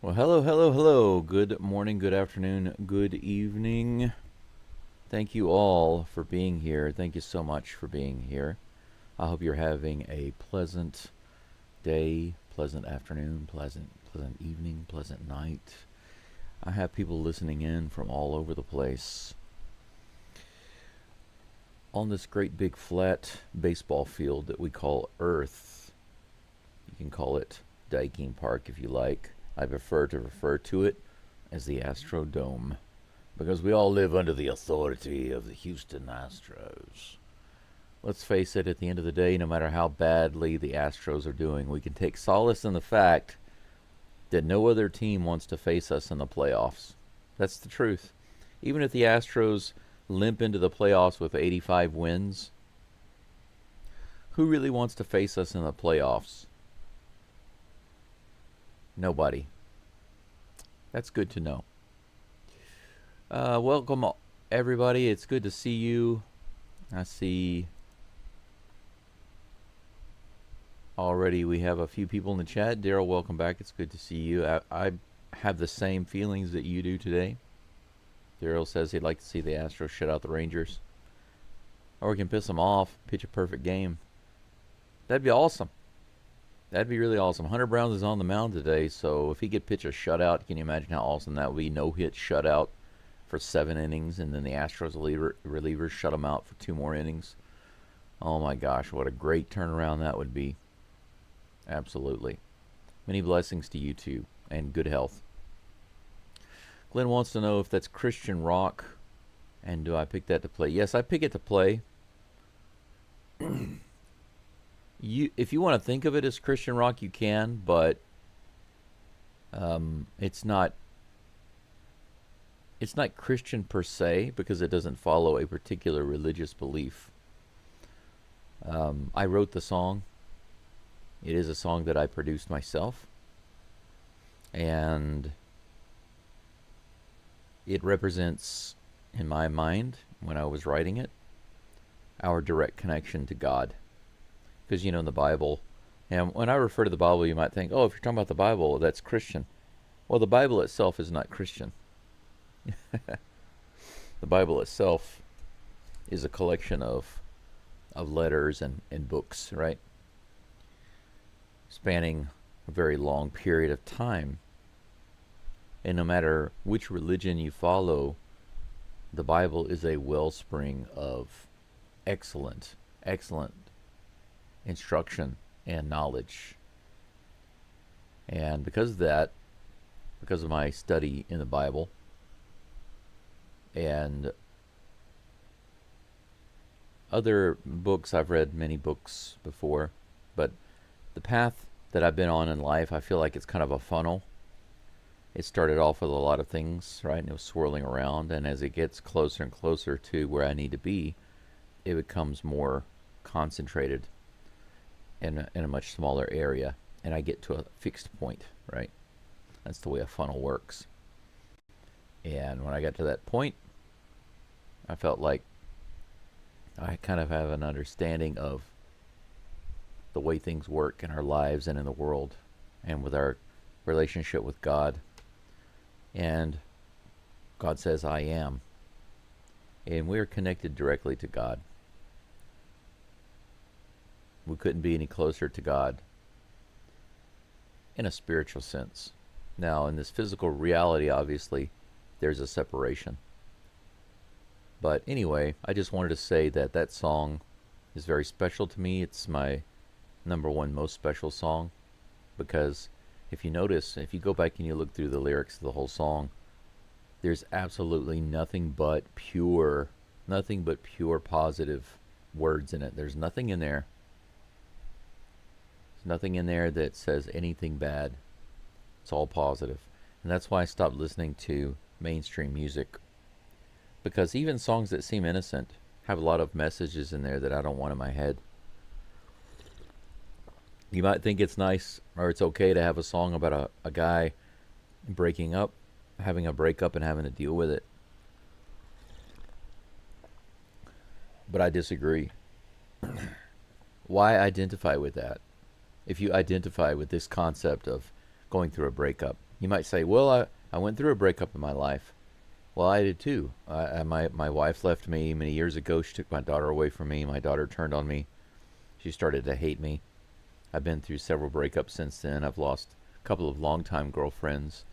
Well, hello, hello, hello. Good morning, good afternoon, good evening. Thank you all for being here. Thank you so much for being here. I hope you're having a pleasant day, pleasant afternoon, pleasant evening, pleasant night. I have people listening in from all over the place. On this great big flat baseball field that we call Earth, you can call it Dyking Park if you like. I prefer to refer to it as the Astrodome because we all live under the authority of the Houston Astros. Let's face it, at the end of the day, no matter how badly the Astros are doing, we can take solace in the fact that no other team wants to face us in the playoffs. That's the truth. Even if the Astros limp into the playoffs with 85 wins, who really wants to face us in the playoffs? Nobody. That's good to know. Welcome, everybody. It's good to see you. I see already we have a few people in the chat. Daryl, welcome back. It's good to see you. I have the same feelings that you do today. Daryl says he'd like to see the Astros shut out the Rangers. Or we can piss them off, pitch a perfect game. That'd be awesome. That'd be really awesome. Hunter Brown is on the mound today, so if he could pitch a shutout, can you imagine how awesome that would be? No-hit shutout for 7 innings, and then the Astros relievers shut him out for 2 more innings. Oh my gosh, what a great turnaround that would be. Absolutely. Many blessings to you too, and good health. Glenn wants to know if that's Christian rock, and do I pick that to play? Yes, I pick it to play. If you want to think of it as Christian rock, you can, but it's not Christian per se because it doesn't follow a particular religious belief. I wrote the song. It is a song that I produced myself, and it represents, in my mind, when I was writing it, our direct connection to God. Because, in the Bible, and when I refer to the Bible, you might think, oh, if you're talking about the Bible, that's Christian. Well, the Bible itself is not Christian. The Bible itself is a collection of letters and books, right? Spanning a very long period of time. And no matter which religion you follow, the Bible is a wellspring of excellent instruction and knowledge. And because of that, because of my study in the Bible and other books, I've read many books before, but the path that I've been on in life, I feel like it's kind of a funnel. It started off with a lot of things, right? And it was swirling around, and as it gets closer and closer to where I need to be, it becomes more concentrated in a much smaller area, and I get to a fixed point, right? That's the way a funnel works. And when I got to that point, I felt like I kind of have an understanding of the way things work in our lives and in the world and with our relationship with God. And God says, I am. And we're connected directly to God. We couldn't be any closer to God in a spiritual sense. Now, in this physical reality, obviously, there's a separation. But anyway, I just wanted to say that that song is very special to me. It's my #1 most special song because if you notice, if you go back and you look through the lyrics of the whole song, there's absolutely nothing but pure positive words in it. There's nothing in there. There's nothing in there that says anything bad. It's all positive. And that's why I stopped listening to mainstream music. Because even songs that seem innocent have a lot of messages in there that I don't want in my head. You might think it's nice or it's okay to have a song about a guy breaking up, having a breakup and having to deal with it. But I disagree. Why identify with that? If you identify with this concept of going through a breakup, You might say, well, I went through a breakup in my life. Well, I did too. My wife left me many years ago. She took my daughter away from me. My daughter turned on me. She started to hate me. I've been through several breakups since then. I've lost a couple of longtime girlfriends.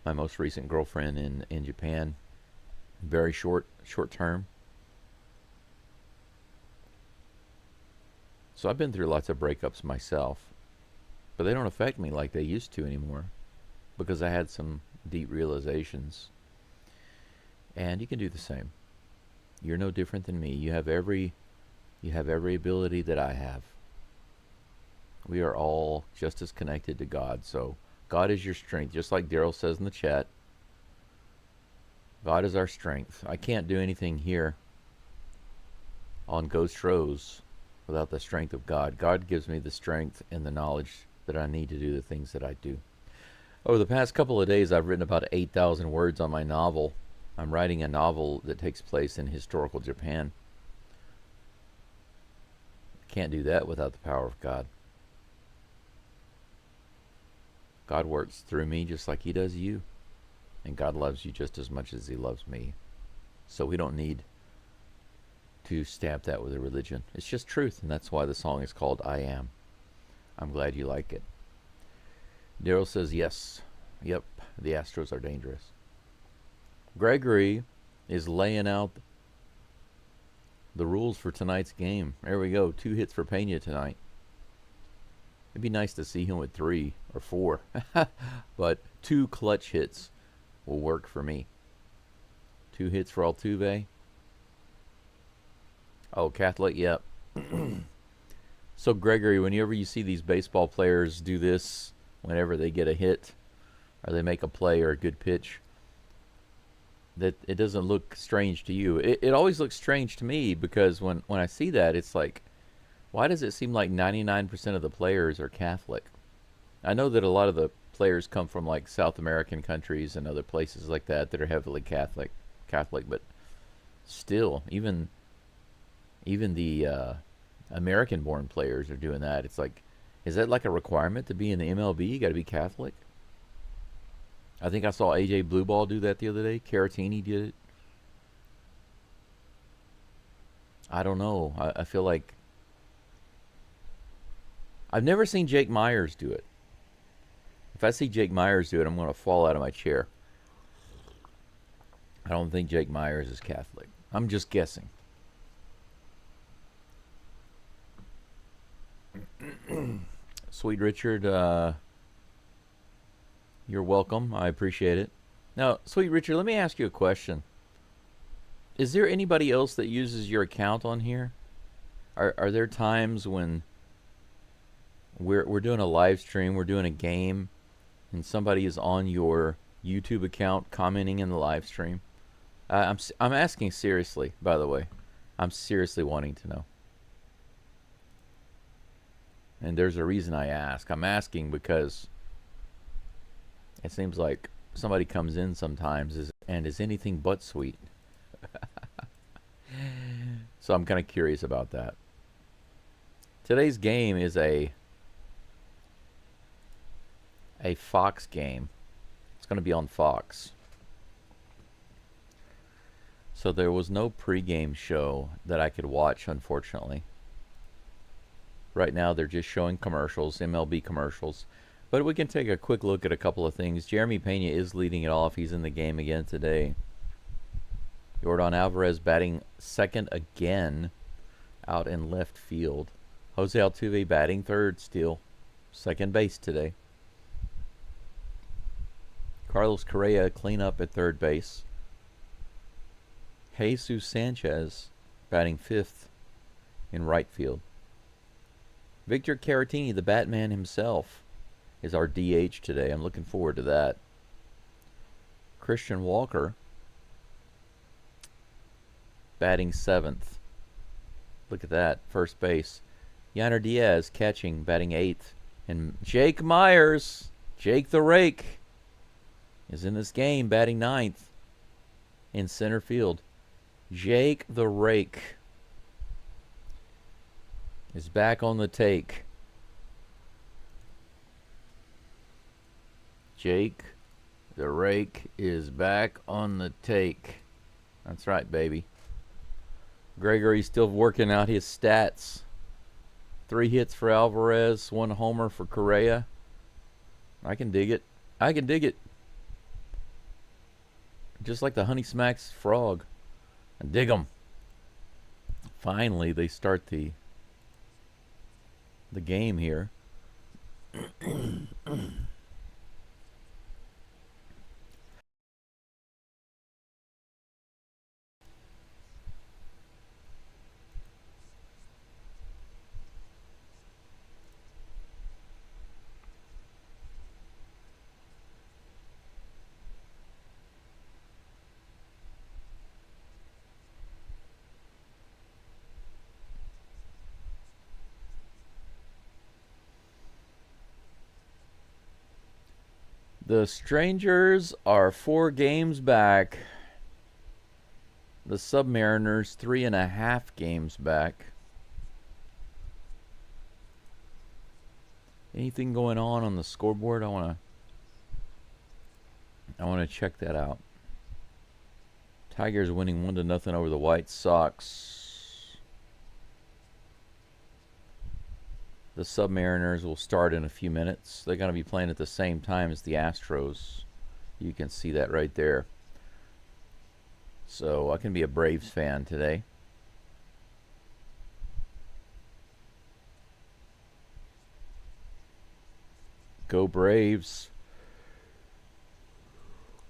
My most recent girlfriend in Japan, very short term. So I've been through lots of breakups myself, but they don't affect me like they used to anymore because I had some deep realizations. And you can do the same. You're no different than me. You have every ability that I have. We are all just as connected to God. So God is your strength, just like Daryl says in the chat. God is our strength. I can't do anything here on Geaux Stros without the strength of God. God gives me the strength and the knowledge that I need to do the things that I do. Over the past couple of days, I've written about 8,000 words on my novel. I'm writing a novel that takes place in historical Japan. Can't do that without the power of God. God works through me just like he does you. And God loves you just as much as he loves me. So we don't need to stamp that with a religion. It's just truth, and that's why the song is called I Am. I'm glad you like it. Daryl says yes. Yep, the Astros are dangerous. Gregory is laying out the rules for tonight's game. There we go. 2 hits for Pena tonight. It'd be nice to see him with 3 or 4. But 2 clutch hits will work for me. 2 hits for Altuve. Oh, Catholic, yep. So, Gregory, whenever you see these baseball players do this, whenever they get a hit, or they make a play or a good pitch, that it doesn't look strange to you. It always looks strange to me because when I see that, it's like, why does it seem like 99% of the players are Catholic? I know that a lot of the players come from like South American countries and other places like that that are heavily Catholic, but still, even the American-born players are doing that. It's like, is that like a requirement to be in the MLB? You got to be Catholic? I think I saw AJ Blueball do that the other day. Caratini did it. I don't know. I feel like I've never seen Jake Myers do it. If I see Jake Myers do it, I'm going to fall out of my chair. I don't think Jake Myers is Catholic. I'm just guessing. Sweet Richard, you're welcome. I appreciate it. Now, Sweet Richard, let me ask you a question. Is there anybody else that uses your account on here? Are there times when we're doing a live stream, we're doing a game, and somebody is on your YouTube account commenting in the live stream? I'm asking seriously, by the way. I'm seriously wanting to know. And there's a reason I ask. I'm asking because it seems like somebody comes in sometimes and is anything but sweet. So I'm kind of curious about that. Today's game is a Fox game. It's going to be on Fox. So there was no pregame show that I could watch, unfortunately. Right now they're just showing commercials, MLB commercials. But we can take a quick look at a couple of things. Jeremy Pena is leading it off. He's in the game again today. Yordan Alvarez batting second again out in left field. Jose Altuve batting third still. Second base today. Carlos Correa clean up at third base. Jesus Sanchez batting fifth in right field. Victor Caratini, the Batman himself, is our DH today. I'm looking forward to that. Christian Walker batting seventh. Look at that, first base. Yainer Diaz catching, batting eighth. And Jake Myers, Jake the Rake, is in this game, batting ninth in center field. Jake the Rake is back on the take. Jake The rake is back on the take. That's right, baby. Gregory's still working out his stats. 3 hits for Alvarez, 1 homer for Correa. I can dig it. I can dig it. Just like the Honey Smacks frog. I dig them. Finally, they start the game here. The Strangers are 4 games back. The Submariners 3.5 games back. Anything going on the scoreboard? I wanna check that out. Tigers winning 1-0 over the White Sox. The Submariners will start in a few minutes. They're going to be playing at the same time as the Astros. You can see that right there. So I can be a Braves fan today. Go Braves.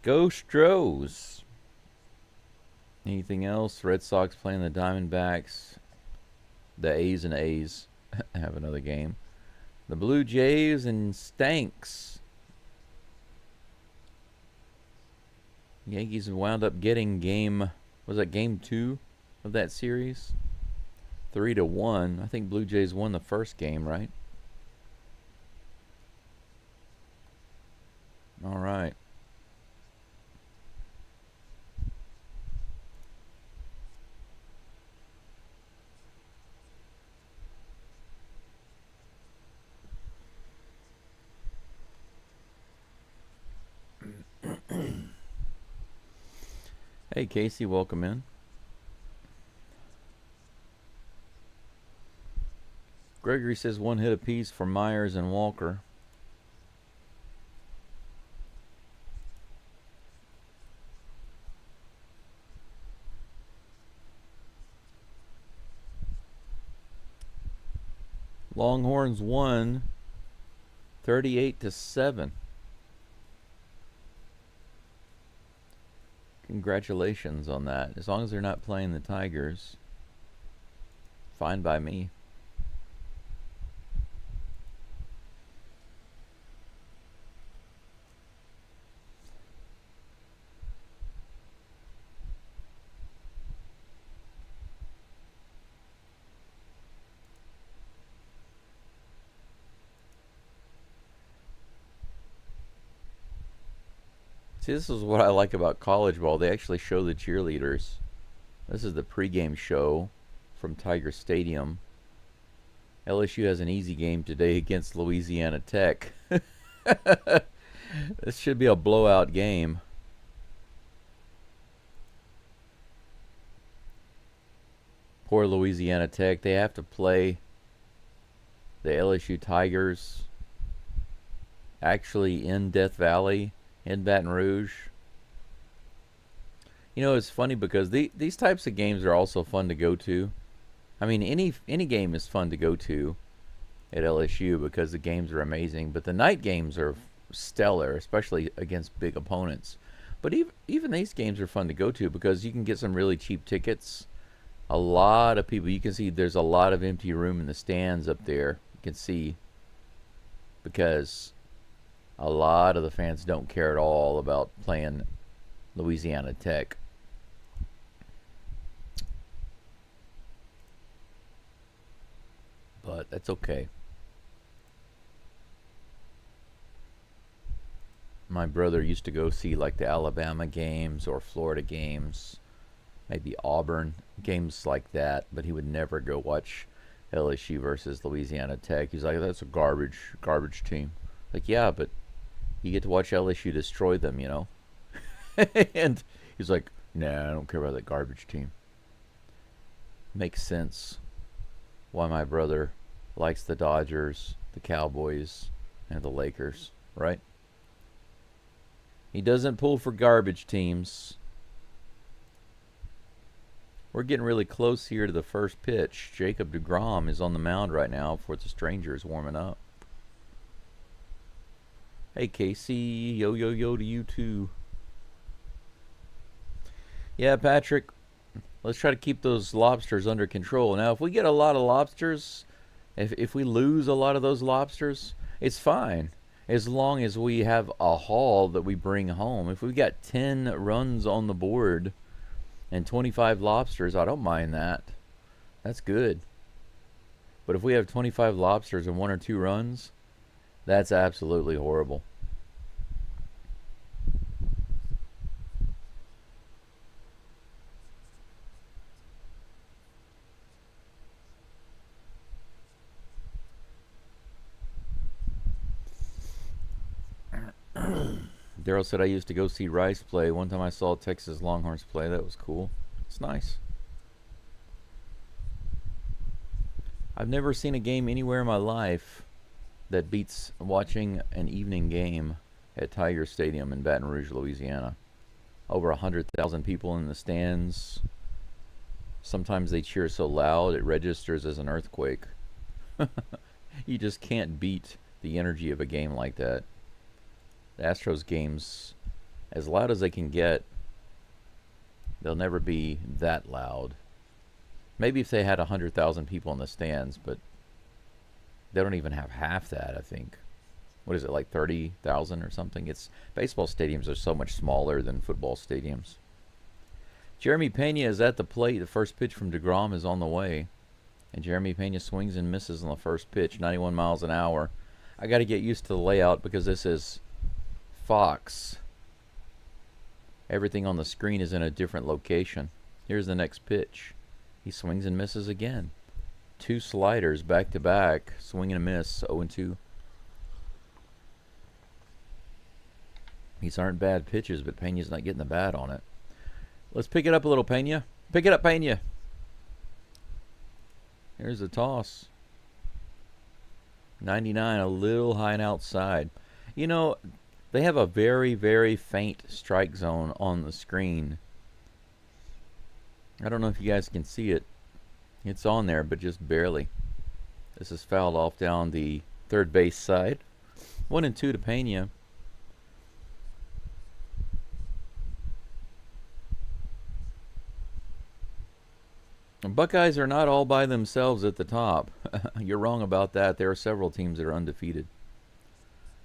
Go Stros. Anything else? Red Sox playing the Diamondbacks. The A's and A's have another game. The Blue Jays and Stanks. Yankees wound up getting game 2 of that series? 3-1. I think Blue Jays won the first game, right? All right. Hey, Casey, welcome in. Gregory says 1 hit apiece for Myers and Walker. Longhorns won 38-7. Congratulations on that. As long as they're not playing the Tigers, fine by me. See, this is what I like about college ball. They actually show the cheerleaders. This is the pregame show from Tiger Stadium. LSU has an easy game today against Louisiana Tech. This should be a blowout game. Poor Louisiana Tech. They have to play the LSU Tigers actually in Death Valley, in Baton Rouge. You know, it's funny because these types of games are also fun to go to. I mean, any game is fun to go to at LSU because the games are amazing. But the night games are stellar, especially against big opponents. But even these games are fun to go to because you can get some really cheap tickets. A lot of people, you can see there's a lot of empty room in the stands up there. You can see because a lot of the fans don't care at all about playing Louisiana Tech. But that's okay. My brother used to go see like the Alabama games or Florida games, maybe Auburn games like that, but he would never go watch LSU versus Louisiana Tech. He's like, that's a garbage team. Like, yeah, but You get to watch LSU destroy them, you know. And he's like, nah, I don't care about that garbage team. Makes sense why my brother likes the Dodgers, the Cowboys, and the Lakers, right? He doesn't pull for garbage teams. We're getting really close here to the first pitch. Jacob deGrom is on the mound right now before the stranger is warming up. Hey, Casey. Yo, yo, yo to you, too. Yeah, Patrick. Let's try to keep those lobsters under control. Now, if we get a lot of lobsters, if we lose a lot of those lobsters, it's fine. As long as we have a haul that we bring home. If we got 10 runs on the board and 25 lobsters, I don't mind that. That's good. But if we have 25 lobsters and 1 or 2 runs, that's absolutely horrible. Daryl said I used to go see Rice play. One time I saw Texas Longhorns play. That was cool. It's nice. I've never seen a game anywhere in my life that beats watching an evening game at Tiger Stadium in Baton Rouge, Louisiana. Over 100,000 people in the stands. Sometimes they cheer so loud it registers as an earthquake. You just can't beat the energy of a game like that. The Astros games, as loud as they can get, they'll never be that loud. Maybe if they had 100,000 people in the stands, but they don't even have half that, I think. What is it, like 30,000 or something? It's baseball stadiums are so much smaller than football stadiums. Jeremy Pena is at the plate. The first pitch from deGrom is on the way. And Jeremy Pena swings and misses on the first pitch, 91 miles an hour. I got to get used to the layout because this is Fox. Everything on the screen is in a different location. Here's the next pitch. He swings and misses again. 2 sliders back to back. Swing and a miss. 0-2. These aren't bad pitches, but Pena's not getting the bat on it. Let's pick it up a little, Pena. Pick it up, Pena. Here's the toss. 99, a little high and outside. You know, they have a very, very faint strike zone on the screen. I don't know if you guys can see it. It's on there, but just barely. This is fouled off down the third base side. 1-2 to Pena. Buckeyes are not all by themselves at the top. You're wrong about that. There are several teams that are undefeated.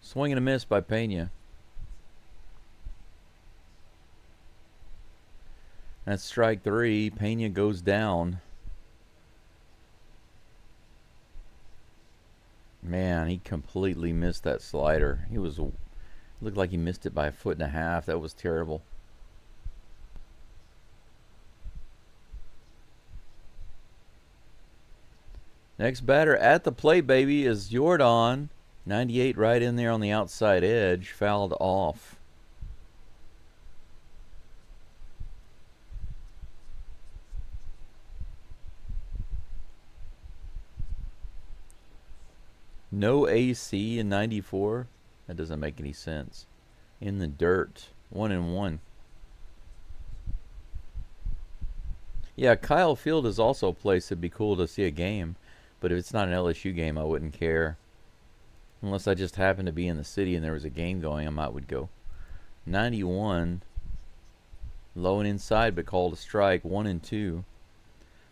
Swing and a miss by Pena. That's strike 3. Pena goes down. Man, he completely missed that slider. Looked like he missed it by 1.5 feet. That was terrible. Next batter at the plate, baby, is Jordan. 98 right in there on the outside edge. Fouled off. No AC in 94. That doesn't make any sense. In the dirt. 1-1. Yeah, Kyle Field is also a place that'd be cool to see a game. But if it's not an LSU game, I wouldn't care. Unless I just happened to be in the city and there was a game going, I might would go. 91. Low and inside, but called a strike. 1-2.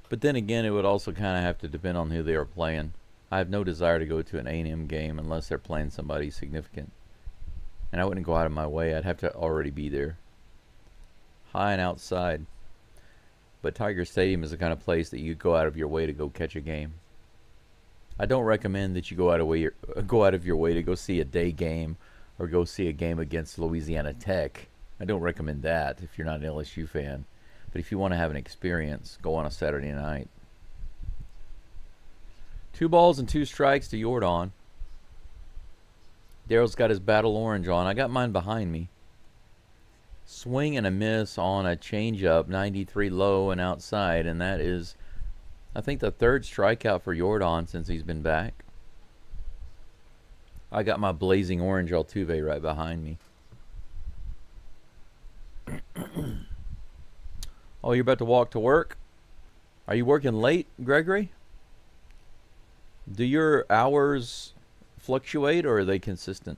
But then again, it would also kind of have to depend on who they are playing. I have no desire to go to an A&M game unless they're playing somebody significant. And I wouldn't go out of my way. I'd have to already be there. High and outside. But Tiger Stadium is the kind of place that you go out of your way to go catch a game. I don't recommend that you go out of your way to go see a day game or go see a game against Louisiana Tech. I don't recommend that if you're not an LSU fan. But if you want to have an experience, go on a Saturday night. 2 balls and 2 strikes to Jordan. Daryl's got his battle orange on. I got mine behind me. Swing and a miss on a changeup, 93 low and outside, and that is, I think, the third strikeout for Jordan since he's been back. I got my blazing orange Altuve right behind me. Oh, you're about to walk to work? Are you working late, Gregory? Do your hours fluctuate or are they consistent?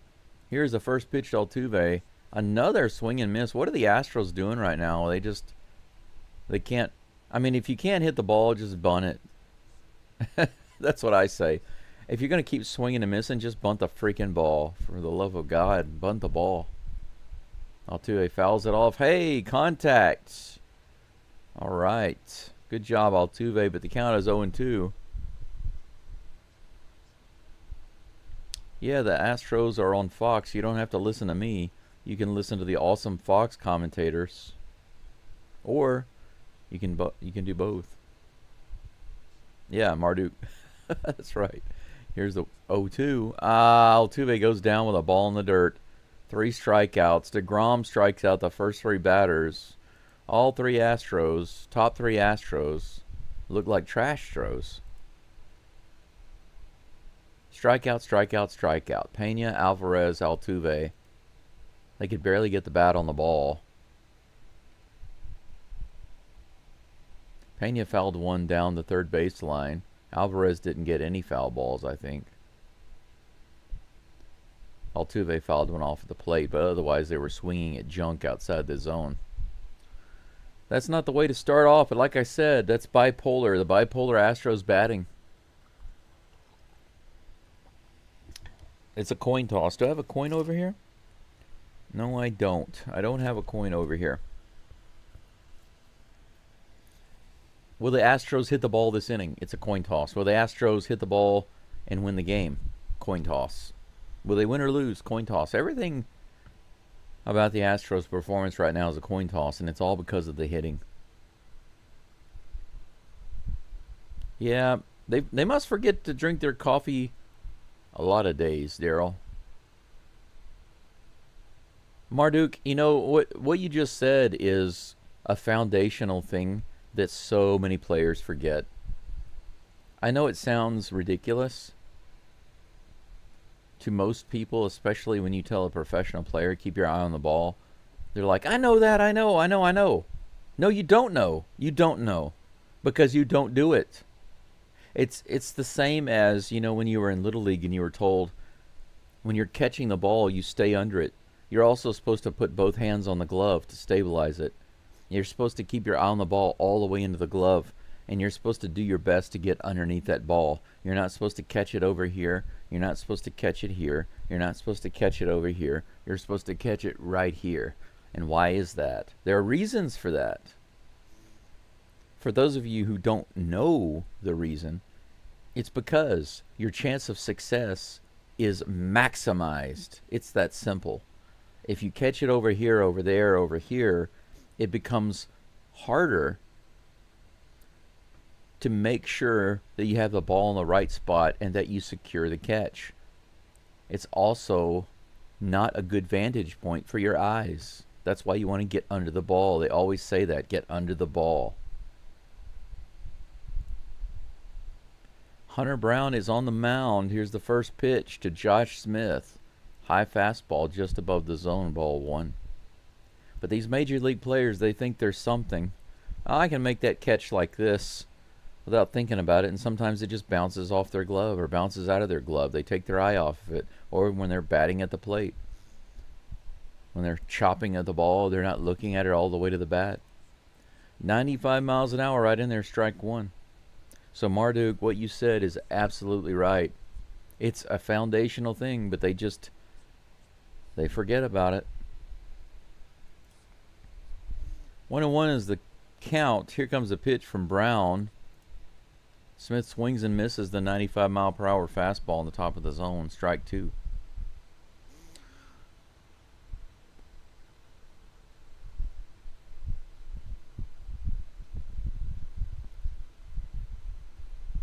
Here's the first pitch to Altuve. Another swing and miss. What are the Astros doing right now? They can't. I mean, if you can't hit the ball, just bunt it. That's what I say. If you're going to keep swinging and missing, just bunt the freaking ball. For the love of God, bunt the ball. Altuve fouls it off. Hey, contact. All right. Good job, Altuve, but the count is 0-2. Yeah, the Astros are on Fox. You don't have to listen to me. You can listen to the awesome Fox commentators. Or you can do both. Yeah, Marduk. That's right. Here's the 0-2. Altuve goes down with a ball in the dirt. 3 strikeouts. DeGrom strikes out the first 3 batters. All 3 Astros, top 3 Astros, look like trash Stros. Strikeout, strikeout, strikeout. Pena, Alvarez, Altuve. They could barely get the bat on the ball. Pena fouled one down the third baseline. Alvarez didn't get any foul balls, I think. Altuve fouled one off at the plate, but otherwise they were swinging at junk outside the zone. That's not the way to start off, but like I said, that's bipolar. The bipolar Astros batting. It's a coin toss. Do I have a coin over here? No, I don't. I don't have a coin over here. Will the Astros hit the ball this inning? It's a coin toss. Will the Astros hit the ball and win the game? Coin toss. Will they win or lose? Coin toss. Everything about the Astros' performance right now is a coin toss, and it's all because of the hitting. Yeah, they must forget to drink their coffee a lot of days, Daryl. Marduk, you know, what you just said is a foundational thing that so many players forget. I know it sounds ridiculous to most people, especially when you tell a professional player, keep your eye on the ball. They're like, I know that, I know. No, you don't know. You don't know because you don't do it. It's the same as, you know, when you were in Little League and you were told when you're catching the ball, you stay under it. You're also supposed to put both hands on the glove to stabilize it. You're supposed to keep your eye on the ball all the way into the glove, and you're supposed to do your best to get underneath that ball. You're not supposed to catch it over here. You're not supposed to catch it here. You're not supposed to catch it over here. You're supposed to catch it right here. And why is that? There are reasons for that. For those of you who don't know the reason, it's because your chance of success is maximized. It's that simple. If you catch it over here, over there, over here, it becomes harder to make sure that you have the ball in the right spot and that you secure the catch. It's also not a good vantage point for your eyes. That's why you want to get under the ball. They always say that, get under the ball. Hunter Brown is on the mound. Here's the first pitch to Josh Smith. High fastball just above the zone, ball 1. But these major league players, they think there's something. I can make that catch like this without thinking about it, and sometimes it just bounces off their glove or bounces out of their glove. They take their eye off of it, or when they're batting at the plate. When they're chopping at the ball, they're not looking at it all the way to the bat. 95 miles an hour right in there, strike 1. So Marduk, what you said is absolutely right. It's a foundational thing, but they forget about it. 1-1 is the count. Here comes a pitch from Brown. Smith swings and misses the 95-mile-per-hour fastball on the top of the zone. Strike 2.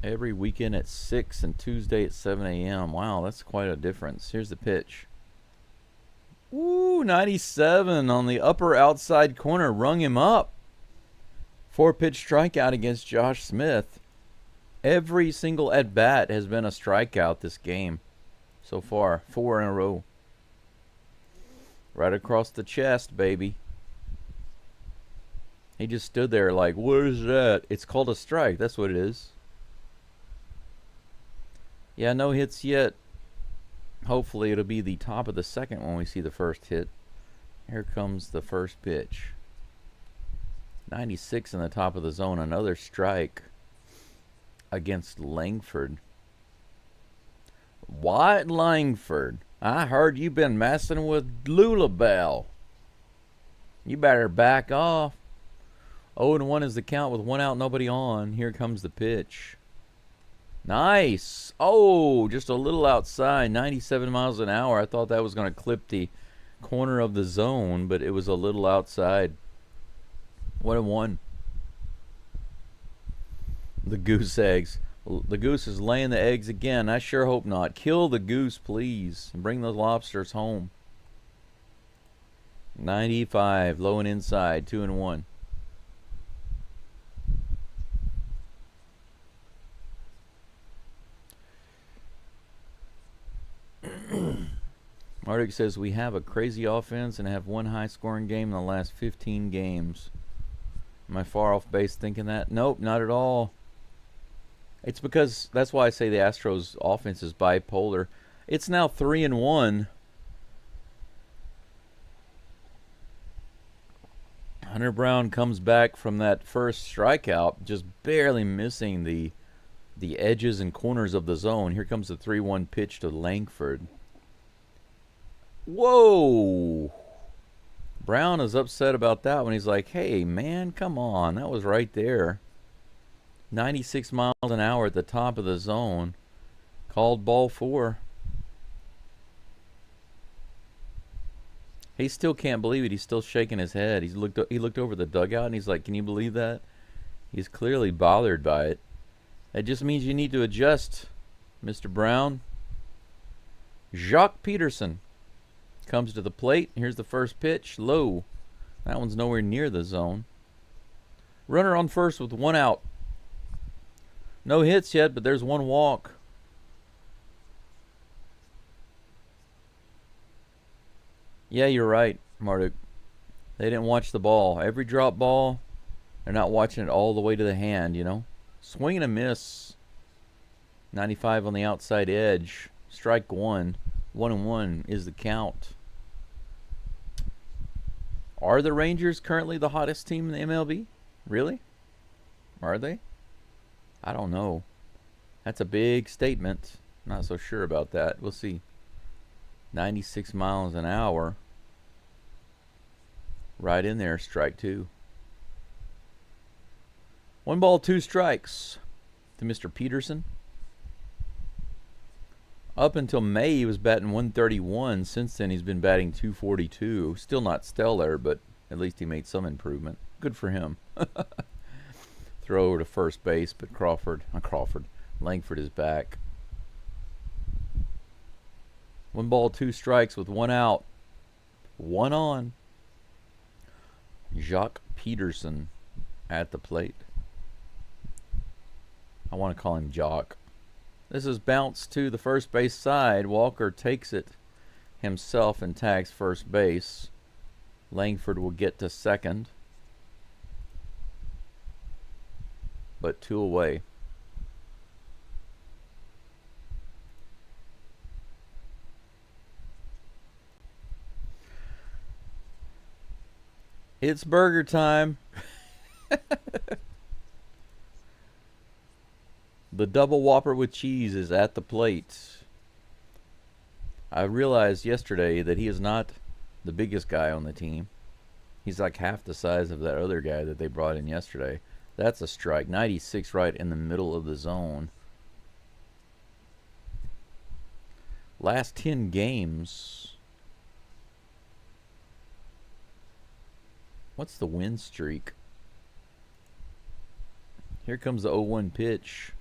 Every weekend at 6 and Tuesday at 7 a.m. Wow, that's quite a difference. Here's the pitch. Woo, 97 on the upper outside corner. Rung him up. 4-pitch strikeout against Josh Smith. Every single at-bat has been a strikeout this game so far. 4 in a row. Right across the chest, baby. He just stood there like, what is that? It's called a strike. That's what it is. Yeah, no hits yet. Hopefully it'll be the top of the second when we see the first hit. Here comes the first pitch. 96 in the top of the zone. Another strike against Langford. Wyatt Langford, I heard you've been messing with Lulabelle. You better back off. 0-1 is the count with 1 out, nobody on. Here comes the pitch. Nice. Oh, just a little outside. 97 miles an hour. I thought that was going to clip the corner of the zone, but it was a little outside. 1-1. The goose eggs. The goose is laying the eggs again. I sure hope not. Kill the goose, please, and bring those lobsters home. 95, low and inside, 2-1. Arctic says we have a crazy offense and have one high-scoring game in the last 15 games. Am I far off base thinking that? Nope, not at all. It's because that's why I say the Astros offense is bipolar. It's now 3-1. Hunter Brown comes back from that first strikeout, just barely missing the edges and corners of the zone. Here comes the 3-1 pitch to Langford. Whoa! Brown is upset about that one. He's like, hey, man, come on. That was right there. 96 miles an hour at the top of the zone. Called ball 4. He still can't believe it. He's still shaking his head. He looked over the dugout and he's like, can you believe that? He's clearly bothered by it. That just means you need to adjust, Mr. Brown. Jacques Peterson comes to the plate. Here's the first pitch. Low. That one's nowhere near the zone. Runner on first with 1 out. No hits yet, but there's 1 walk. Yeah, you're right, Marduk. They didn't watch the ball. Every drop ball, they're not watching it all the way to the hand, you know. Swing and a miss. 95 on the outside edge. Strike 1. 1-1 is the count. Are the Rangers currently the hottest team in the MLB? Really? Are they? I don't know. That's a big statement. Not so sure about that. We'll see. 96 miles an hour. Right in there, strike 2. 1 ball, 2 strikes to Mr. Peterson. Up until May, he was batting 131. Since then, he's been batting 242. Still not stellar, but at least he made some improvement. Good for him. Throw over to first base, but Langford is back. 1 ball, 2 strikes with 1 out. 1 on. Jacques Peterson at the plate. I want to call him Jock. This is bounced to the first base side. Walker takes it himself and tags first base. Langford will get to second. But 2 away. It's burger time. The double Whopper with cheese is at the plate. I realized yesterday that he is not the biggest guy on the team. He's like half the size of that other guy that they brought in yesterday. That's a strike. 96 right in the middle of the zone. Last 10 games. What's the win streak? Here comes the 0-1 pitch.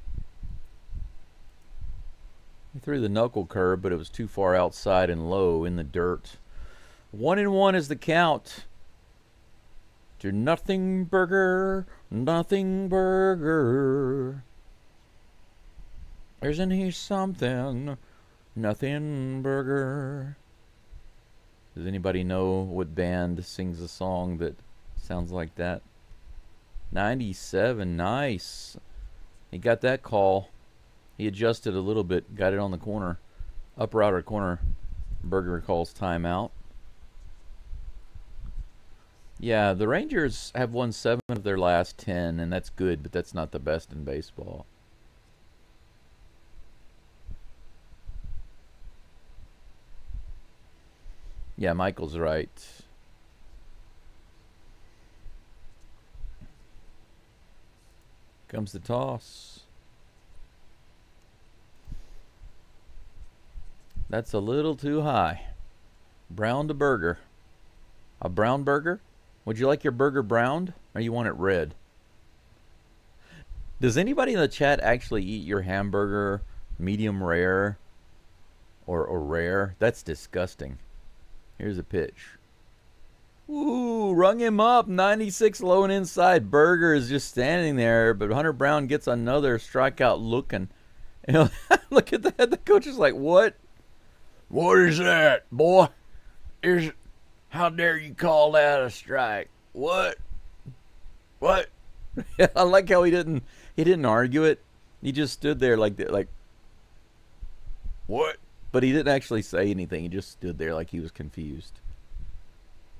He threw the knuckle curve, but it was too far outside and low in the dirt. 1-1 is the count. To nothing burger, nothing burger. Isn't he something? Nothing burger. Does anybody know what band sings a song that sounds like that? 97, nice. He got that call. He adjusted a little bit, got it on the corner. Upper outer corner. Burger calls timeout. Yeah, the Rangers have won 7 of their last 10, and that's good, but that's not the best in baseball. Yeah, Michael's right. Comes the toss. That's a little too high. Brown to burger. A brown burger? Would you like your burger browned, or you want it red? Does anybody in the chat actually eat your hamburger medium rare or rare? That's disgusting. Here's a pitch. Ooh, rung him up. 96 low and inside. Burger is just standing there, but Hunter Brown gets another strikeout looking. You know, look at that. The coach is like, what? What is that, boy? How dare you call that a strike? What? I like how he didn't argue it. He just stood there like what? But he didn't actually say anything. He just stood there like he was confused.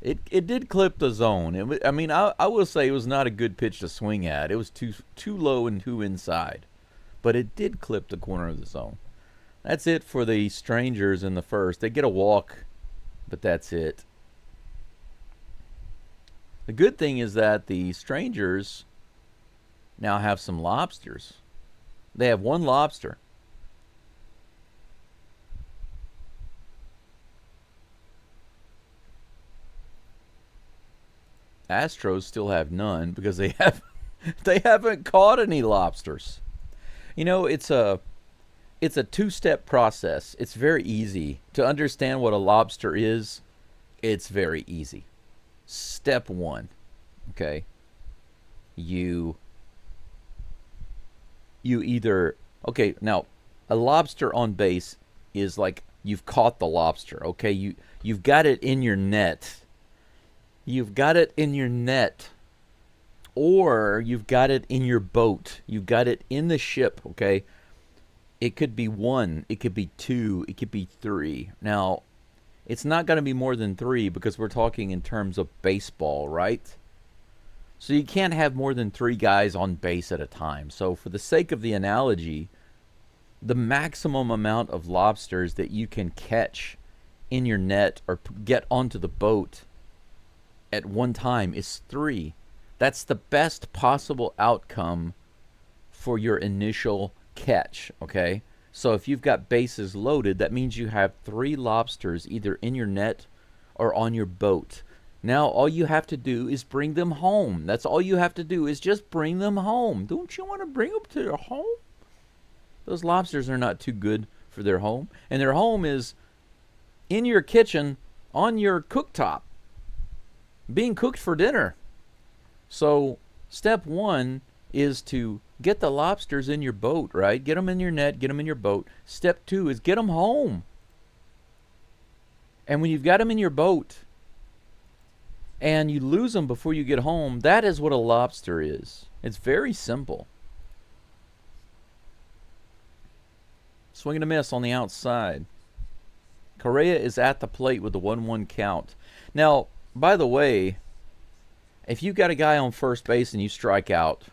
It did clip the zone. I will say it was not a good pitch to swing at. It was too low and too inside. But it did clip the corner of the zone. That's it for the Strangers in the first. They get a walk, but that's it. The good thing is that the Strangers now have some lobsters. They have 1 lobster. Astros still have none because they haven't caught any lobsters. You know, it's a 2-step process. It's very easy to understand what a lobster is. It's very easy. Step 1, okay? You either, okay, now a lobster on base is like you've caught the lobster, okay? You've got it in your net. You've got it in your net, or you've got it in your boat. You've got it in the ship, okay? It could be 1, it could be 2, it could be 3. Now, it's not going to be more than 3 because we're talking in terms of baseball, right? So you can't have more than 3 guys on base at a time. So for the sake of the analogy, the maximum amount of lobsters that you can catch in your net or get onto the boat at one time is 3. That's the best possible outcome for your initial catch, okay? So if you've got bases loaded, that means you have 3 lobsters either in your net or on your boat. Now all you have to do is bring them home. That's all you have to do is just bring them home. Don't you want to bring them to your home? Those lobsters are not too good for their home. And their home is in your kitchen on your cooktop, being cooked for dinner. So step 1 is to get the lobsters in your boat, right? Get them in your net, get them in your boat. Step 2 is get them home. And when you've got them in your boat and you lose them before you get home, that is what a lobster is. It's very simple. Swing and a miss on the outside. Correa is at the plate with the 1-1 count. Now, by the way, if you got a guy on first base and you strike out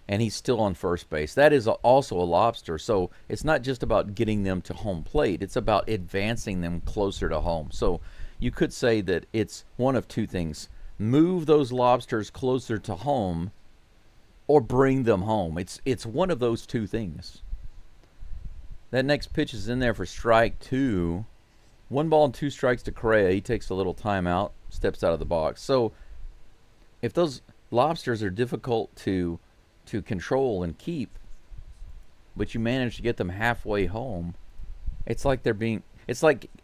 and he's still on first base, that is also a lobster. So it's not just about getting them to home plate. It's about advancing them closer to home. So you could say that it's one of 2 things. Move those lobsters closer to home or bring them home. It's one of those 2 things. That next pitch is in there for strike 2. 1 ball and 2 strikes to Correa. He takes a little timeout, steps out of the box. So if those lobsters are difficult to control and keep, but you manage to get them halfway home, it's like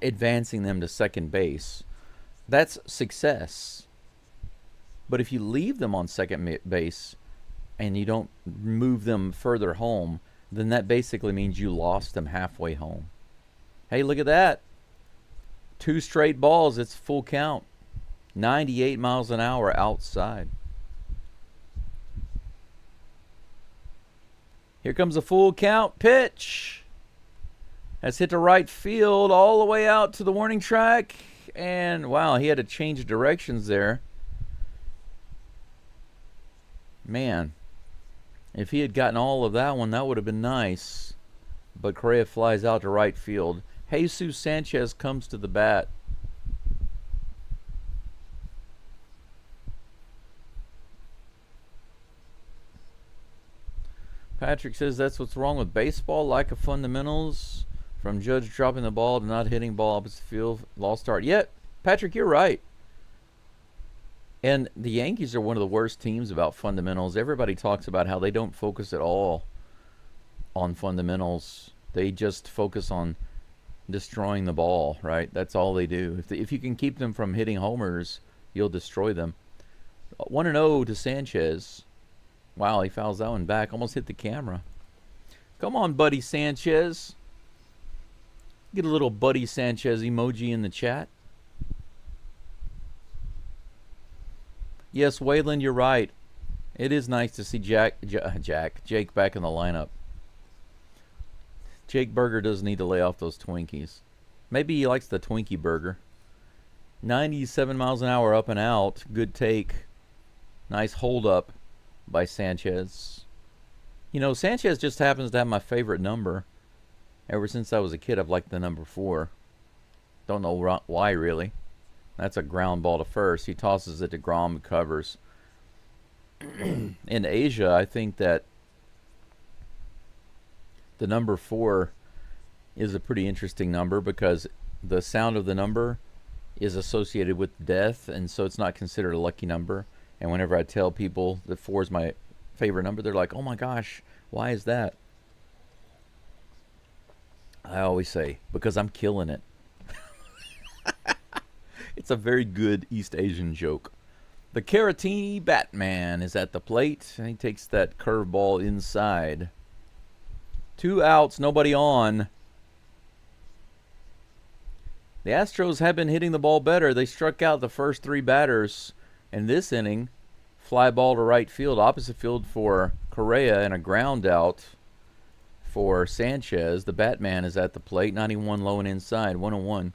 advancing them to second base. That's success. But if you leave them on second base and you don't move them further home, then that basically means you lost them halfway home. Hey, look at that. 2 straight balls. It's full count. 98 miles an hour outside. Here comes a full count pitch. That's hit to right field all the way out to the warning track. And wow, he had to change directions there. Man, if he had gotten all of that one, that would have been nice. But Correa flies out to right field. Jesus Sanchez comes to the bat. Patrick says that's what's wrong with baseball, lack of fundamentals. From Judge dropping the ball to not hitting ball opposite field, lost start. Yeah, Patrick, you're right. And the Yankees are one of the worst teams about fundamentals. Everybody talks about how they don't focus at all on fundamentals. They just focus on destroying the ball, right? That's all they do. If you can keep them from hitting homers, you'll destroy them. 1-0 to Sanchez. Wow, he fouls that one back. Almost hit the camera. Come on, Buddy Sanchez. Get a little Buddy Sanchez emoji in the chat. Yes, Waylon, you're right. It is nice to see Jake back in the lineup. Jake Burger does need to lay off those Twinkies. Maybe he likes the Twinkie burger. 97 miles an hour up and out. Good take. Nice hold up by Sanchez. You know, Sanchez just happens to have my favorite number. Ever since I was a kid, I've liked the number 4. Don't know why, really. That's a ground ball to first. He tosses it to Grom, covers. In Asia, I think that the number 4 is a pretty interesting number because the sound of the number is associated with death, and so it's not considered a lucky number. And whenever I tell people that 4 is my favorite number, they're like, oh my gosh, why is that? I always say, because I'm killing it. It's a very good East Asian joke. The Caratini Batman is at the plate, and he takes that curveball inside. 2 outs, nobody on. The Astros have been hitting the ball better. They struck out the first 3 batters in this inning. Fly ball to right field, opposite field for Correa, and a ground out for Sanchez. The Batman is at the plate. 91 low and inside. 1-1.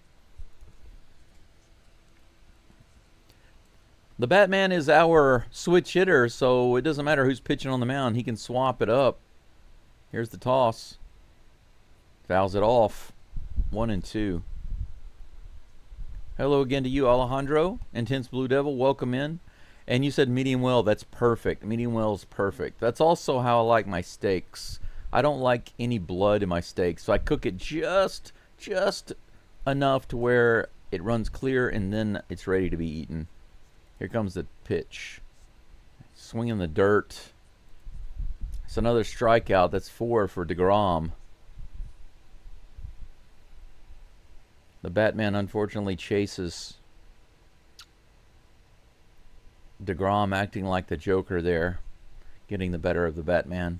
The Batman is our switch hitter, so it doesn't matter who's pitching on the mound. He can swap it up. Here's the toss. Fouls it off. 1-2. Hello again to you, Alejandro. Intense Blue Devil, welcome in. And you said medium well. That's perfect. Medium well is perfect. That's also how I like my steaks. I don't like any blood in my steaks, so I cook it just enough to where it runs clear, and then it's ready to be eaten. Here comes the pitch. Swing in the dirt. It's another strikeout. That's 4 for DeGrom. The Batman unfortunately chases DeGrom, acting like the Joker there, getting the better of the Batman.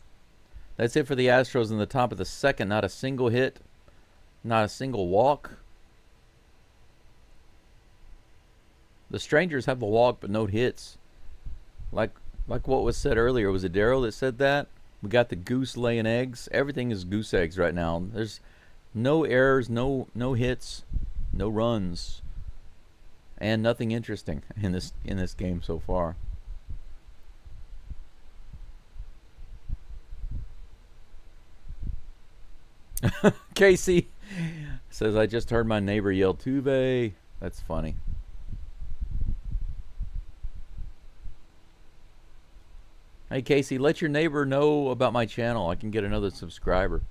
That's it for the Astros in the top of the second. Not a single hit, not a single walk. The Strangers have the walk but no hits. Like what was said earlier. Was it Daryl that said that? We got the goose laying eggs. Everything is goose eggs right now. There's no errors, no hits, no runs, and nothing interesting in this game so far. Casey says, I just heard my neighbor yell Tuve. That's funny. Hey, Casey, let your neighbor know about my channel. I can get another subscriber.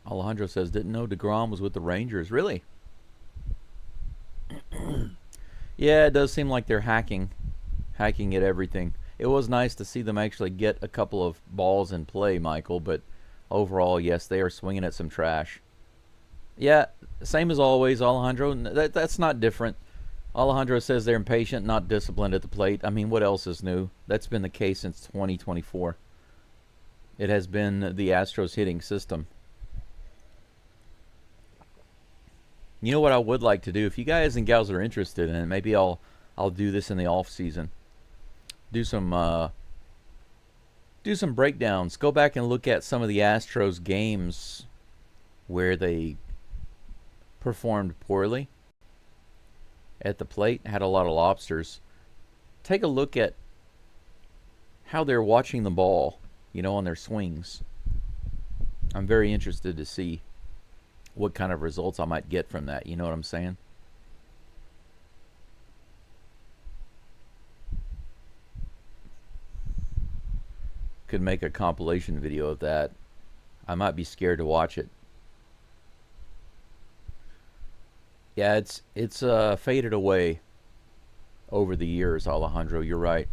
Alejandro says, didn't know DeGrom was with the Rangers. Really? Yeah, it does seem like they're hacking at everything. It was nice to see them actually get a couple of balls in play, Michael, but overall, yes, they are swinging at some trash. Yeah, same as always, Alejandro. That's not different. Alejandro says they're impatient, not disciplined at the plate. I mean, what else is new? That's been the case since 2024. It has been the Astros hitting system. You know what I would like to do? If you guys and gals are interested in it, maybe I'll do this in the off season. Do some breakdowns. Go back and look at some of the Astros games where they performed poorly at the plate, had a lot of lobsters. Take a look at how they're watching the ball, on their swings. I'm very interested to see what kind of results I might get from that. You know what I'm saying? Could make a compilation video of that. I might be scared to watch it. Yeah, it's faded away over the years, Alejandro. You're right.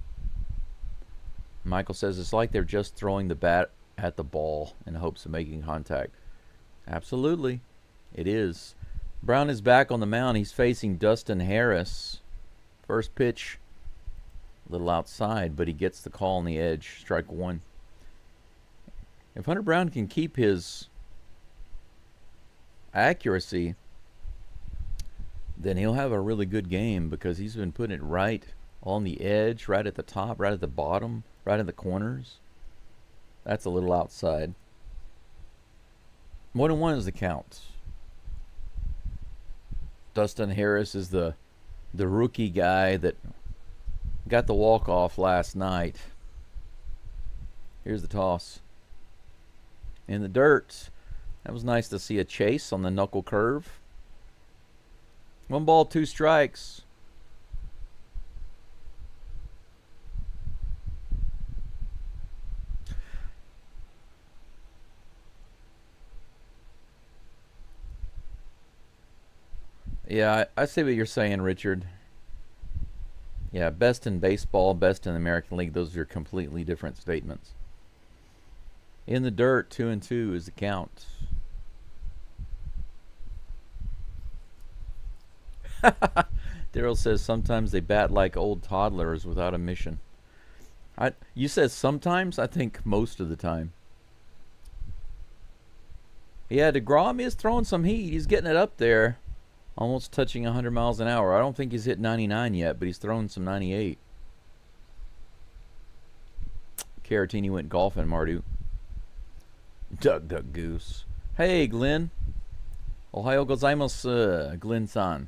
Michael says it's like they're just throwing the bat at the ball in hopes of making contact. Absolutely, it is. Brown is back on the mound. He's facing Dustin Harris. First pitch, a little outside, but he gets the call on the edge. Strike one. If Hunter Brown can keep his accuracy, then he'll have a really good game because he's been putting it right on the edge, right at the top, right at the bottom, right in the corners. That's a little outside. 1-1 is the count. Dustin Harris is the rookie guy that got the walk-off last night. Here's the toss. In the dirt. That was nice to see a chase on the knuckle curve. 1 ball, 2 strikes. Yeah, I see what you're saying, Richard. Yeah, best in baseball, best in the American League. Those are completely different statements. In the dirt, 2-2 is the count. Daryl says sometimes they bat like old toddlers without a mission. You said sometimes? I think most of the time. Yeah, DeGrom is throwing some heat. He's getting it up there. Almost touching 100 miles an hour. I don't think he's hit 99 yet, but he's throwing some 98. Caratini went golfing, Mardu. Duck, duck, goose. Hey, Glenn. Ohayo gozaimasu, Glenn-san.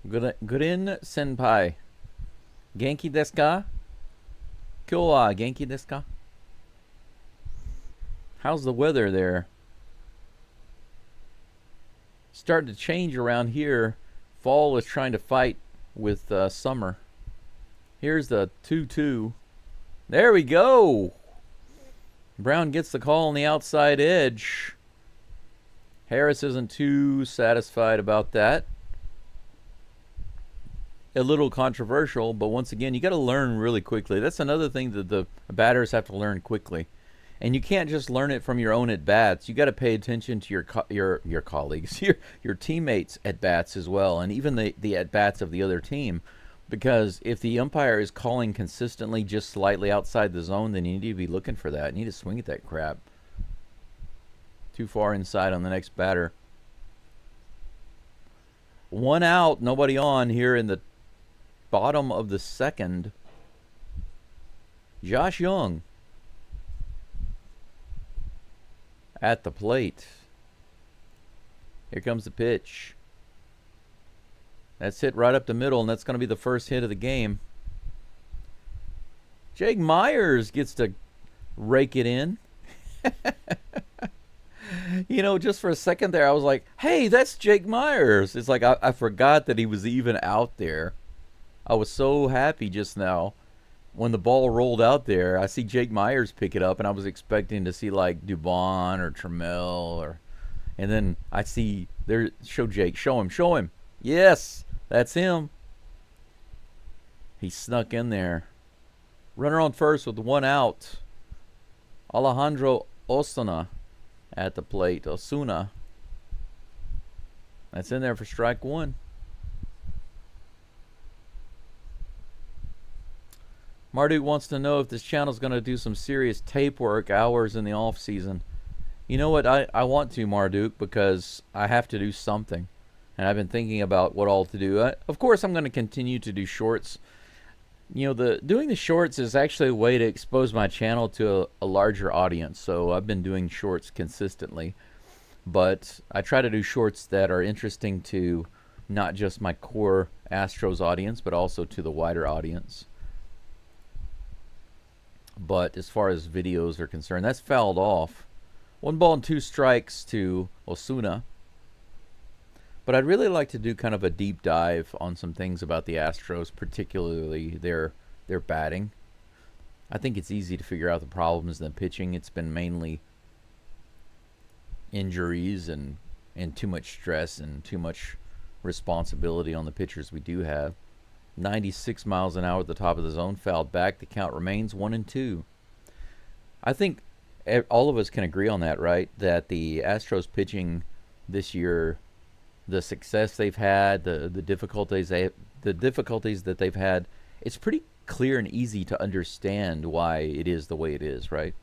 Gurin senpai. Genki desu ka? Kyou wa genki desu ka? How's the weather there? Starting to change around here. Fall is trying to fight with summer. Here's the 2-2. There we go. Brown gets the call on the outside edge. Harris isn't too satisfied about that. A little controversial, but once again, you got to learn really quickly. That's another thing that the batters have to learn quickly. And you can't just learn it from your own at-bats. You got to pay attention to your colleagues, your teammates' at-bats as well, and even the at-bats of the other team. Because if the umpire is calling consistently just slightly outside the zone, then you need to be looking for that. You need to swing at that crap. Too far inside on the next batter. 1 out, nobody on here in the bottom of the second. Josh Young at the plate. Here comes the pitch. That's hit right up the middle, and that's going to be the first hit of the game. Jake Myers gets to rake it in. Just for a second there, I was like, hey, that's Jake Myers. It's like I forgot that he was even out there. I was so happy just now. When the ball rolled out there, I see Jake Myers pick it up, and I was expecting to see like Dubon or Trammell, and then I see there. Show Jake. Show him. Yes, that's him. He snuck in there. Runner on first with 1 out. Alejandro Osuna at the plate. Osuna. That's in there for strike one. Marduk wants to know if this channel is going to do some serious tape work hours in the off season. You know what? I want to, Marduk, because I have to do something. And I've been thinking about what all to do. Of course, I'm going to continue to do shorts. You know, doing the shorts is actually a way to expose my channel to a larger audience. So I've been doing shorts consistently. But I try to do shorts that are interesting to not just my core Astros audience, but also to the wider audience. But as far as videos are concerned, that's fouled off. 1 ball and 2 strikes to Osuna. But I'd really like to do kind of a deep dive on some things about the Astros, particularly their batting. I think it's easy to figure out the problems in the pitching. It's been mainly injuries and too much stress and too much responsibility on the pitchers we do have. 96 miles an hour at the top of the zone, fouled back. The count remains 1-2. I think all of us can agree on that, right? That the Astros pitching this year, the success they've had, the difficulties that they've had, it's pretty clear and easy to understand why it is the way it is, right?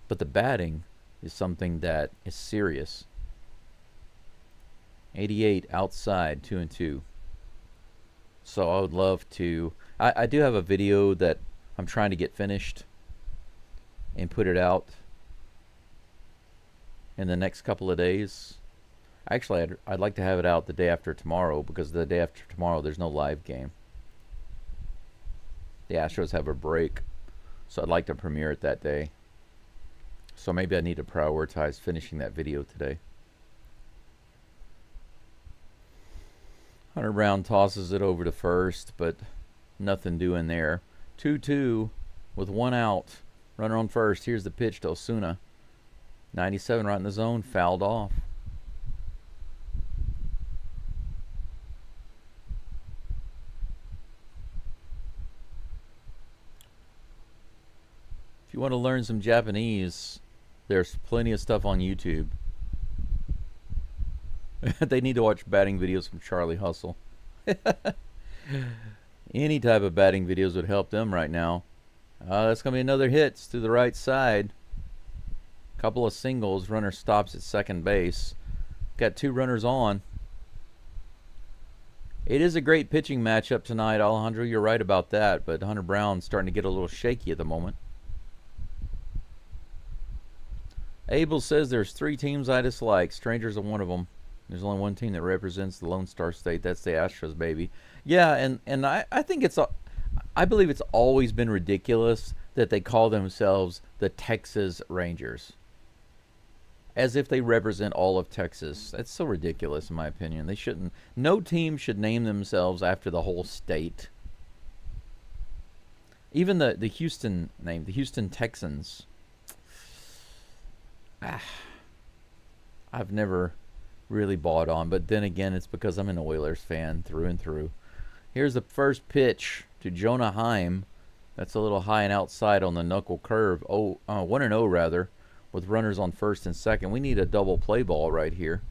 But the batting is something that is serious. 88 outside, 2-2. So I would love to. I do have a video that I'm trying to get finished and put it out in the next couple of days. Actually, I'd like to have it out the day after tomorrow, because the day after tomorrow there's no live game. The Astros have a break, so I'd like to premiere it that day. So maybe I need to prioritize finishing that video today. Hunter Brown tosses it over to first, but nothing doing there. 2-2 with 1 out. Runner on first. Here's the pitch to Osuna. 97 right in the zone, fouled off. If you want to learn some Japanese, there's plenty of stuff on YouTube. They need to watch batting videos from Charlie Hustle. Any type of batting videos would help them right now. That's going to be another hit to the right side. Couple of singles. Runner stops at second base. Got 2 runners on. It is a great pitching matchup tonight, Alejandro. You're right about that, but Hunter Brown's starting to get a little shaky at the moment. Abel says there's 3 teams I dislike. Strangers are one of them. There's only one team that represents the Lone Star State. That's the Astros, baby. Yeah, and I think I believe it's always been ridiculous that they call themselves the Texas Rangers, as if they represent all of Texas. That's so ridiculous, in my opinion. They shouldn't. No team should name themselves after the whole state. Even the Houston name, the Houston Texans. I've never really bought on, but then again, it's because I'm an Oilers fan through and through. Here's the first pitch to Jonah Heim. That's a little high and outside on the knuckle curve. 1-0 rather, with runners on first and second. We need a double play ball right here.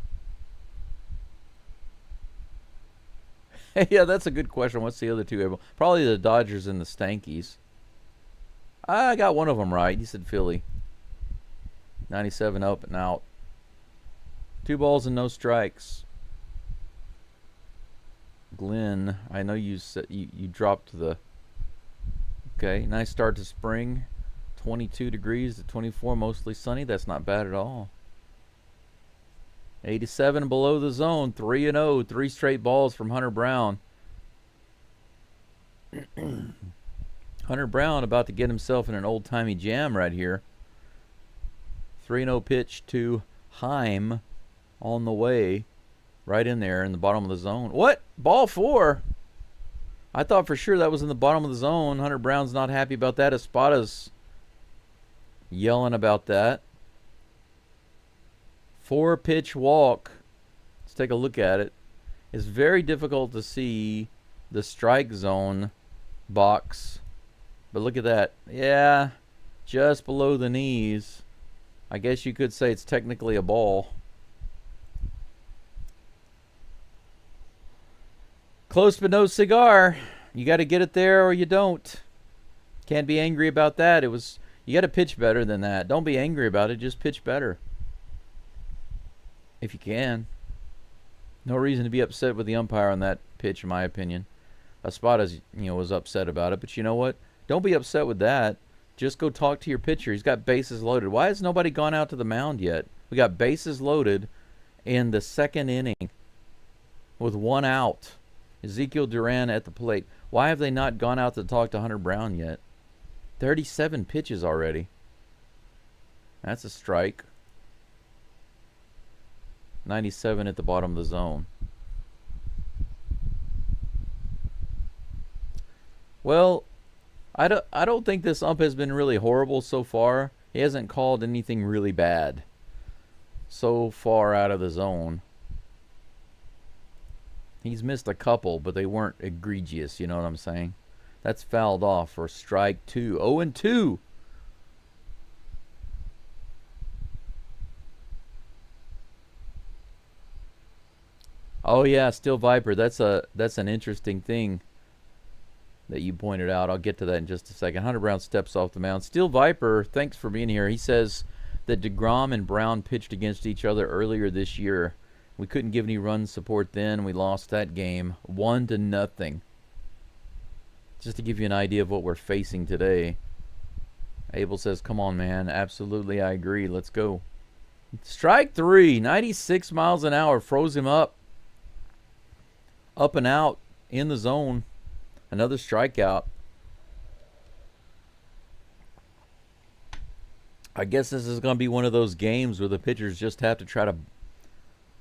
Yeah, that's a good question. What's the other two? Probably the Dodgers and the Stankies. I got one of them right. You said Philly. 97 up and out. 2 balls and no strikes. Glenn, I know you said you dropped the. Okay, nice start to spring. 22 degrees to 24, mostly sunny. That's not bad at all. 87 below the zone. 3-0. 3 straight balls from Hunter Brown. Hunter Brown about to get himself in an old-timey jam right here. 3-0 pitch to Heim on the way. Right in there in the bottom of the zone. What? Ball 4? I thought for sure that was in the bottom of the zone. Hunter Brown's not happy about that. Espada's yelling about that. 4-pitch walk. Let's take a look at it. It's very difficult to see the strike zone box. But look at that. Yeah, just below the knees. I guess you could say it's technically a ball. Close but no cigar. You got to get it there or you don't. Can't be angry about that. You got to pitch better than that. Don't be angry about it. Just pitch better. If you can. No reason to be upset with the umpire on that pitch, in my opinion. Espada, was upset about it, but you know what? Don't be upset with that. Just go talk to your pitcher. He's got bases loaded. Why has nobody gone out to the mound yet? We got bases loaded in the second inning with 1 out. Ezekiel Duran at the plate. Why have they not gone out to talk to Hunter Brown yet? 37 pitches already. That's a strike. 97 at the bottom of the zone. Well, I don't think this ump has been really horrible so far. He hasn't called anything really bad so far out of the zone. He's missed a couple, but they weren't egregious, you know what I'm saying? That's fouled off for strike 2. 0-2. Oh yeah, Steel Viper. That's an interesting thing that you pointed out. I'll get to that in just a second. Hunter Brown steps off the mound. Steel Viper, thanks for being here. He says that DeGrom and Brown pitched against each other earlier this year. We couldn't give any run support then. We lost that game 1-0. Just to give you an idea of what we're facing today. Abel says, come on, man. Absolutely, I agree. Let's go. Strike 3. 96 miles an hour. Froze him up. Up and out in the zone. Another strikeout. I guess this is going to be one of those games where the pitchers just have to try to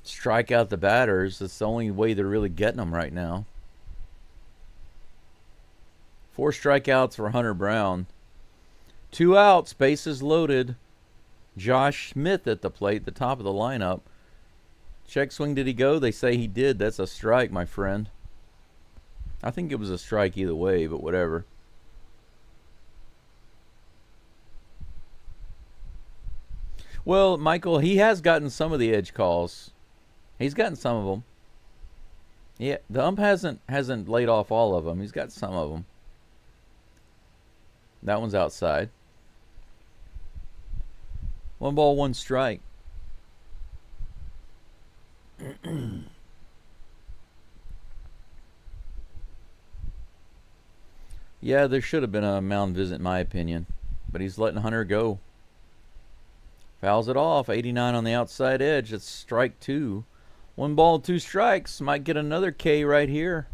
strike out the batters. That's the only way they're really getting them right now. 4 strikeouts for Hunter Brown. 2 outs, bases loaded. Josh Smith at the plate, the top of the lineup. Check swing, did he go? They say he did. That's a strike, my friend. I think it was a strike either way, but whatever. Well, Michael, he has gotten some of the edge calls. He's gotten some of them. Yeah, the ump hasn't laid off all of them. He's got some of them. That one's outside. 1 ball, 1 strike. Yeah, there should have been a mound visit, in my opinion. But he's letting Hunter go. Fouls it off. 89 on the outside edge. That's strike 2. 1 ball, 2 strikes. Might get another K right here.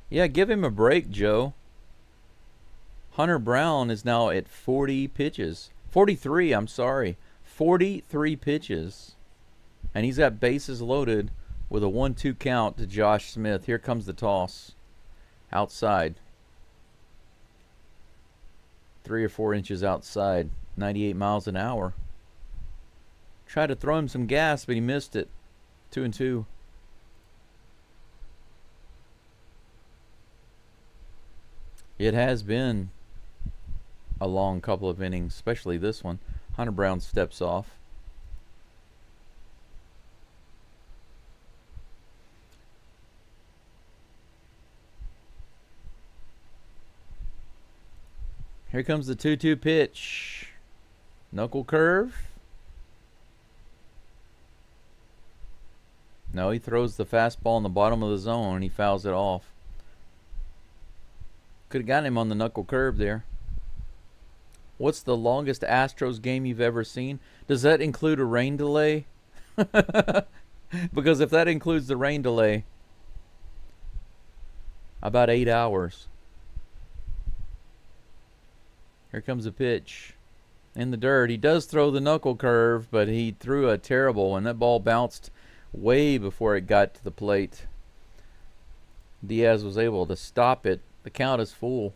Yeah, give him a break, Joe. Hunter Brown is now at 40 pitches. 43, I'm sorry. 43 pitches. And he's got bases loaded with a 1-2 count to Josh Smith. Here comes the toss. Outside. 3 or 4 inches outside. 98 miles an hour. Tried to throw him some gas, but he missed it. 2-2. It has been a long couple of innings, especially this one. Hunter Brown steps off. Here comes the 2-2 pitch. Knuckle curve. No, he throws the fastball in the bottom of the zone and he fouls it off. Could have gotten him on the knuckle curve there. What's the longest Astros game you've ever seen? Does that include a rain delay? Because if that includes the rain delay, about 8 hours. Here comes a pitch. In the dirt. He does throw the knuckle curve, but he threw a terrible one. That ball bounced way before it got to the plate. Diaz was able to stop it. The count is full.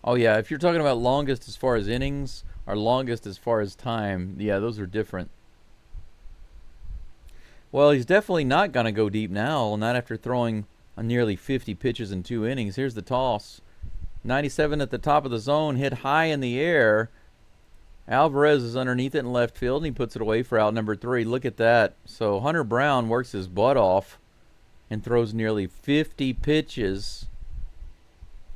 Oh yeah, if you're talking about longest as far as innings or longest as far as time, yeah, those are different. Well, he's definitely not going to go deep now, not after throwing nearly 50 pitches in 2 innings. Here's the toss. 97 at the top of the zone, hit high in the air. Alvarez is underneath it in left field, and he puts it away for out number 3. Look at that. So Hunter Brown works his butt off and throws nearly 50 pitches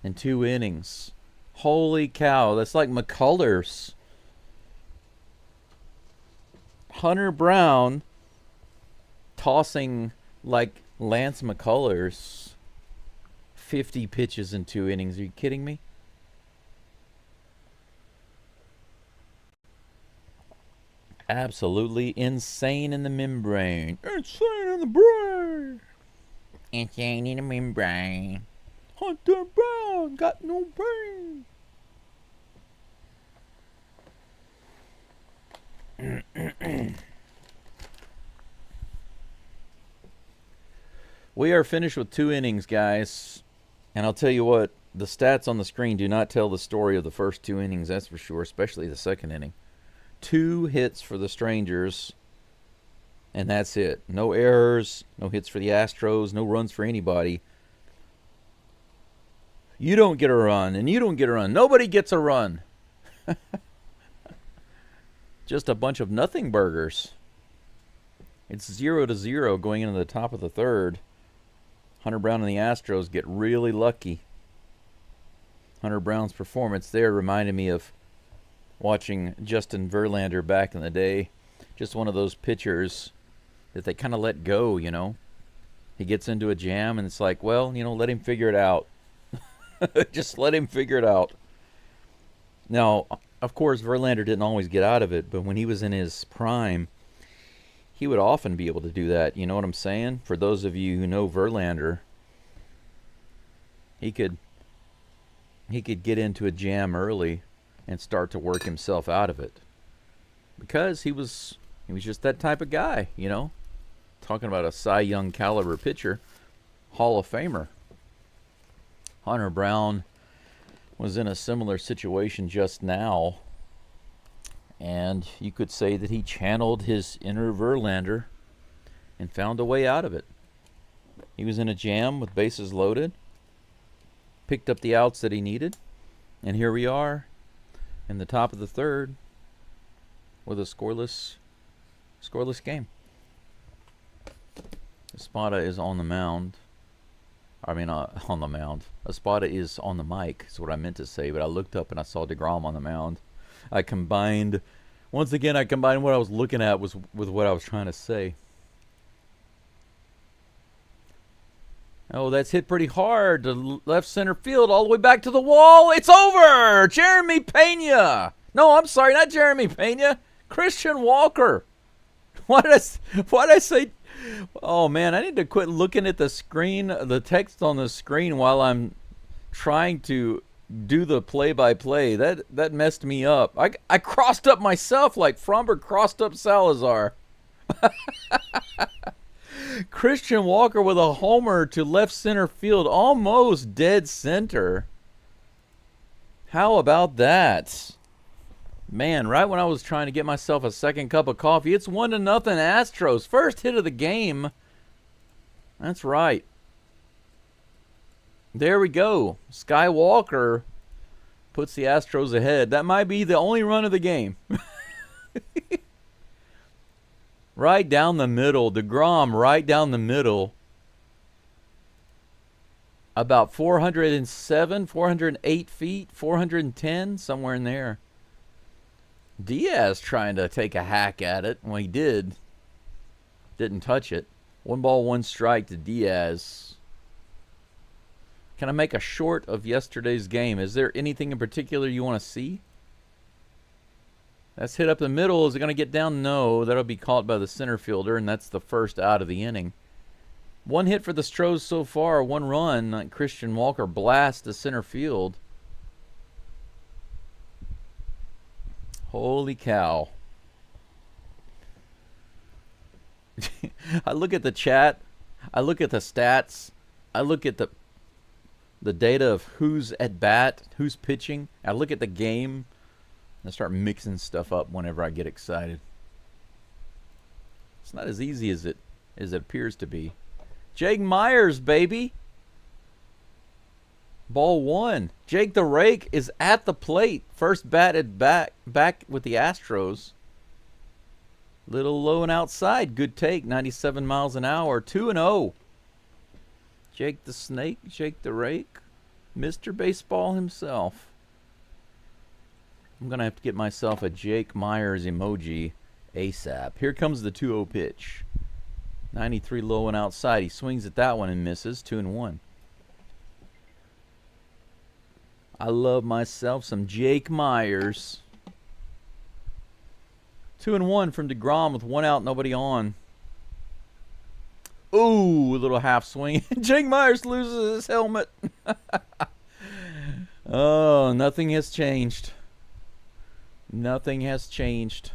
in 2 innings. Holy cow, that's like McCullers. Hunter Brown tossing like Lance McCullers. 50 pitches in 2 innings. Are you kidding me? Absolutely insane in the membrane. Insane in the brain. Insane in the membrane. Hunter Brown got no brain. We are finished with 2 innings, guys. And I'll tell you what, the stats on the screen do not tell the story of the first 2 innings, that's for sure, especially the second inning. 2 hits for the Strangers, and that's it. No errors, no hits for the Astros, no runs for anybody. You don't get a run, and you don't get a run. Nobody gets a run. Just a bunch of nothing burgers. It's 0-0 going into the top of the 3rd. Hunter Brown and the Astros get really lucky. Hunter Brown's performance there reminded me of watching Justin Verlander back in the day. Just one of those pitchers that they kind of let go, you know. He gets into a jam and it's like, well, you know, let him figure it out. Just let him figure it out. Now, of course, Verlander didn't always get out of it, but when he was in his prime, he would often be able to do that. You know what I'm saying? For those of you who know Verlander, he could get into a jam early and start to work himself out of it. Because he was just that type of guy, you know. Talking about a Cy Young caliber pitcher, Hall of Famer. Hunter Brown was in a similar situation just now, and you could say that he channeled his inner Verlander and found a way out of it. He was in a jam with bases loaded, picked up the outs that he needed, and here we are in the top of the 3rd with a scoreless game. Espada is on the mound. On the mound. Espada is on the mic, is what I meant to say, but I looked up and I saw DeGrom on the mound. Once again, I combined what I was looking at with what I was trying to say. Oh, that's hit pretty hard to left center field, all the way back to the wall. It's over! Jeremy Pena! No, I'm sorry, not Jeremy Pena. Christian Walker. Why did I say... Oh, man, I need to quit looking at the screen, the text on the screen while I'm trying to do the play-by-play. That messed me up. I crossed up myself like Fromber crossed up Salazar. Christian Walker with a homer to left center field, almost dead center. How about that? Man, right when I was trying to get myself a second cup of coffee, it's 1-0 Astros. First hit of the game. That's right. There we go. Skywalker puts the Astros ahead. That might be the only run of the game. Right down the middle. DeGrom right down the middle. About 407, 408 feet, 410, somewhere in there. Diaz trying to take a hack at it. Well, he did. Didn't touch it. 1 ball, 1 strike to Diaz. Can I make a short of yesterday's game? Is there anything in particular you want to see? That's hit up the middle. Is it going to get down? No. That'll be caught by the center fielder, and that's the first out of the inning. 1 hit for the Stros so far. 1 run. Christian Walker blasts to center field. Holy cow. I look at the chat. I look at the stats. I look at the data of who's at bat, who's pitching. I look at the game. I start mixing stuff up whenever I get excited. It's not as easy as it appears to be. Jake Myers, baby. Ball one. Jake the Rake is at the plate. First batted back with the Astros. Little low and outside. Good take. 97 miles an hour. 2-0. Jake the Snake. Jake the Rake. Mr. Baseball himself. I'm going to have to get myself a Jake Myers emoji ASAP. Here comes the 2-0 pitch. 93 low and outside. He swings at that one and misses. 2-1. I love myself some Jake Myers. 2-1 from DeGrom with 1 out, nobody on. Ooh, a little half swing. Jake Myers loses his helmet. Oh, nothing has changed. Nothing has changed.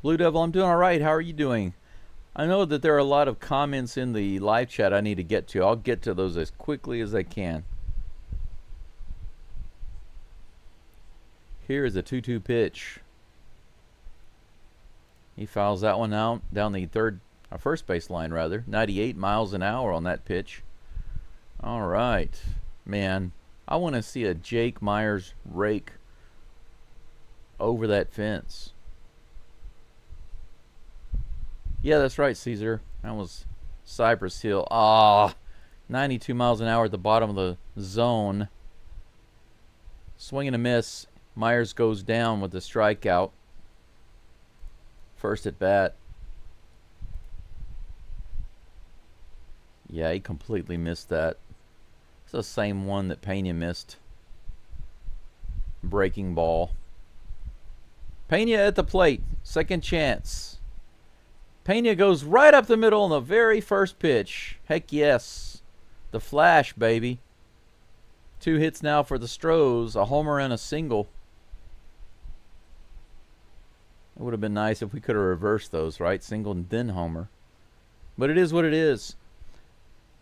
Blue Devil, I'm doing all right. How are you doing? I know that there are a lot of comments in the live chat I need to get to. I'll get to those as quickly as I can. Here is a 2-2 pitch. He fouls that one out down the first base line, rather. 98 miles an hour on that pitch. All right. Man, I want to see a Jake Myers rake over that fence. Yeah, that's right, Caesar. That was Cypress Hill. Ah, 92 miles an hour at the bottom of the zone. Swing and a miss. Myers goes down with the strikeout. First at bat. Yeah, he completely missed that. It's the same one that Pena missed. Breaking ball. Pena at the plate. Second chance. Pena goes right up the middle on the very first pitch. Heck yes. The flash, baby. 2 hits now for the Stros. A homer and a single. It would have been nice if we could have reversed those, right? Single and then homer. But it is what it is.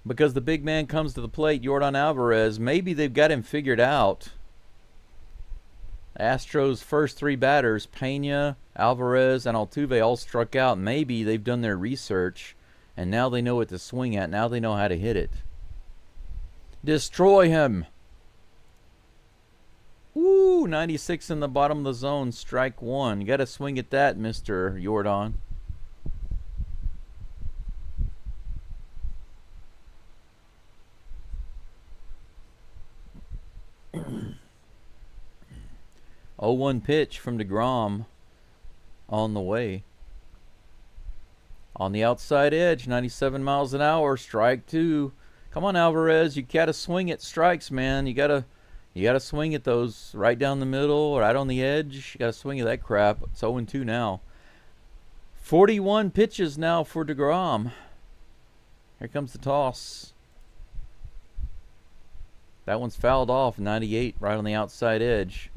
Because the big man comes to the plate, Yordan Alvarez. Maybe they've got him figured out. Astros' first 3 batters, Pena, Alvarez, and Altuve, all struck out. Maybe they've done their research, and now they know what to swing at. Now they know how to hit it. Destroy him. Ooh, 96 in the bottom of the zone, strike 1. You got to swing at that, Mr. Yordan. Oh, 1 pitch from DeGrom on the way. On the outside edge, 97 miles an hour, strike 2. Come on, Alvarez, you got to swing at strikes, man. You got to swing at those right down the middle or right on the edge. You got to swing at that crap. It's 0-2 now. 41 pitches now for DeGrom. Here comes the toss. That one's fouled off, 98 right on the outside edge.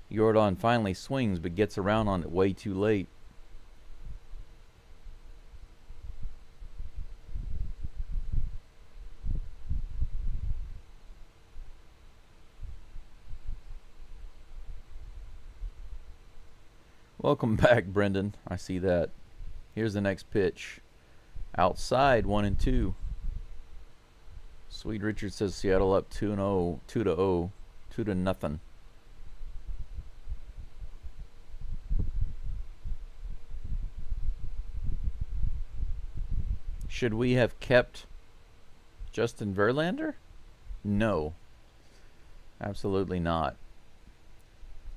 Yordan finally swings but gets around on it way too late. Welcome back, Brendan. I see that. Here's the next pitch. Outside, 1-2. Sweet Richard says Seattle up 2-0, 2-0, 2-0. Should we have kept Justin Verlander? No. Absolutely not.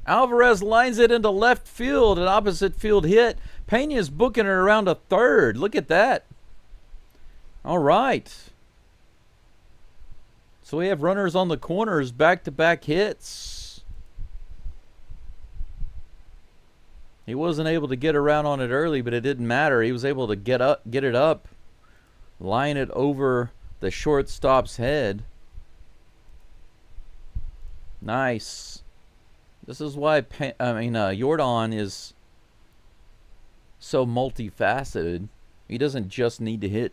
Alvarez lines it into left field, an opposite field hit. Pena's booking it around a third. Look at that. All right. So we have runners on the corners, back-to-back hits. He wasn't able to get around on it early, but it didn't matter. He was able to get it up, line it over the shortstop's head. Nice. This is why Yordan is so multifaceted. He doesn't just need to hit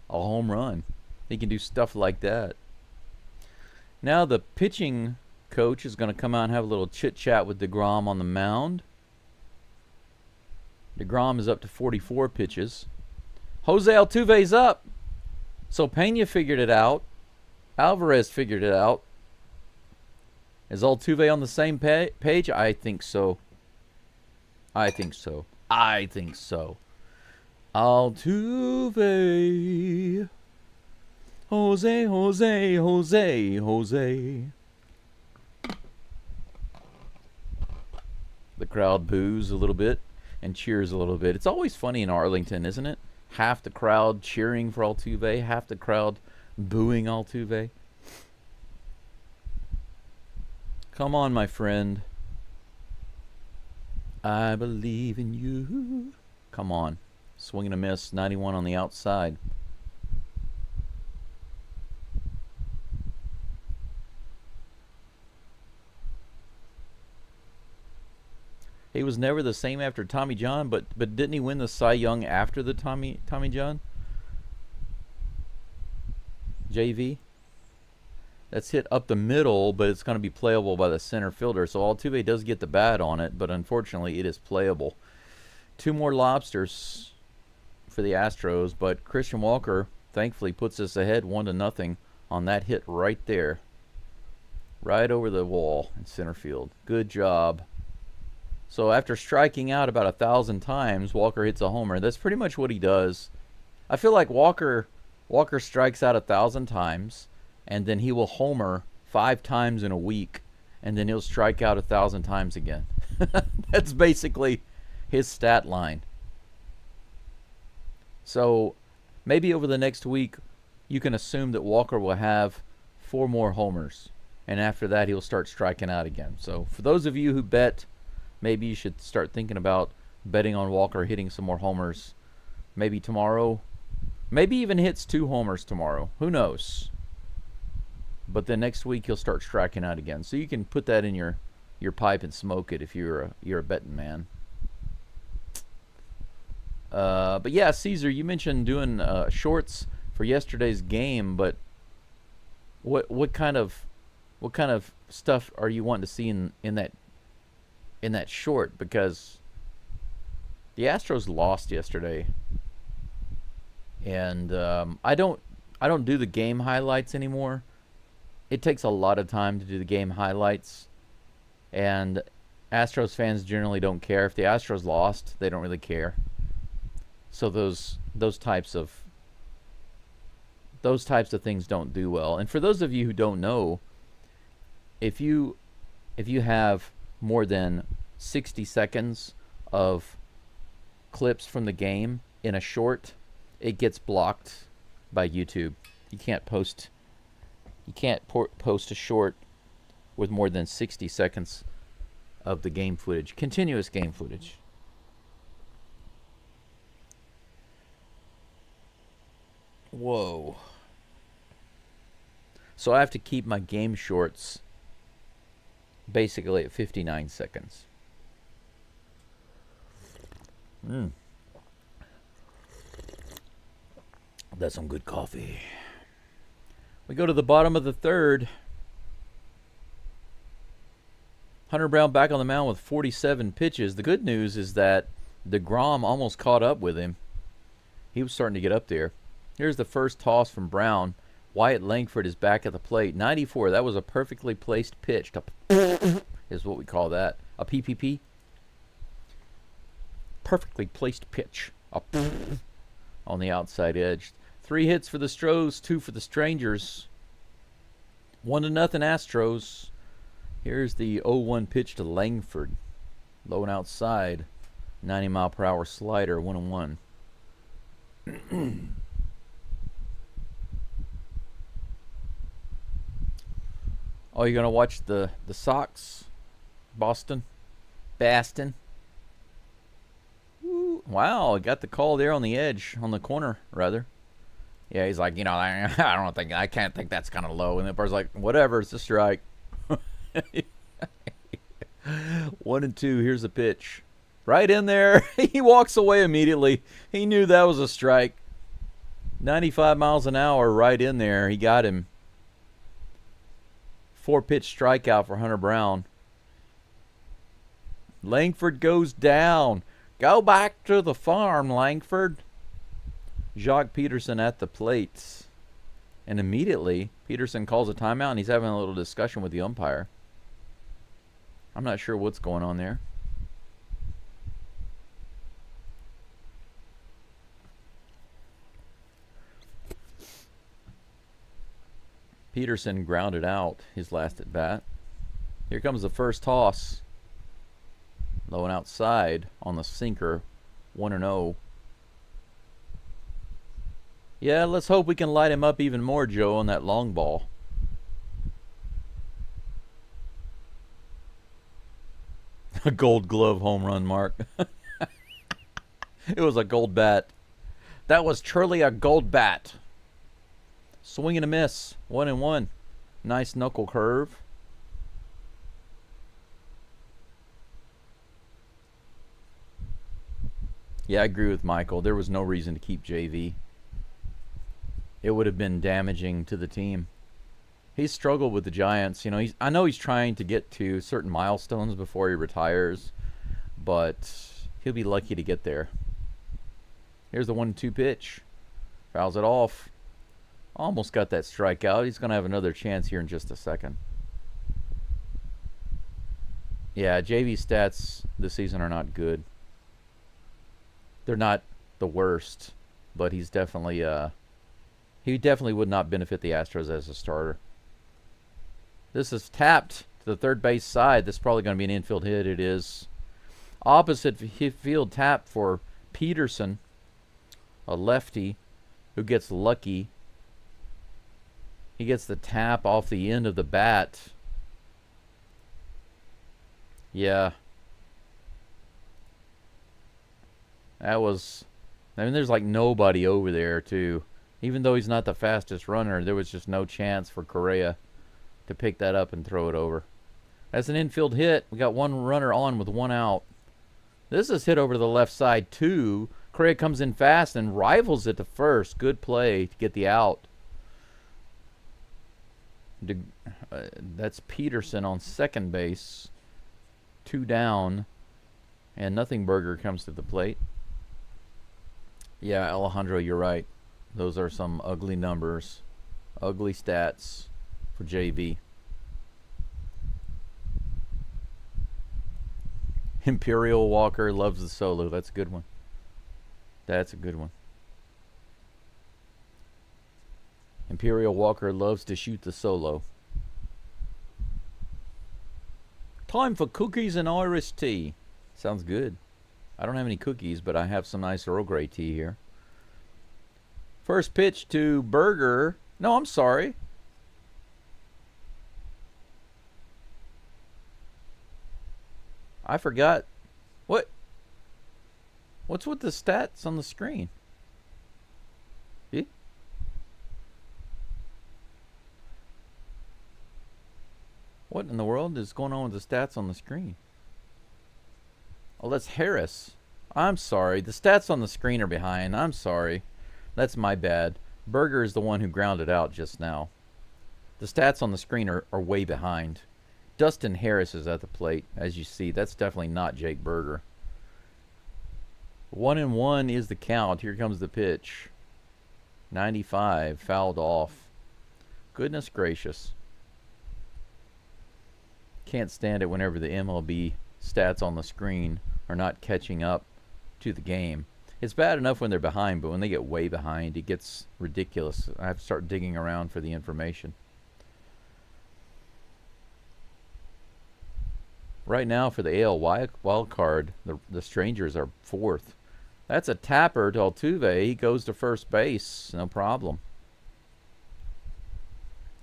a home run. He can do stuff like that. Now the pitching coach is going to come out and have a little chit-chat with DeGrom on the mound. DeGrom is up to 44 pitches. Jose Altuve's up. So Pena figured it out. Alvarez figured it out. Is Altuve on the same page? I think so. I think so. I think so. Altuve. Jose, Jose, Jose, Jose. The crowd boos a little bit and cheers a little bit. It's always funny in Arlington, isn't it? Half the crowd cheering for Altuve, half the crowd booing Altuve. Come on, my friend. I believe in you. Come on. Swing and a miss. 91 on the outside. He was never the same after Tommy John, but didn't he win the Cy Young after the Tommy John? JV? That's hit up the middle, but it's going to be playable by the center fielder. So Altuve does get the bat on it, but unfortunately it is playable. 2 more lobsters for the Astros, but Christian Walker thankfully puts us ahead 1-0 on that hit right there. Right over the wall in center field. Good job. So after striking out about 1,000 times, Walker hits a homer. That's pretty much what he does. I feel like Walker strikes out 1,000 times, and then he will homer 5 times in a week, and then he'll strike out 1,000 times again. That's basically his stat line. So maybe over the next week, you can assume that Walker will have 4 more homers, and after that, he'll start striking out again. So for those of you who bet, maybe you should start thinking about betting on Walker hitting some more homers. Maybe tomorrow. Maybe even hits 2 homers tomorrow. Who knows? But then next week he'll start striking out again. So you can put that in your pipe and smoke it if you're a betting man. But yeah, Caesar, you mentioned doing shorts for yesterday's game, but what kind of stuff are you wanting to see in that short? Because the Astros lost yesterday, and I don't do the game highlights anymore. It takes a lot of time to do the game highlights, and Astros fans generally don't care. If the Astros lost, they don't really care. So those types of things don't do well. And for those of you who don't know, if you have more than 60 seconds of clips from the game in a short, it gets blocked by YouTube. You can't post a short with more than 60 seconds of the game footage, continuous game footage. Whoa. So I have to keep my game shorts basically at 59 seconds. That's some good coffee. We go to the bottom of the third. Hunter Brown back on the mound with 47 pitches. The good news is that DeGrom almost caught up with him. He was starting to get up there. Here's the first toss from Brown. Wyatt Langford is back at the plate. 94. That was a perfectly placed pitch. Is what we call that. A PPP. Perfectly placed pitch. On the outside edge. 3 hits for the Stros, 2 for the Strangers. 1-0 Astros. Here's the 0-1 pitch to Langford. Low and outside. 90-mile-per-hour slider. 1-1. Oh, you're going to watch the Sox? Boston? Ooh, wow, got the call there on the edge, on the corner, rather. Yeah, he's like, I can't think that's kind of low. And the bird's like, whatever, it's a strike. 1-2, here's the pitch. Right in there. He walks away immediately. He knew that was a strike. 95 miles an hour right in there. He got him. 4-pitch strikeout for Hunter Brown. Langford goes down. Go back to the farm, Langford. Jacques Peterson at the plate. And immediately, Peterson calls a timeout, and he's having a little discussion with the umpire. I'm not sure what's going on there. Peterson grounded out his last at bat. Here comes the first toss. Low and outside on the sinker. 1-0. Yeah, let's hope we can light him up even more, Joe, on that long ball. A Gold Glove home run, Mark. It was a gold bat. That was truly a gold bat. Swing and a miss. 1-1. Nice knuckle curve. Yeah, I agree with Michael. There was no reason to keep JV. It would have been damaging to the team. He's struggled with the Giants. You know, I know he's trying to get to certain milestones before he retires, but he'll be lucky to get there. Here's the 1-2 pitch. Fouls it off. Almost got that strikeout. He's going to have another chance here in just a second. Yeah, JV stats this season are not good. They're not the worst, but he's definitely he definitely would not benefit the Astros as a starter. This is tapped to the third base side. This is probably going to be an infield hit. It is. Opposite field tap for Peterson, a lefty who gets lucky. He gets the tap off the end of the bat. Yeah. That was... I mean, there's like nobody over there, too. Even though he's not the fastest runner, there was just no chance for Correa to pick that up and throw it over. That's an infield hit. We got one runner on with one out. This is hit over to the left side, too. Correa comes in fast and rivals it to first. Good play to get the out. That's Peterson on second base. 2 down. And Nothing Burger comes to the plate. Yeah, Alejandro, you're right. Those are some ugly numbers. Ugly stats for JV. Imperial Walker loves the solo. That's a good one. That's a good one. Imperial Walker loves to shoot the solo. Time for cookies and Irish tea. Sounds good. I don't have any cookies, but I have some nice Earl Grey tea here. First pitch to Burger. No, I'm sorry. I forgot. What? What's with the stats on the screen? See? What in the world is going on with the stats on the screen? Oh, that's Harris. I'm sorry. The stats on the screen are behind. I'm sorry. That's my bad. Burger is the one who grounded out just now. The stats on the screen are way behind. Dustin Harris is at the plate, as you see. That's definitely not Jake Burger. 1-1 is the count. Here comes the pitch. 95, fouled off. Goodness gracious. Can't stand it whenever the MLB stats on the screen are not catching up to the game. It's bad enough when they're behind, but when they get way behind, it gets ridiculous. I have to start digging around for the information. Right now for the AL wild card, the Strangers are 4th. That's a tapper to Altuve. He goes to first base. No problem.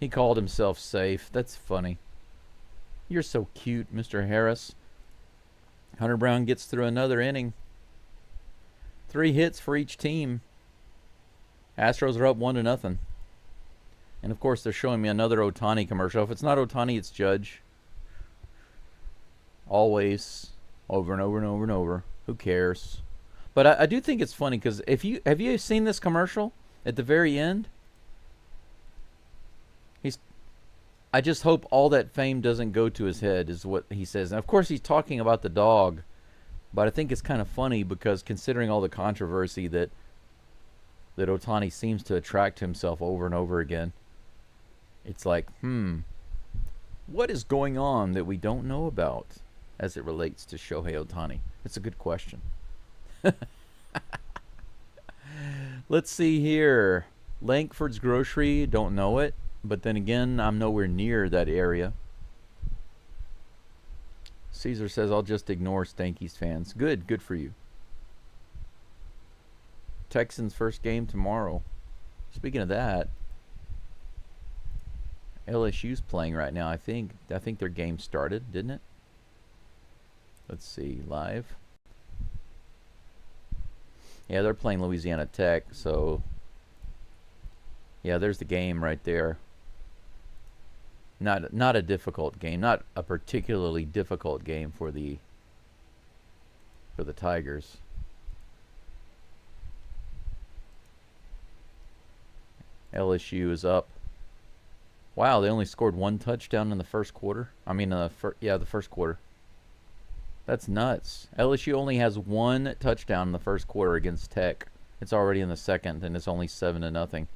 He called himself safe. That's funny. You're so cute, Mr. Harris. Hunter Brown gets through another inning. 3 hits for each team. Astros are up 1-0. And of course, they're showing me another Ohtani commercial. If it's not Ohtani, it's Judge. Always, over and over and over and over. Who cares? But I do think it's funny because have you seen this commercial at the very end? I just hope all that fame doesn't go to his head, is what he says. And of course, he's talking about the dog, but I think it's kind of funny because considering all the controversy that that Ohtani seems to attract himself over and over again. It's like, what is going on that we don't know about as it relates to Shohei Ohtani? It's a good question. Let's see here. Lankford's Grocery, don't know it. But then again, I'm nowhere near that area. Caesar says, I'll just ignore Stankies fans. Good for you. Texans first game tomorrow. Speaking of that, LSU's playing right now. I think their game started, didn't it? Let's see, live. Yeah, they're playing Louisiana Tech, so yeah, there's the game right there. Not a difficult game, not a particularly difficult game for the Tigers. LSU is up. Wow, they only scored 1 touchdown in the first quarter. I mean, the first quarter. That's nuts. LSU only has 1 touchdown in the first quarter against Tech. It's already in the second, and it's only 7-0.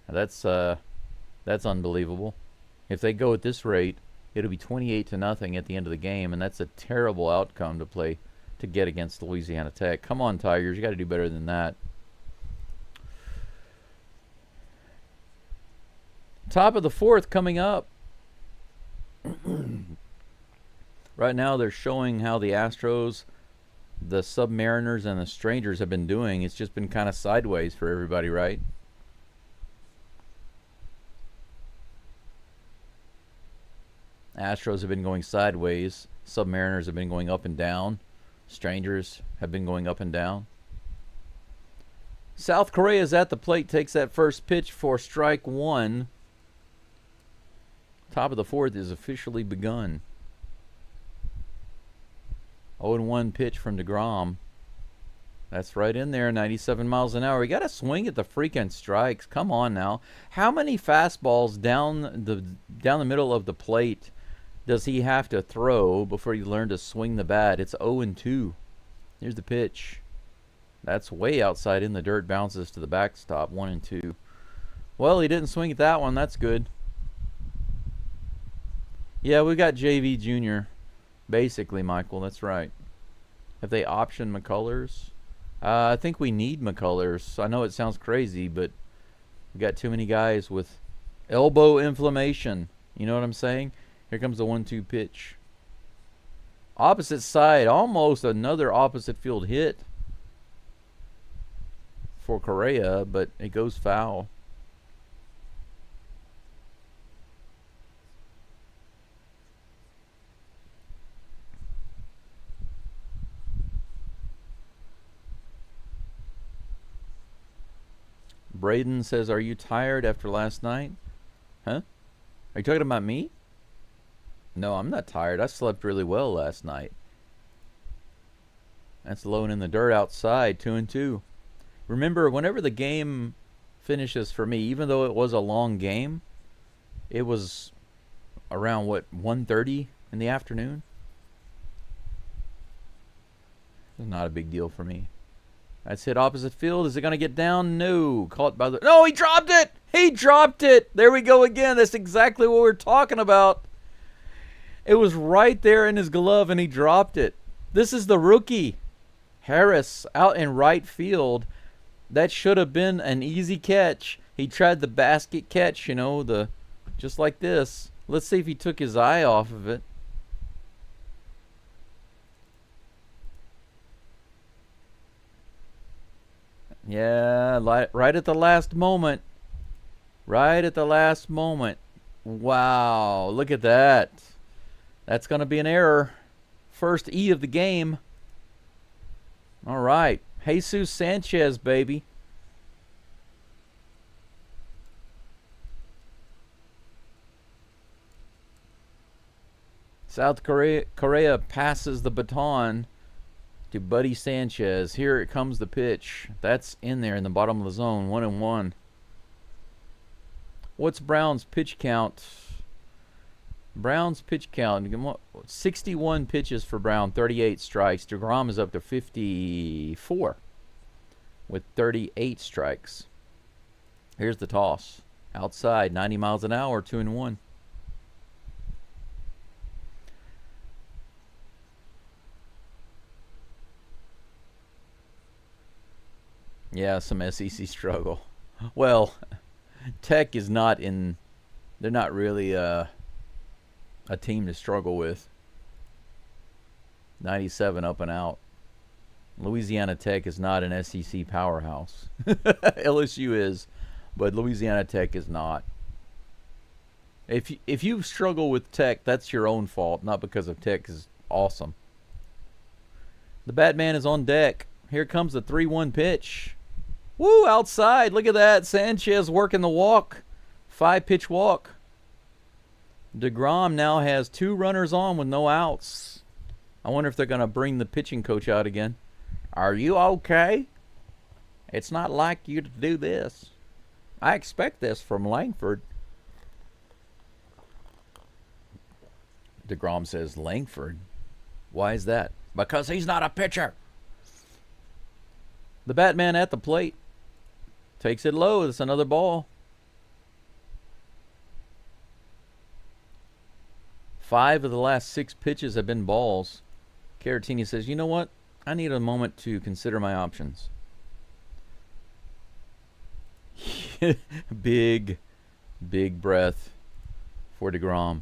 That's unbelievable. If they go at this rate, it'll be 28-0 at the end of the game, and that's a terrible outcome to get against Louisiana Tech. Come on, Tigers, you got to do better than that. Top of the 4th coming up. Right now they're showing how the Astros, the Submariners, and the Strangers have been doing. It's just been kind of sideways for everybody, right? Astros have been going sideways. Submariners have been going up and down. Strangers have been going up and down. South Korea is at the plate, takes that first pitch for strike 1. Top of the 4th is officially begun. 0-1 pitch from DeGrom. That's right in there, 97 miles an hour. You got to swing at the freaking strikes. Come on now. How many fastballs down the middle of the plate does he have to throw before you learn to swing the bat? It's 0-2. Here's the pitch. That's way outside in the dirt. Bounces to the backstop. 1-2. Well, he didn't swing at that one. That's good. Yeah, we got JV Jr. Basically, Michael. That's right. Have they optioned McCullers? I think we need McCullers. I know it sounds crazy, but we got too many guys with elbow inflammation. You know what I'm saying? Here comes the 1-2 pitch. Opposite side. Almost another opposite field hit for Correa, but it goes foul. Braden says, are you tired after last night? Huh? Are you talking about me? No, I'm not tired. I slept really well last night. That's alone in the dirt outside, 2-2. Remember, whenever the game finishes for me, even though it was a long game, it was around, 1:30 in the afternoon? It's not a big deal for me. That's hit opposite field. Is it going to get down? No. Caught by the... No, he dropped it! He dropped it! There we go again. That's exactly what we're talking about. It was right there in his glove, and he dropped it. This is the rookie. Harris out in right field. That should have been an easy catch. He tried the basket catch, just like this. Let's see if he took his eye off of it. Yeah, right at the last moment. Right at the last moment. Wow, look at that. That's going to be an error. First E of the game. All right. Jesus Sanchez, baby. South Korea passes the baton to Buddy Sanchez. Here it comes the pitch. That's in there in the bottom of the zone. 1-1. What's Brown's pitch count? Brown's pitch count. 61 pitches for Brown. 38 strikes. DeGrom is up to 54. with 38 strikes. Here's the toss. Outside, 90 miles an hour, 2-1. Yeah, some SEC struggle. Well, Tech is not in. They're not really a team to struggle with. 97 up and out. Louisiana Tech is not an SEC powerhouse. LSU is, but Louisiana Tech is not. If you struggle with Tech, that's your own fault, not because of Tech is awesome. The Batman is on deck. Here comes the 3-1 pitch. Woo, outside. Look at that. Sanchez working the walk. 5-pitch walk. DeGrom now has 2 runners on with no outs. I wonder if they're going to bring the pitching coach out again. Are you okay? It's not like you to do this. I expect this from Langford. DeGrom says, Langford? Why is that? Because he's not a pitcher. The Batman at the plate. Takes it low. It's another ball. 5 of the last 6 pitches have been balls. Caratini says, you know what? I need a moment to consider my options. Big breath for DeGrom.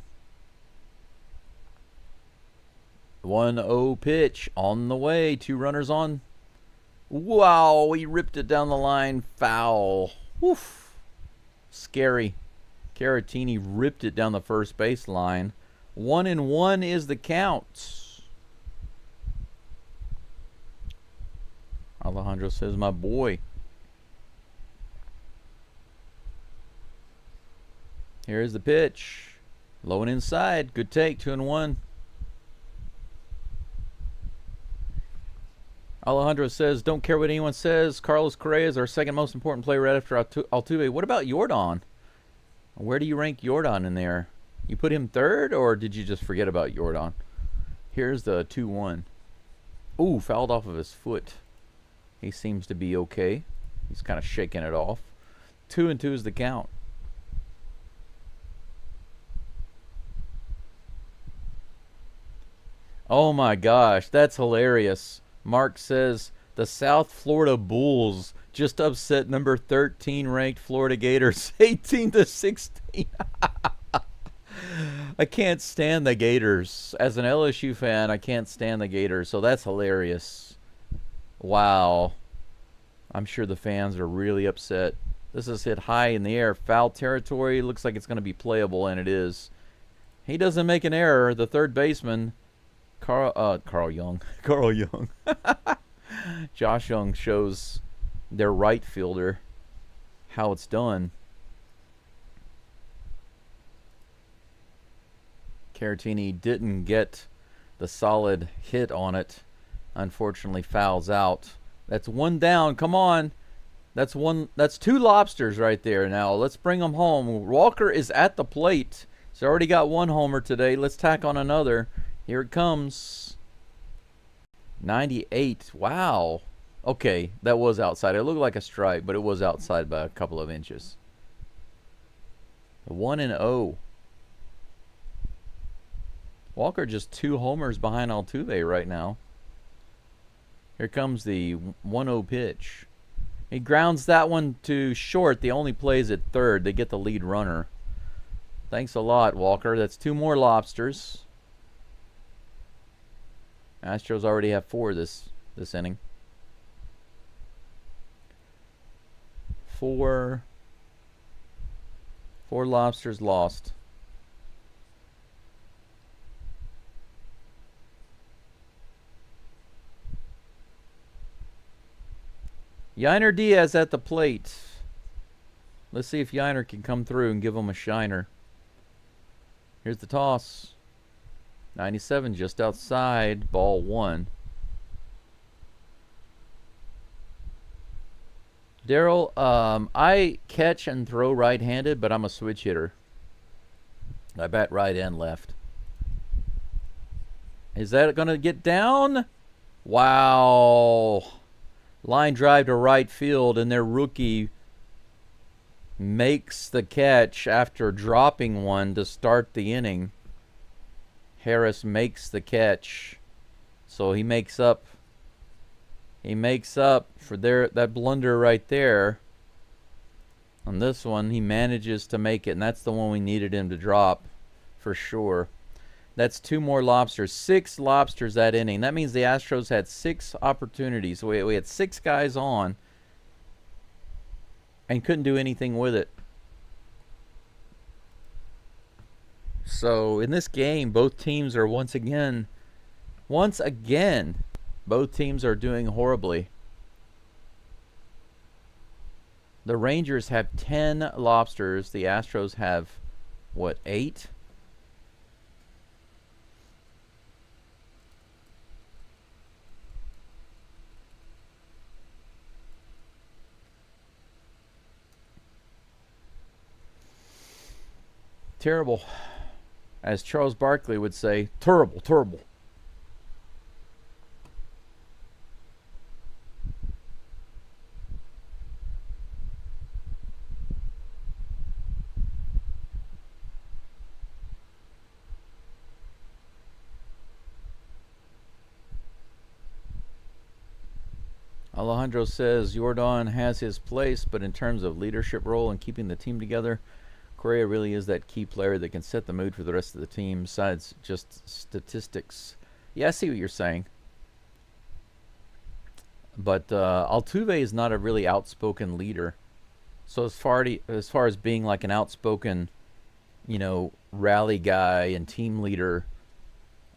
1-0 pitch on the way. 2 runners on. Wow, he ripped it down the line. Foul. Woof. Scary. Caratini ripped it down the first base line. 1-1 is the count. Alejandro says, my boy. Here's the pitch. Low and inside. Good take. 2-1. Alejandro says, don't care what anyone says. Carlos Correa is our second most important player right after Altuve. What about Yordan? Where do you rank Yordan in there? You put him third, or did you just forget about Yordan? Here's the 2-1. Ooh, fouled off of his foot. He seems to be okay. He's kind of shaking it off. 2-2 is the count. Oh my gosh, that's hilarious. Mark says the South Florida Bulls just upset number 13 ranked Florida Gators 18-16. I can't stand the Gators. As an LSU fan, I can't stand the Gators, so that's hilarious. Wow. I'm sure the fans are really upset. This is hit high in the air. Foul territory. Looks like it's going to be playable, and it is. He doesn't make an error. The third baseman, Carl Young. Carl Young. Josh Young shows their right fielder how it's done. Caratini didn't get the solid hit on it. Unfortunately, fouls out. That's 1 down. Come on. That's 2 lobsters right there. Now, let's bring them home. Walker is at the plate. He's already got 1 homer today. Let's tack on another. Here it comes. 98. Wow. Okay, that was outside. It looked like a strike, but it was outside by a couple of inches. 1-0. Walker just 2 homers behind Altuve right now. Here comes the 1-0 pitch. He grounds that one to short. The only plays at third. They get the lead runner. Thanks a lot, Walker. That's 2 more lobsters. Astros already have 4 this inning. 4 lobsters lost. Yiner Diaz at the plate. Let's see if Yiner can come through and give him a shiner. Here's the toss. 97 just outside. Ball 1. Daryl, I catch and throw right-handed, but I'm a switch hitter. I bat right and left. Is that going to get down? Wow. Line drive to right field, and their rookie makes the catch after dropping one to start the inning. Harris makes the catch. So he makes up for that blunder right there. On this one, he manages to make it, and that's the one we needed him to drop for sure. That's 2 more lobsters. 6 lobsters that inning. That means the Astros had 6 opportunities. We had 6 guys on and couldn't do anything with it. So in this game, both teams are once again, both teams are doing horribly. The Rangers have 10 lobsters. The Astros have, what, 8? Terrible. As Charles Barkley would say, terrible, terrible. Alejandro says Jordan has his place, but in terms of leadership role and keeping the team together, Correa really is that key player that can set the mood for the rest of the team, besides just statistics. Yeah, I see what you're saying. But Altuve is not a really outspoken leader. So as far as being like an outspoken, rally guy and team leader,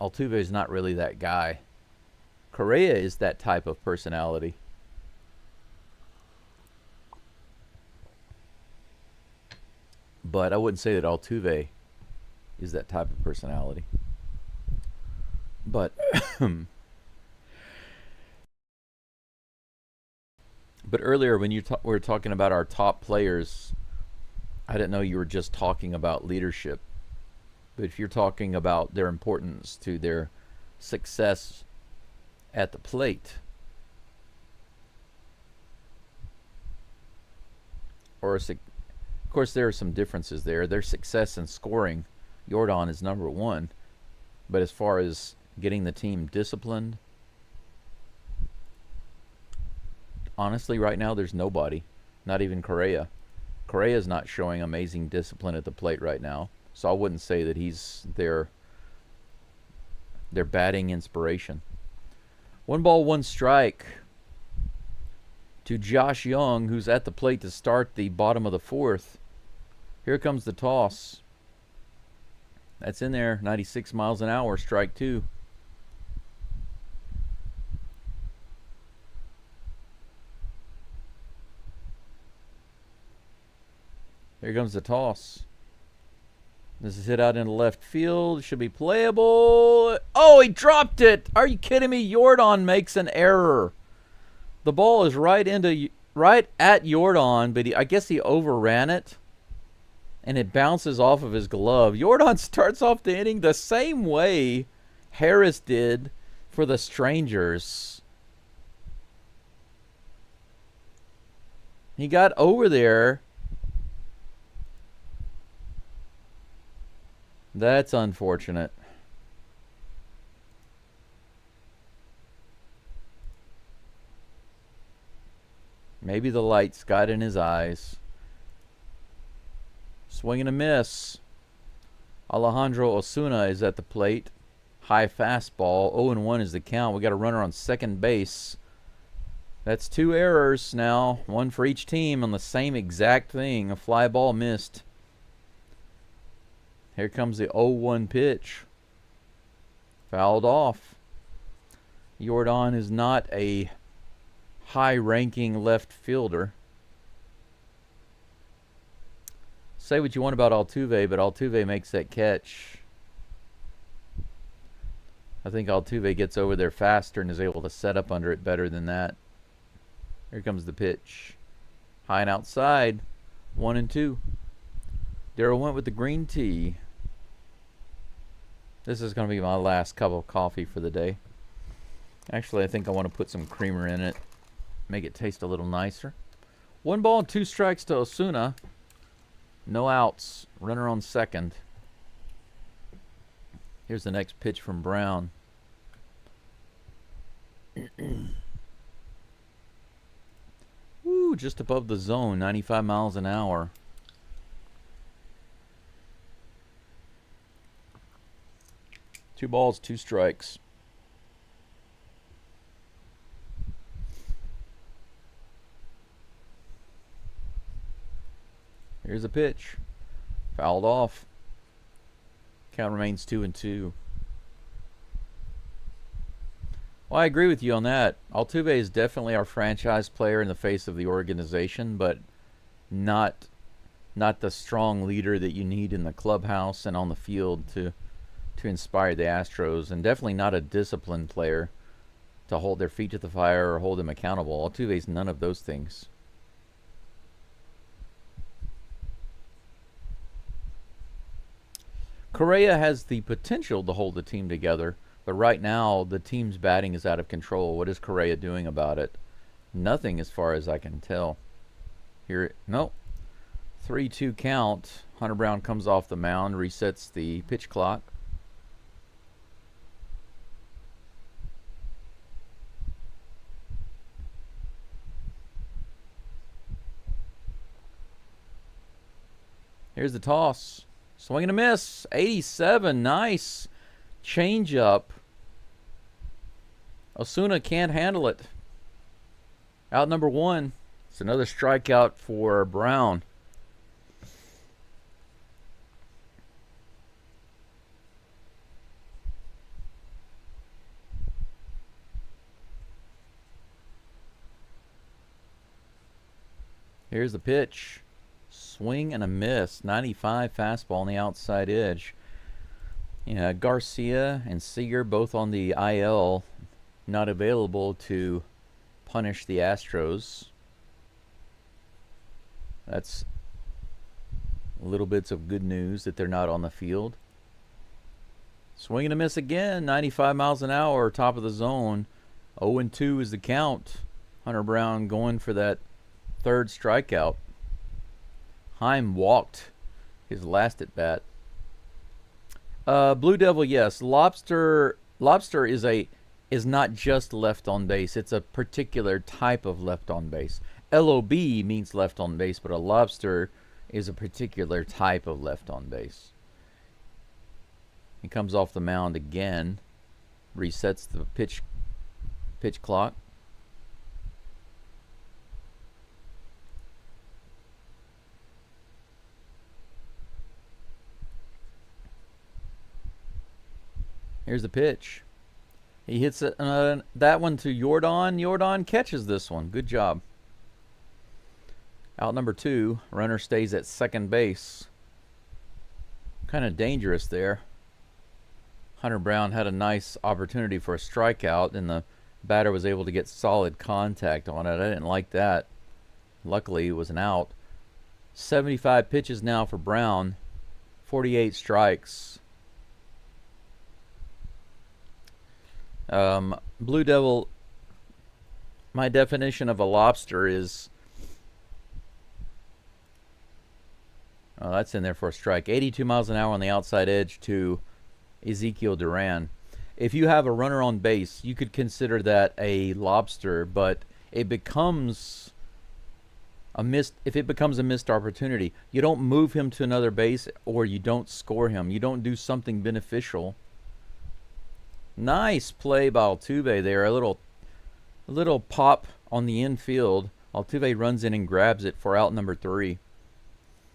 Altuve is not really that guy. Correa is that type of personality. But I wouldn't say that Altuve is that type of personality. But but earlier when we were talking about our top players, I didn't know you were just talking about leadership. But if you're talking about their importance to their success at the plate, of course, there are some differences there. Their success in scoring, Jordan is number 1. But as far as getting the team disciplined, honestly, right now, there's nobody. Not even Correa. Correa's not showing amazing discipline at the plate right now. So I wouldn't say that he's their batting inspiration. 1 ball, 1 strike to Josh Young, who's at the plate to start the bottom of the 4th. Here comes the toss. That's in there. 96 miles an hour, strike 2. Here comes the toss. This is hit out into left field. Should be playable. Oh, he dropped it. Are you kidding me? Jordan makes an error. The ball is right at Jordan, but I guess he overran it. And it bounces off of his glove. Jordan starts off the inning the same way Harris did for the Strangers. He got over there. That's unfortunate. Maybe the lights got in his eyes. Swing and a miss. Alejandro Osuna is at the plate. High fastball. 0-1 is the count. We got a runner on second base. That's 2 errors now. 1 for each team on the same exact thing. A fly ball missed. Here comes the 0-1 pitch. Fouled off. Jordan is not a high-ranking left fielder. Say what you want about Altuve, but Altuve makes that catch. I think Altuve gets over there faster and is able to set up under it better than that. Here comes the pitch. High and outside. 1-2. Darryl went with the green tea. This is going to be my last cup of coffee for the day. Actually, I think I want to put some creamer in it. make it taste a little nicer. 1 ball and 2 strikes to Osuna. No outs. Runner on second. Here's the next pitch from Brown. Woo, just above the zone, 95 miles an hour. Two balls, 2 strikes. Here's a pitch. Fouled off. Count remains 2-2. Well, I agree with you on that. Altuve is definitely our franchise player in the face of the organization, but not the strong leader that you need in the clubhouse and on the field to inspire the Astros, and definitely not a disciplined player to hold their feet to the fire or hold them accountable. Altuve's none of those things. Correa has the potential to hold the team together, but right now the team's batting is out of control. What is Correa doing about it? Nothing, as far as I can tell. Here, no. 3-2 count. Hunter Brown comes off the mound, resets the pitch clock. Here's the toss. Swing and a miss. 87. Nice. Change up. Osuna can't handle it. Out number 1. It's another strikeout for Brown. Here's the pitch. Swing and a miss. 95 fastball on the outside edge. Yeah, Garcia and Seager both on the IL, not available to punish the Astros. That's little bits of good news that they're not on the field. Swing and a miss again. 95 miles an hour, top of the zone. 0-2 is the count. Hunter Brown going for that 3rd strikeout. Heim walked his last at bat. Blue Devil, yes. Lobster is not just left on base. It's a particular type of left on base. LOB means left on base, but a lobster is a particular type of left on base. He comes off the mound again, resets the pitch clock. Here's the pitch. He hits it, that one to Jordan. Jordan catches this one. Good job. Out number 2. Runner stays at second base. Kind of dangerous there. Hunter Brown had a nice opportunity for a strikeout, and the batter was able to get solid contact on it. I didn't like that. Luckily, it was an out. 75 pitches now for Brown. 48 strikes. Blue Devil, my definition of a lobster is, oh, that's in there for a strike. 82 miles an hour on the outside edge to Ezekiel Duran. If you have a runner on base, you could consider that a lobster, but it becomes a missed opportunity. You don't move him to another base, or you don't score him. You don't do something beneficial. Nice play by Altuve there. A little pop on the infield. Altuve runs in and grabs it for out number 3.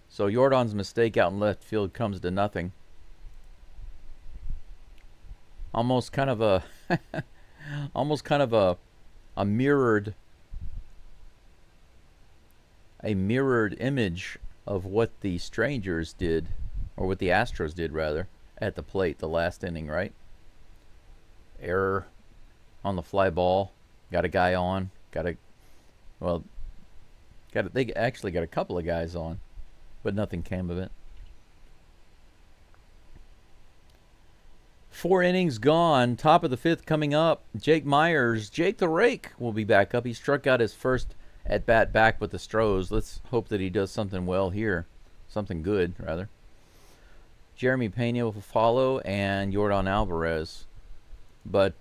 So Jordan's mistake out in left field comes to nothing. Almost kind of a a mirrored image of what the Strangers did, or what the Astros did rather, at the plate the last inning, right? Error on the fly ball. Got a guy on. They actually got a couple of guys on, but nothing came of it. 4 innings gone. Top of the 5th coming up. Jake Myers, Jake the Rake, will be back up. He struck out his first at bat back with the Stros. Let's hope that he does something well here. Something good, rather. Jeremy Pena will follow, and Yordan Alvarez. But,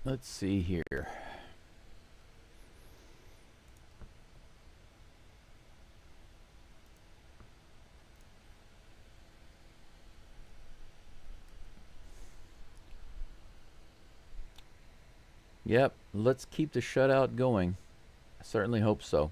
let's see here. Yep, let's keep the shutout going. I certainly hope so.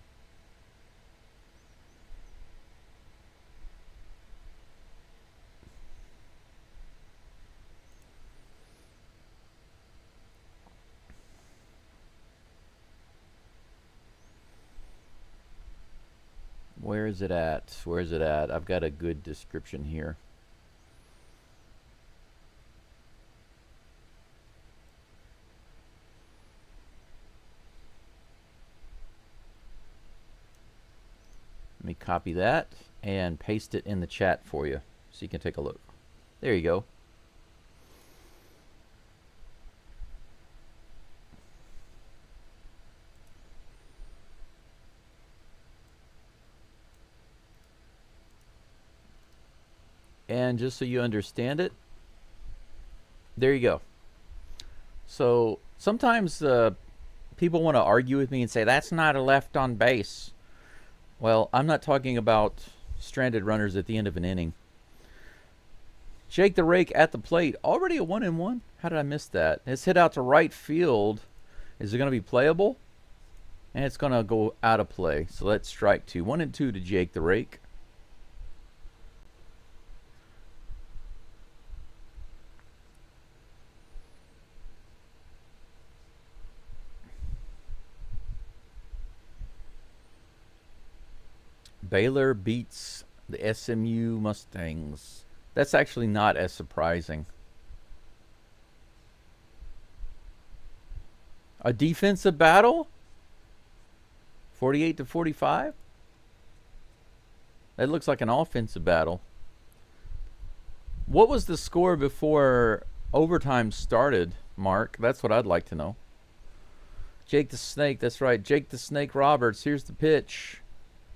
Where is it at? Where is it at? I've got a good description here. Let me copy that and paste it in the chat for you so you can take a look. There you go. And just so you understand it, there you go. So sometimes people want to argue with me and say, that's not a left on base. Well, I'm not talking about stranded runners at the end of an inning. Jake the Rake at the plate. Already a 1-1? How did I miss that? It's hit out to right field. Is it going to be playable? And it's going to go out of play. So let's strike 2. 1-2 to Jake the Rake. Baylor beats the SMU Mustangs. That's actually not as surprising. A defensive battle? 48 to 45? That looks like an offensive battle. What was the score before overtime started, Mark? That's what I'd like to know. Jake the Snake, that's right. Jake the Snake Roberts. Here's the pitch.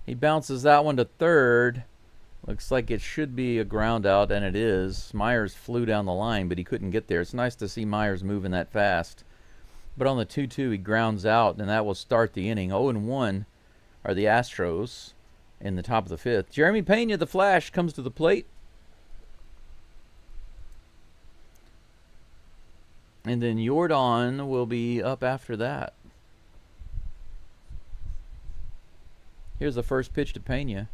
He bounces that one to third. Looks like it should be a ground out, and it is. Myers flew down the line, but he couldn't get there. It's nice to see Myers moving that fast. But on the 2-2, he grounds out, and that will start the inning. 0-1 are the Astros in the top of the 5th. Jeremy Pena, the Flash, comes to the plate. And then Yordan will be up after that. Here's the first pitch to Pena.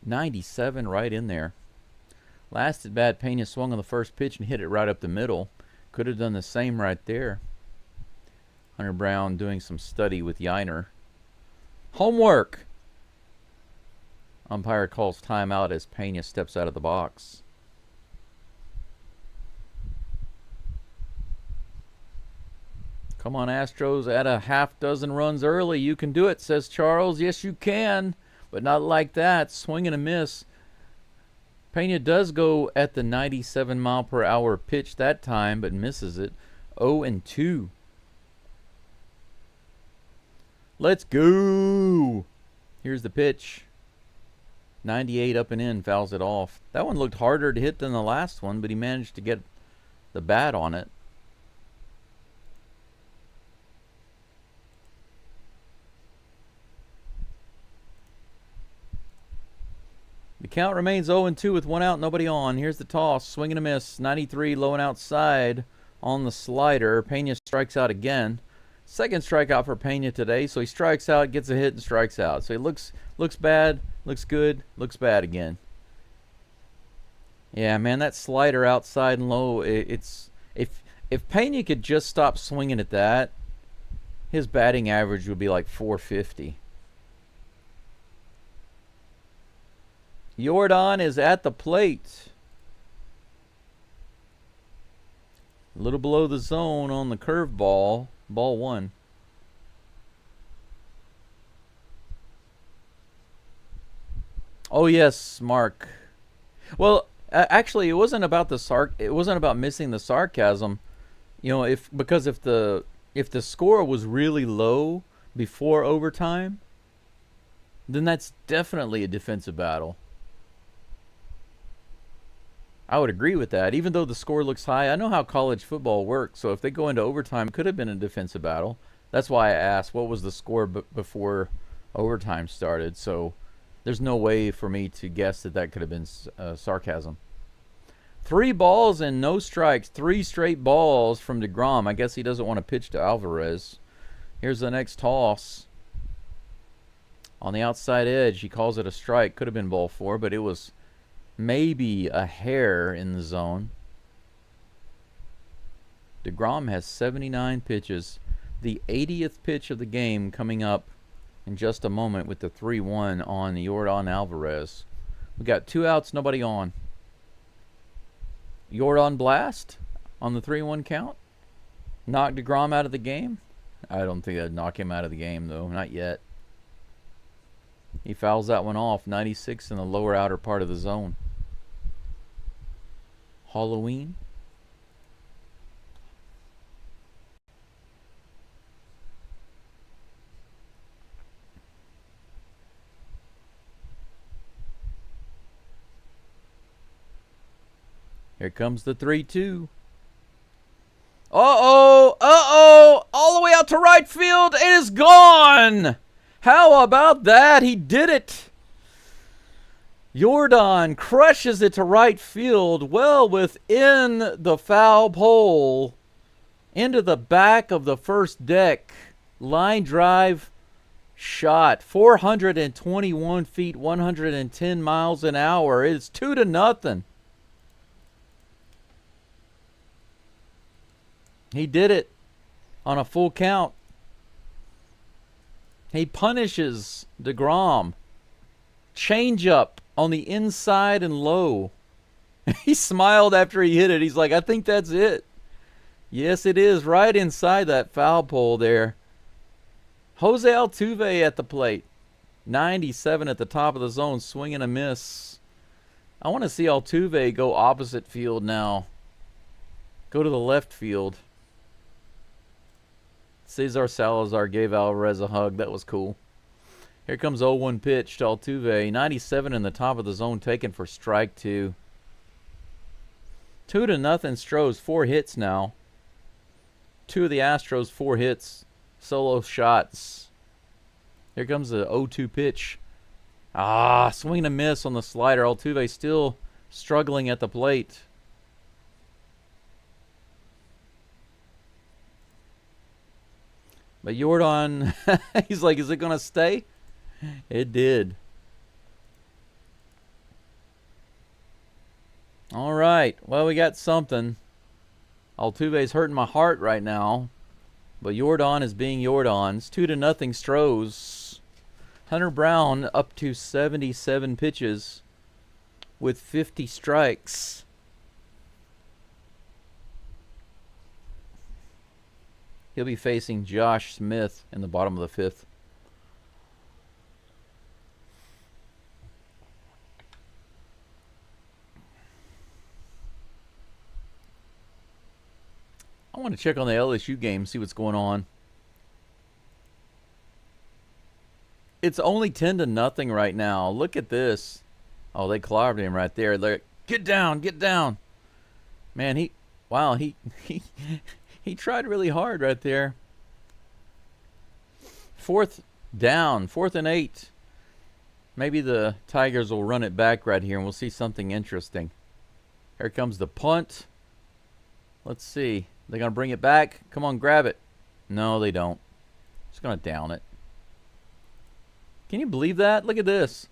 97 right in there. Last at bat, Pena swung on the first pitch and hit it right up the middle. Could have done the same right there. Hunter Brown doing some study with Yiner. Homework! Umpire calls timeout as Pena steps out of the box. Come on, Astros, add a half dozen runs early. You can do it, says Charles. Yes, you can, but not like that. Swing and a miss. Pena does go at the 97-mile-per-hour pitch that time, but misses it. 0-2. Let's go. Here's the pitch. 98 up and in, fouls it off. That one looked harder to hit than the last one, but he managed to get the bat on it. The count remains 0-2 with 1 out, nobody on. Here's the toss. Swing and a miss. 93 low and outside on the slider. Pena strikes out again. Second strikeout for Pena today. So he strikes out, gets a hit, and strikes out. So he looks bad, looks good, looks bad again. Yeah, man, that slider outside and low. It's if Pena could just stop swinging at that, his batting average would be like 450. Jordan is at the plate. A little below the zone on the curveball. Ball one. Oh yes, Mark. Well, actually, it wasn't about it wasn't about missing the sarcasm. You know, because if the score was really low before overtime, then that's definitely a defensive battle. I would agree with that. Even though the score looks high, I know how college football works. So if they go into overtime, it could have been a defensive battle. That's why I asked what was the score before overtime started. So there's no way for me to guess that that could have been sarcasm. 3 balls and no strikes. 3 straight balls from DeGrom. I guess he doesn't want to pitch to Alvarez. Here's the next toss. On the outside edge, he calls it a strike. Could have been ball 4, but it was maybe a hair in the zone. DeGrom has 79 pitches. The 80th pitch of the game coming up in just a moment with the 3-1 on Jordan Alvarez. We got 2 outs, nobody on. Jordan blast on the 3-1 count. Knock DeGrom out of the game. I don't think that'd knock him out of the game, though. Not yet. He fouls that one off. 96 in the lower outer part of the zone. Halloween. Here comes the 3-2. Uh-oh! Uh-oh! All the way out to right field. It is gone! How about that? He did it! Jordan crushes it to right field, well within the foul pole, into the back of the first deck. Line drive shot. 421 feet, 110 miles an hour. It's 2-0. He did it on a full count. He punishes DeGrom. Changeup on the inside and low. He smiled after he hit it. He's like, I think that's it. Yes, it is. Right inside that foul pole there. Jose Altuve at the plate. 97 at the top of the zone. Swing and a miss. I want to see Altuve go opposite field now. Go to the left field. Cesar Salazar gave Alvarez a hug. That was cool. Here comes 0-1 pitch to Altuve. 97 in the top of the zone, taken for strike 2. 2-0 Stros. 4 hits now. 2 of the Astros, 4 hits. Solo shots. Here comes the 0-2 pitch. Swing and a miss on the slider. Altuve still struggling at the plate. But Jordan, he's like, is it going to stay? It did. All right. Well, we got something. Altuve's hurting my heart right now. But Jordan is being Jordan's. 2-0 Stros. Hunter Brown up to 77 pitches with 50 strikes. He'll be facing Josh Smith in the bottom of the 5th. I want to check on the LSU game, see what's going on. It's only 10-0 right now. Look at this. Oh, they clobbered him right there. They're, get down, get down. Man, he tried really hard right there. 4th down, 4th and 8. Maybe the Tigers will run it back right here and we'll see something interesting. Here comes the punt. Let's see. They're going to bring it back. Come on, grab it. No, they don't. Just going to down it. Can you believe that? Look at this.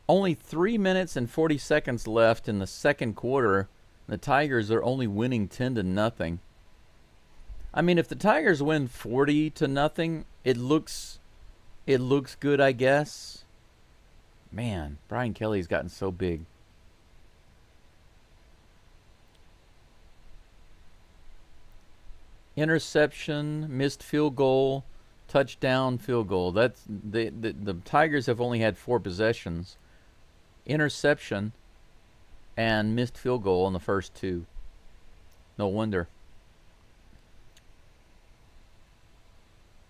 Only 3 minutes and 40 seconds left in the second quarter. The Tigers are only winning 10-0. I mean, if the Tigers win 40-0, it looks good, I guess. Man, Brian Kelly's gotten so big. Interception, missed field goal, touchdown, field goal. That's the Tigers have only had 4 possessions. Interception and missed field goal on the first 2. No wonder.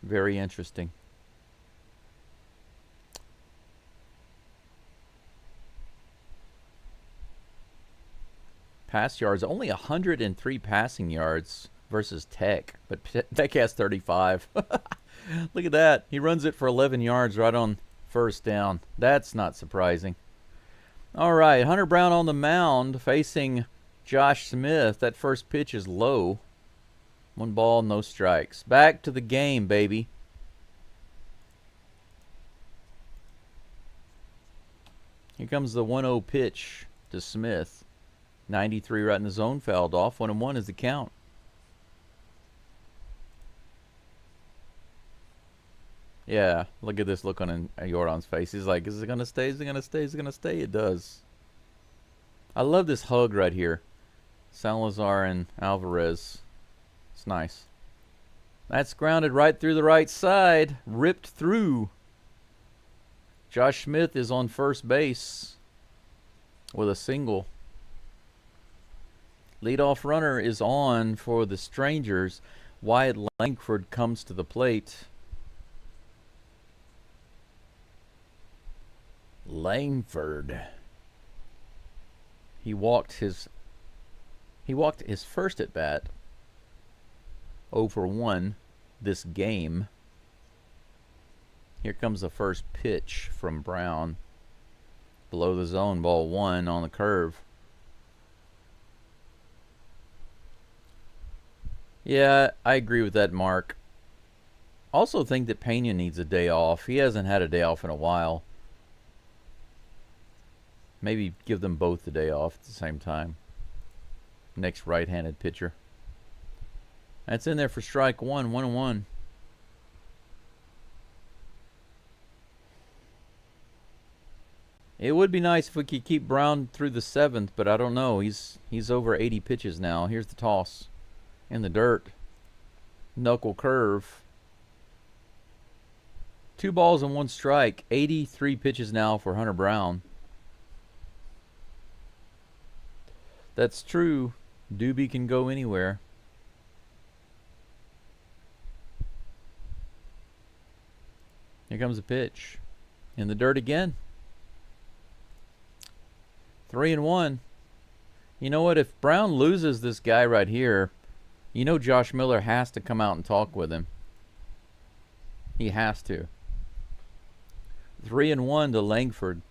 Very interesting. Pass yards, only 103 passing yards versus Tech, but Tech has 35. Look at that. He runs it for 11 yards right on first down. That's not surprising. All right, Hunter Brown on the mound facing Josh Smith. That first pitch is low. 1 ball, no strikes. Back to the game, baby. Here comes the 1-0 pitch to Smith. 93 right in the zone, fouled off. 1-1 is the count. Yeah, look at this look on Jordan's face. He's like, is it going to stay? Is it going to stay? Is it going to stay? It does. I love this hug right here. Salazar and Alvarez. It's nice. That's grounded right through the right side. Ripped through. Josh Smith is on first base with a single. Leadoff runner is on for the Strangers. Wyatt Langford comes to the plate. Langford. He walked his first at bat. 0 for 1 this game. Here comes the first pitch from Brown. Below the zone, ball 1 on the curve. Yeah, I agree with that, Mark. Also think that Pena needs a day off. He hasn't had a day off in a while. Maybe give them both the day off at the same time. Next right-handed pitcher. That's in there for strike 1, 1-1. It would be nice if we could keep Brown through the 7th, but I don't know. He's over 80 pitches now. Here's the toss. In the dirt. Knuckle curve. 2 balls and 1 strike. 83 pitches now for Hunter Brown. That's true. Doobie can go anywhere. Here comes a pitch. In the dirt again. 3-1. You know what? If Brown loses this guy right here, you know Josh Miller has to come out and talk with him. He has to. 3-1 to Langford.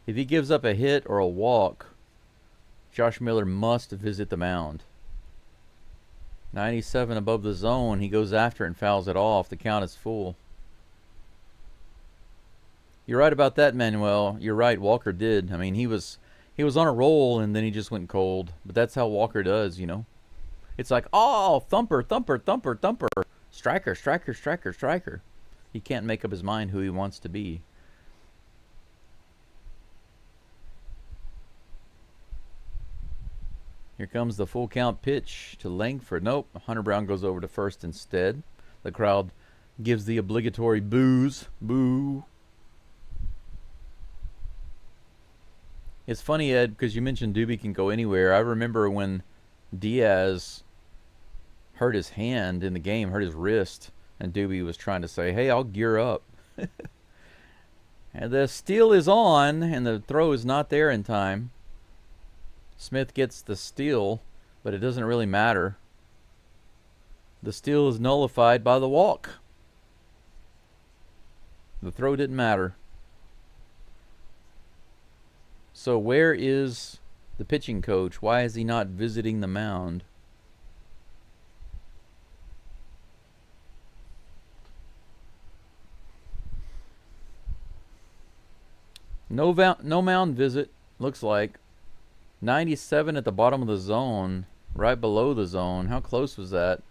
If he gives up a hit or a walk, Josh Miller must visit the mound. 97 above the zone. He goes after it and fouls it off. The count is full. You're right about that, Manuel. You're right. Walker did. I mean, he was on a roll and then he just went cold. But that's how Walker does, you know. It's like, oh, thumper, thumper, thumper, thumper. Striker, striker, striker, striker. He can't make up his mind who he wants to be. Here comes the full count pitch to Langford. Nope, Hunter Brown goes over to first instead. The crowd gives the obligatory boos. Boo. It's funny, Ed, because you mentioned Doobie can go anywhere. I remember when Diaz hurt his hand in the game, hurt his wrist, and Doobie was trying to say, hey, I'll gear up. And the steal is on, and the throw is not there in time. Smith gets the steal, but it doesn't really matter. The steal is nullified by the walk. The throw didn't matter. So where is the pitching coach? Why is he not visiting the mound? No mound visit. Looks like 97 at the bottom of the zone, right below the zone. How close was that?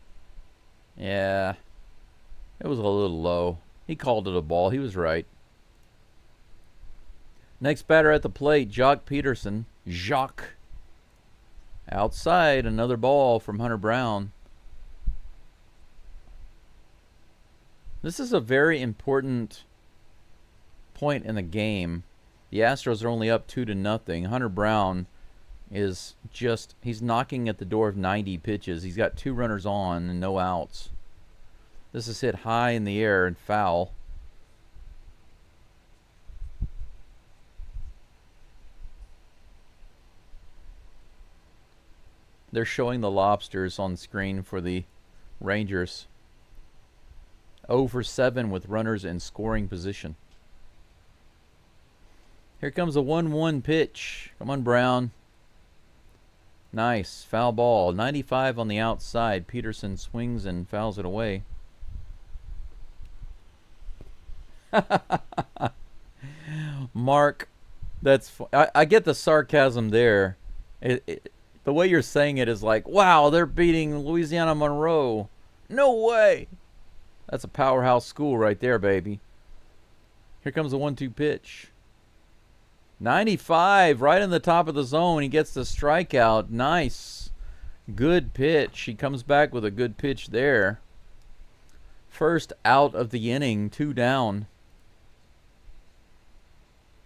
Yeah, it was a little low. He called it a ball. He was right. Next batter at the plate, Jock Peterson. Jock. Outside, another ball from Hunter Brown. This is a very important point in the game. The Astros are only up 2-0. Hunter Brown is just, he's knocking at the door of 90 pitches. He's got 2 runners on and no outs. This is hit high in the air and foul. They're showing the lobsters on screen for the Rangers. 0 for 7 with runners in scoring position. Here comes a 1-1 pitch. Come on, Brown. Nice. Foul ball. 95 on the outside. Peterson swings and fouls it away. Mark, I get the sarcasm there. The way you're saying it is like, wow, they're beating Louisiana Monroe. No way. That's a powerhouse school right there, baby. Here comes the 1-2 pitch. 95, right in the top of the zone. He gets the strikeout. Nice. Good pitch. He comes back with a good pitch there. First out of the inning, 2 down.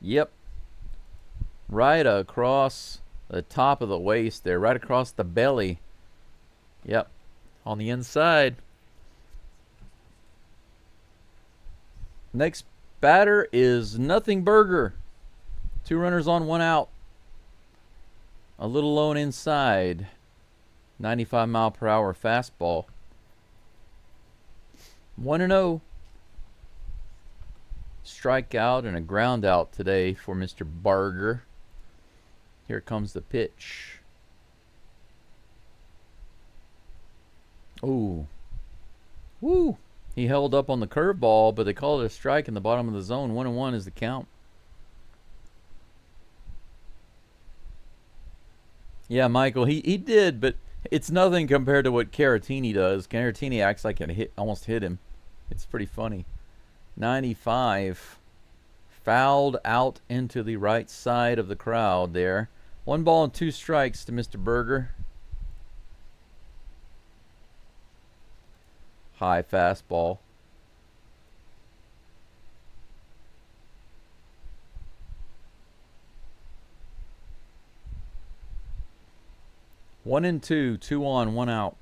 Yep. Right across the top of the waist there. Right across the belly. Yep. On the inside. Next batter is Nothing Burger. 2 runners on, 1 out. A little low and inside. 95-mile-per-hour fastball. 1-0. Strikeout and a ground out today for Mr. Barger. Here comes the pitch. Ooh. Woo. He held up on the curveball, but they called it a strike in the bottom of the zone. 1-1 is the count. Yeah, Michael, he did, but it's nothing compared to what Caratini does. Caratini acts like it almost hit him. It's pretty funny. 95. Fouled out into the right side of the crowd there. 1 ball and 2 strikes to Mr. Berger. High fastball. One and two, 2 on, 1 out.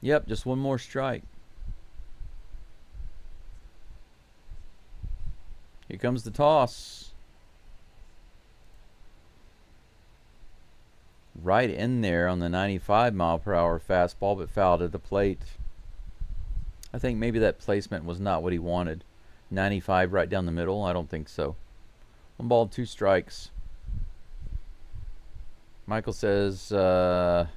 Yep, just 1 more strike. Here comes the toss. Right in there on the 95-mile-per-hour fastball, but fouled at the plate. I think maybe that placement was not what he wanted. 95 right down the middle? I don't think so. 1 ball, 2 strikes. Michael says, no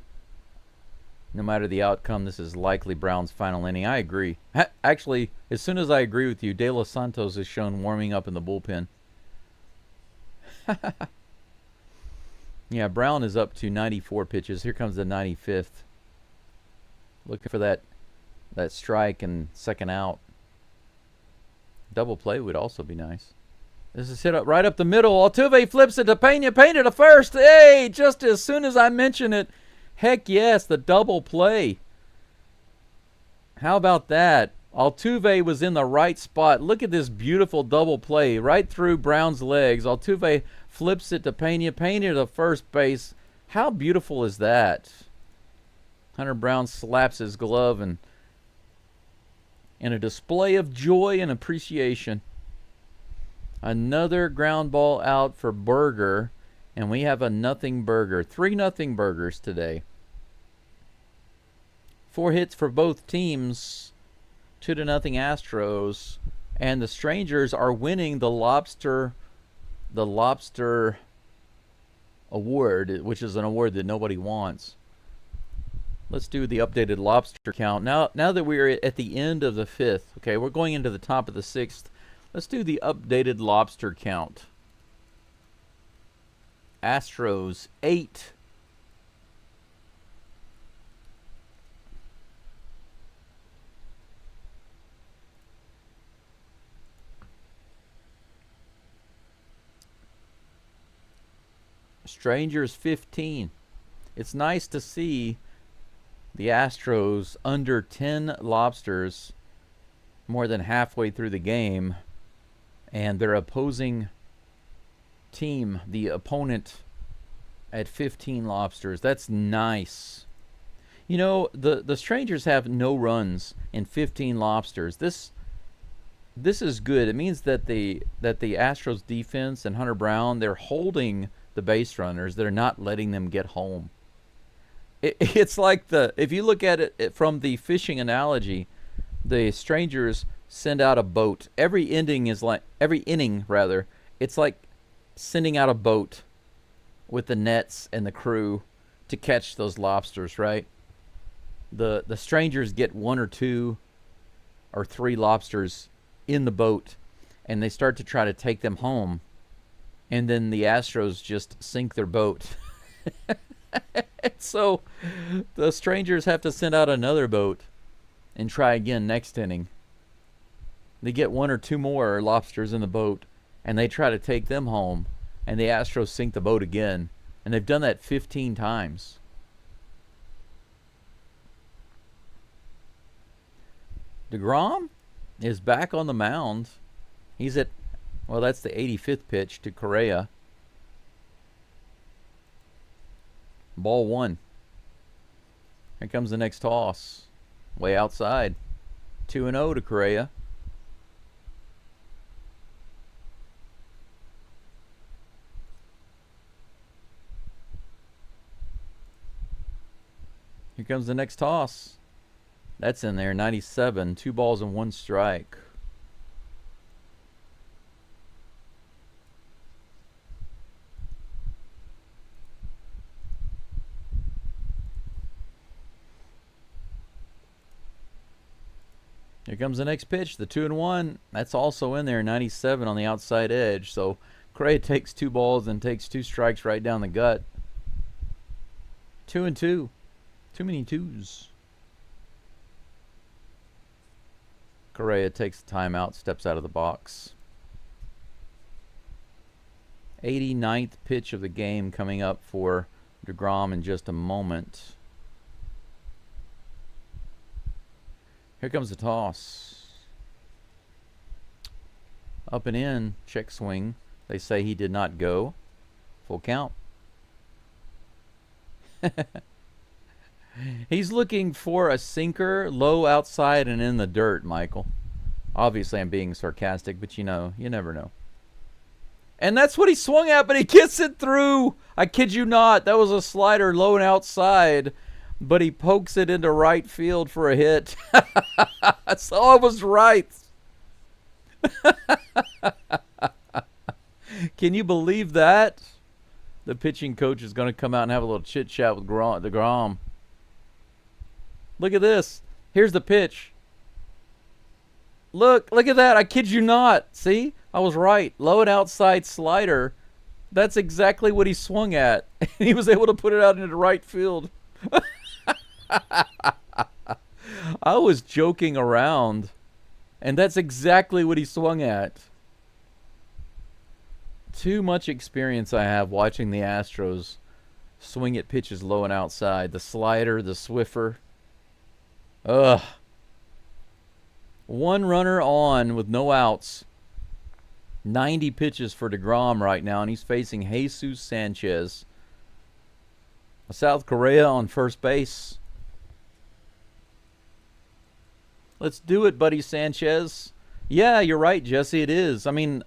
matter the outcome, this is likely Brown's final inning. I agree. Actually, as soon as I agree with you, De Los Santos is shown warming up in the bullpen. Yeah, Brown is up to 94 pitches. Here comes the 95th. Looking for that strike and second out. Double play would also be nice. This is hit up right up the middle. Altuve flips it to Pena. Pena to first. Hey, just as soon as I mention it. Heck yes, the double play. How about that? Altuve was in the right spot. Look at this beautiful double play right through Brown's legs. Altuve flips it to Pena. Pena to first base. How beautiful is that? Hunter Brown slaps his glove and in a display of joy and appreciation. Another ground ball out for Berger, and we have a nothing Burger. 3-0 Burgers today. 4 hits for both teams. 2-0 Astros, and the Strangers are winning the Lobster Award, which is an award that nobody wants. Let's do the updated lobster count. Now that we're at the end of the 5th, okay, we're going into the top of the 6th. Let's do the updated lobster count. Astros 8. Strangers 15. It's nice to see the Astros under 10 lobsters more than halfway through the game, and their opposing team, the opponent, at 15 lobsters. That's nice. You know, the Strangers have no runs in 15 lobsters. This is good. It means that the Astros defense and Hunter Brown, they're holding the base runners. They're not letting them get home. It's like if you look at it from the fishing analogy, the Strangers send out a boat. Every inning, it's like sending out a boat with the nets and the crew to catch those lobsters, right? The Strangers get 1 or 2 or 3 lobsters in the boat, and they start to try to take them home, and then the Astros just sink their boat. So the Strangers have to send out another boat and try again next inning. They get 1 or 2 more lobsters in the boat, and they try to take them home, and the Astros sink the boat again. And they've done that 15 times. DeGrom is back on the mound. He's at, well, that's the 85th pitch to Correa. Ball 1. Here comes the next toss. Way outside. 2-0 to Correa. Here comes the next toss. That's in there. 97. 2 balls and 1 strike. Here comes the next pitch, the 2-1. That's also in there, 97 on the outside edge. So Correa takes 2 balls and takes 2 strikes right down the gut. 2-2. Too many twos. Correa takes the timeout, steps out of the box. 89th pitch of the game coming up for DeGrom in just a moment. Here comes the toss. Up and in, check swing. They say he did not go. Full count. He's looking for a sinker, low outside and in the dirt, Michael. Obviously, I'm being sarcastic, but you know, you never know. And that's what he swung at, but he gets it through. I kid you not. That was a slider low and outside, but he pokes it into right field for a hit. So I was right. Can you believe that? The pitching coach is going to come out and have a little chit-chat with DeGrom. Look at this. Here's the pitch. Look at that. I kid you not. See? I was right. Low and outside slider. That's exactly what he swung at. And he was able to put it out into right field. I was joking around. And that's exactly what he swung at. Too much experience I have watching the Astros swing at pitches low and outside. The slider, the Swiffer. Ugh. 1 runner on with no outs. 90 pitches for DeGrom right now, and he's facing Jesus Sanchez. South Korea on first base. Let's do it, buddy Sanchez. Yeah, you're right, Jesse, it is. I mean,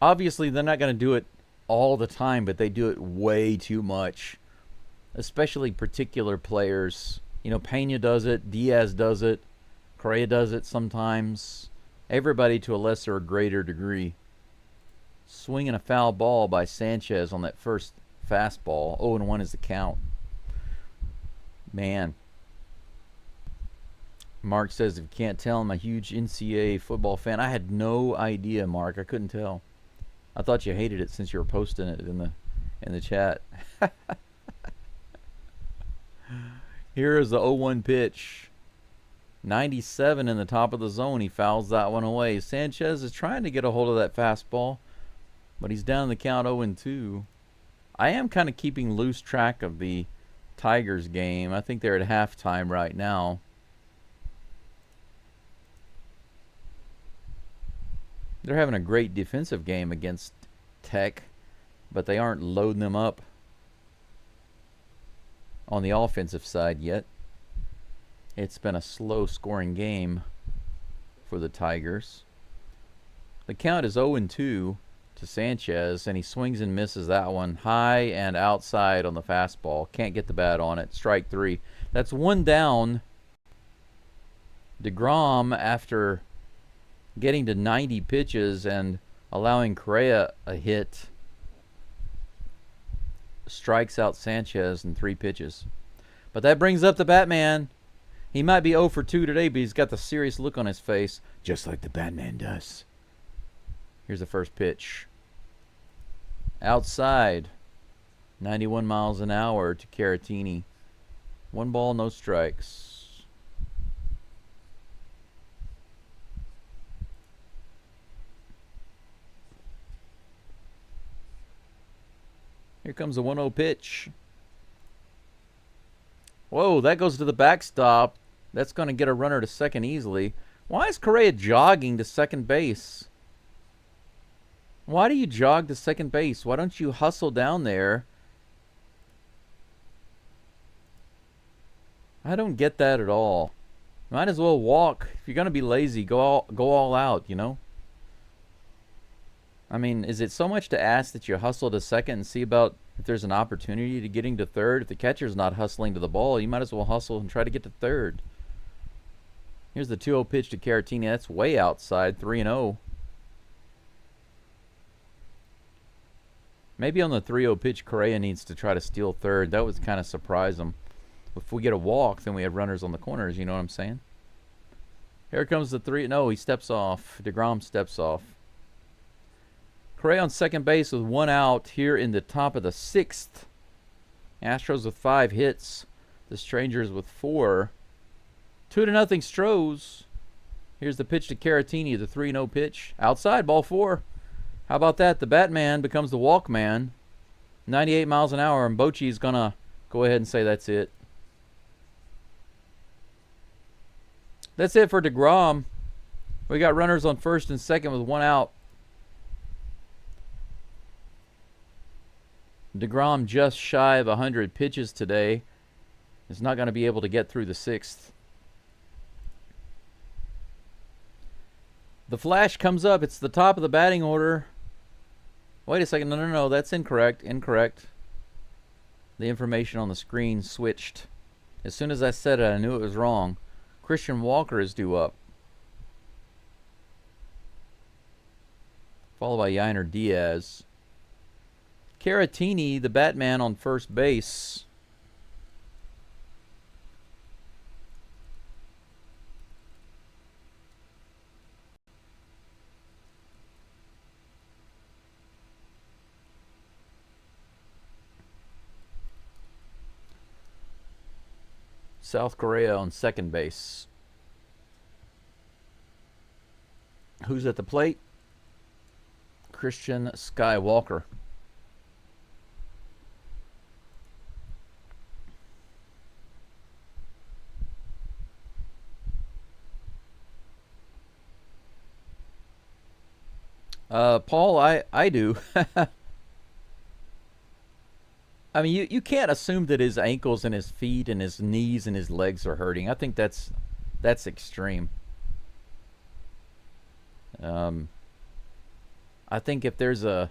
obviously they're not going to do it all the time, but they do it way too much. Especially particular players. You know, Pena does it, Diaz does it, Correa does it sometimes. Everybody to a lesser or greater degree. Swinging a foul ball by Sanchez on that first fastball. 0-1 is the count. Man. Mark says, if you can't tell, I'm a huge NCAA football fan. I had no idea, Mark. I couldn't tell. I thought you hated it since you were posting it in the chat. Here is the 0-1 pitch. 97 in the top of the zone. He fouls that one away. Sanchez is trying to get a hold of that fastball, but he's down the count 0-2. I am kind of keeping loose track of the Tigers game. I think they're at halftime right now. They're having a great defensive game against Tech, but they aren't loading them up on the offensive side yet. It's been a slow scoring game for the Tigers. The count is 0-2 to Sanchez, and he swings and misses that one high and outside on the fastball. Can't get the bat on it. Strike 3. That's one down. DeGrom, after getting to 90 pitches and allowing Correa a hit, strikes out Sanchez in 3 pitches. But that brings up the Batman. He might be 0 for 2 today, but he's got the serious look on his face, just like the Batman does. Here's the first pitch. Outside. 91 miles an hour to Caratini. 1 ball, no strikes. Here comes a 1-0 pitch. Whoa, that goes to the backstop. That's going to get a runner to second easily. Why is Correa jogging to second base? Why do you jog to second base? Why don't you hustle down there? I don't get that at all. Might as well walk. If you're going to be lazy, go all out, you know? I mean, is it so much to ask that you hustle to second and see about if there's an opportunity to getting to third? If the catcher's not hustling to the ball, you might as well hustle and try to get to third. Here's the 2-0 pitch to Caratini. That's way outside, 3-0. Maybe on the 3-0 pitch, Correa needs to try to steal third. That would kind of surprise him. If we get a walk, then we have runners on the corners, you know what I'm saying? Here comes the 3. No, he steps off. DeGrom steps off. Correa on second base with 1 out here in the top of the 6th. Astros with 5 hits. The Strangers with 4. 2-0 Stros. Here's the pitch to Caratini, the 3-0 pitch. Outside, ball 4. How about that? The Batman becomes the Walkman. 98 miles an hour, and Bochy's going to go ahead and say that's it. That's it for DeGrom. We got runners on first and second with 1 out. DeGrom just shy of 100 pitches today. Is not going to be able to get through the 6th. The flash comes up. It's the top of the batting order. Wait a second. No. That's incorrect. Incorrect. The information on the screen switched. As soon as I said it, I knew it was wrong. Christian Walker is due up, followed by Yainer Diaz. Caratini, the Batman, on first base. South Korea on second base. Who's at the plate? Christian Skywalker. Paul, I do. I mean, you can't assume that his ankles and his feet and his knees and his legs are hurting. I think that's extreme. I think if there's a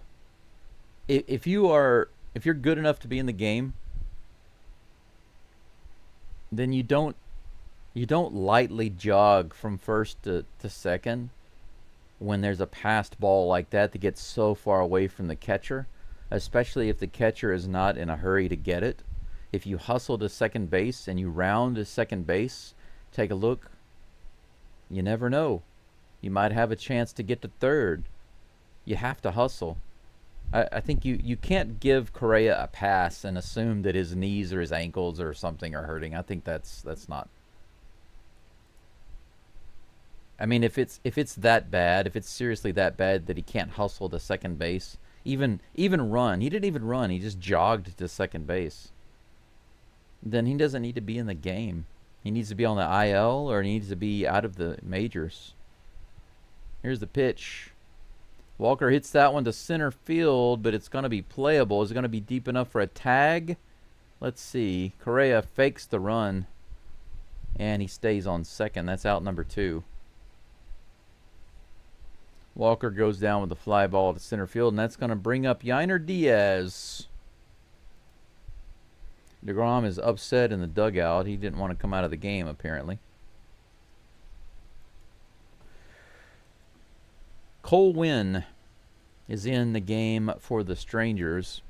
if you're good enough to be in the game, then you don't lightly jog from first to second when there's a passed ball like that gets so far away from the catcher, especially if the catcher is not in a hurry to get it. If you hustle to second base and you round to second base, take a look. You never know. You might have a chance to get to third. You have to hustle. I think you can't give Correa a pass and assume that his knees or his ankles or something are hurting. I think that's not. I mean, if it's that bad, if it's seriously that bad that he can't hustle to second base, even run. He didn't even run. He just jogged to second base. Then he doesn't need to be in the game. He needs to be on the IL or he needs to be out of the majors. Here's the pitch. Walker hits that one to center field, but it's going to be playable. Is it going to be deep enough for a tag? Let's see. Correa fakes the run, and he stays on second. That's out number 2. Walker goes down with the fly ball to center field, and that's going to bring up Yainer Diaz. DeGrom is upset in the dugout. He didn't want to come out of the game, apparently. Cole Winn is in the game for the Strangers.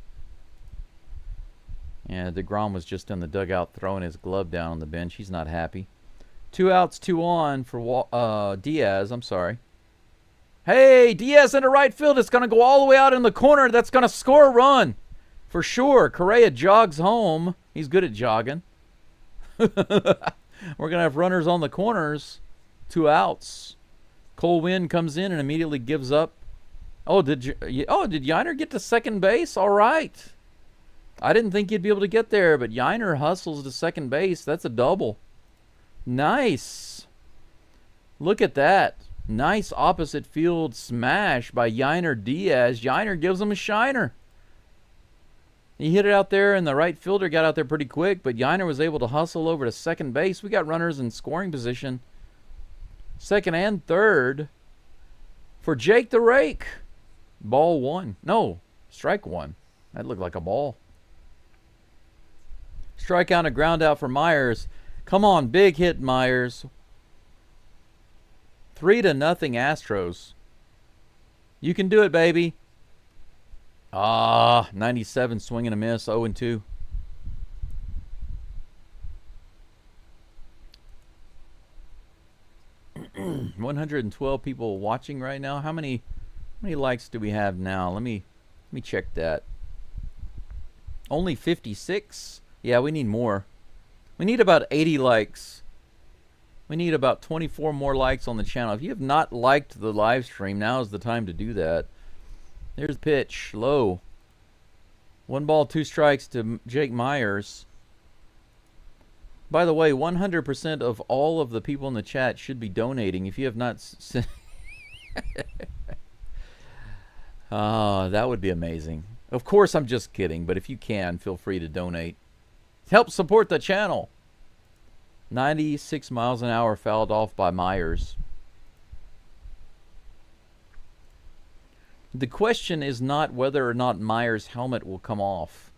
And DeGrom was just in the dugout throwing his glove down on the bench. He's not happy. 2 outs, 2 on for Diaz. I'm sorry. Hey, Diaz into right field. It's going to go all the way out in the corner. That's going to score a run. For sure. Correa jogs home. He's good at jogging. We're going to have runners on the corners. 2 outs. Cole Winn comes in and immediately gives up. Oh, did Yainer get to second base? All right. I didn't think he'd be able to get there, but Yainer hustles to second base. That's a double. Nice. Look at that. Nice opposite field smash by Yainer Diaz. Yainer gives him a shiner. He hit it out there, and the right fielder got out there pretty quick, but Yainer was able to hustle over to second base. We got runners in scoring position. Second and third for Jake the Rake. Ball 1. No, strike 1. That looked like a ball. Strikeout and a ground out for Myers. Come on, big hit, Myers. 3-0 Astros. You can do it, baby. 97 swing and a miss. 0-2. 112 people watching right now. How many likes do we have now? Let me check that. Only 56? Yeah, we need more. We need about 80 likes. We need about 24 more likes on the channel. If you have not liked the live stream, now is the time to do that. There's the pitch. Low. 1 ball, 2 strikes to Jake Myers. By the way, 100% of all of the people in the chat should be donating. If you have not... that would be amazing. Of course, I'm just kidding, but if you can, feel free to donate. Help support the channel. 96 miles an hour fouled off by Myers. The question is not whether or not Myers' helmet will come off.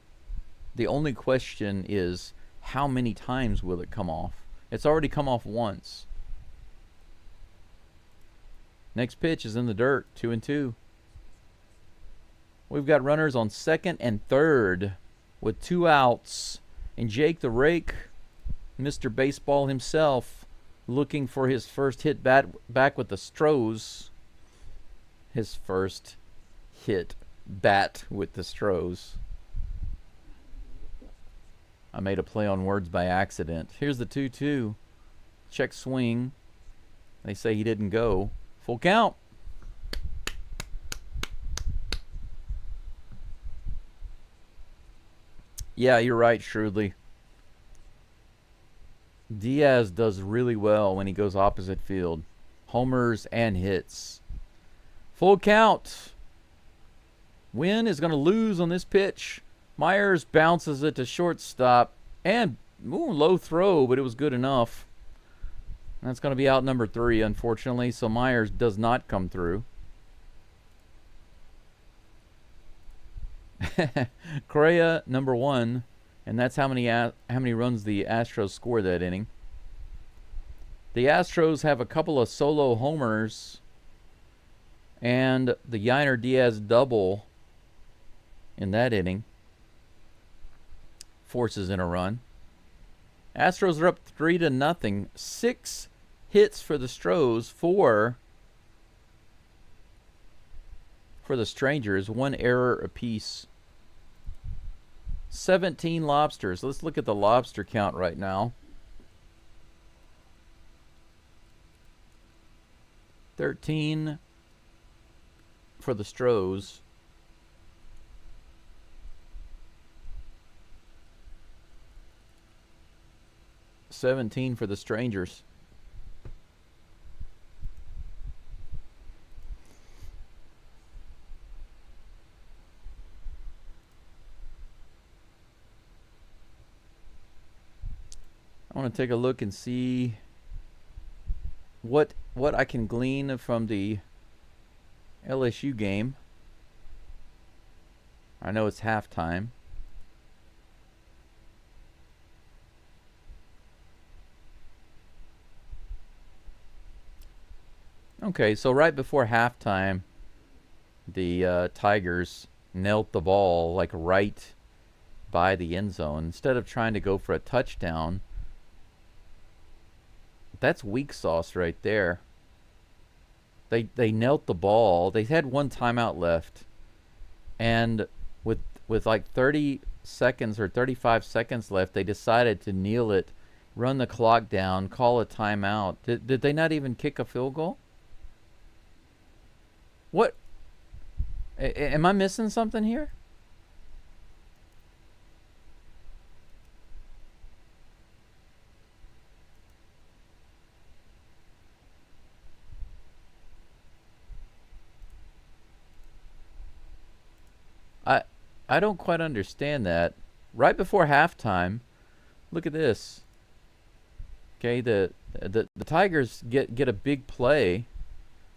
The only question is how many times will it come off? It's already come off once. Next pitch is in the dirt. 2-2. We've got runners on second and third with 2 outs. And Jake the Rake, Mr. Baseball himself, looking for his first hit back with the Stros. His first hit bat with the Stros. I made a play on words by accident. Here's the 2-2. Check swing. They say he didn't go. Full count. Yeah, you're right, Shrewdly. Diaz does really well when he goes opposite field. Homers and hits. Full count. Winn is going to lose on this pitch. Myers bounces it to shortstop. And low throw, but it was good enough. That's going to be out number 3, unfortunately. So Myers does not come through. Correa, number 1. And that's how many runs the Astros scored that inning. The Astros have a couple of solo homers. And the Yainer Diaz double in that inning forces in a run. Astros are up 3-0. 6 hits for the Stros, 4 for the Strangers, 1 error apiece. 17 lobsters. Let's look at the lobster count right now. 13 for the Stros. 17 for the Strangers. I want to take a look and see what I can glean from the LSU game. I know it's halftime. Okay, so right before halftime, the Tigers knelt the ball like right by the end zone. Instead of trying to go for a touchdown, that's weak sauce right there. They knelt the ball. They had 1 timeout left, and with like 30 seconds or 35 seconds left, they decided to kneel it, run the clock down, call a timeout. Did they not even kick a field goal? What? Am I missing something here? I don't quite understand that. Right before halftime, look at this. Okay, the Tigers get a big play.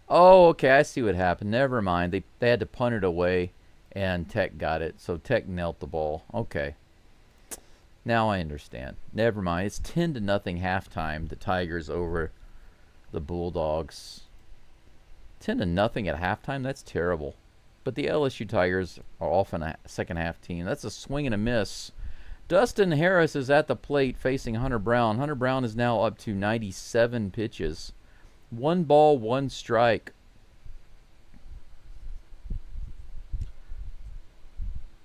Oh, okay, I see what happened. Never mind. They had to punt it away, and Tech got it. So Tech knelt the ball. Okay. Now I understand. Never mind. It's 10-0 halftime. The Tigers over the Bulldogs. 10-0 at halftime? That's terrible. But the LSU Tigers are often a second half team. That's a swing and a miss. Dustin Harris is at the plate facing Hunter Brown. Hunter Brown is now up to 97 pitches. 1 ball, 1 strike.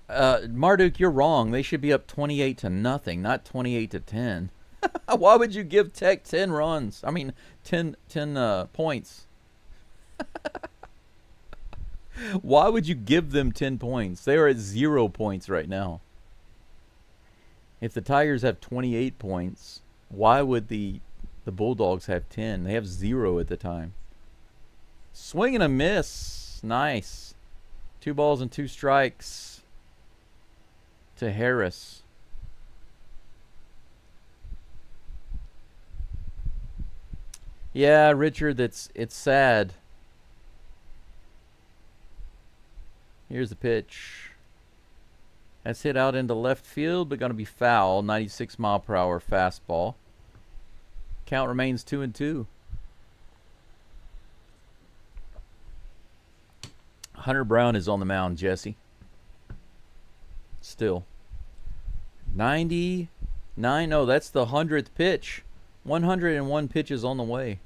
Marduk, you're wrong. They should be up 28-0, not 28-10. Why would you give Tech 10 runs? I mean, 10 points. Why would you give them 10 points? They are at 0 points right now. If the Tigers have 28 points, why would the Bulldogs have 10? They have 0 at the time. Swing and a miss. Nice. 2 balls and 2 strikes to Harris. Yeah, Richard, it's sad. Here's the pitch. That's hit out into left field, but going to be foul. 96 mile per hour fastball. Count remains 2-2. Hunter Brown is on the mound, Jesse. Still. 99. Oh, that's the 100th pitch. 101 pitches on the way.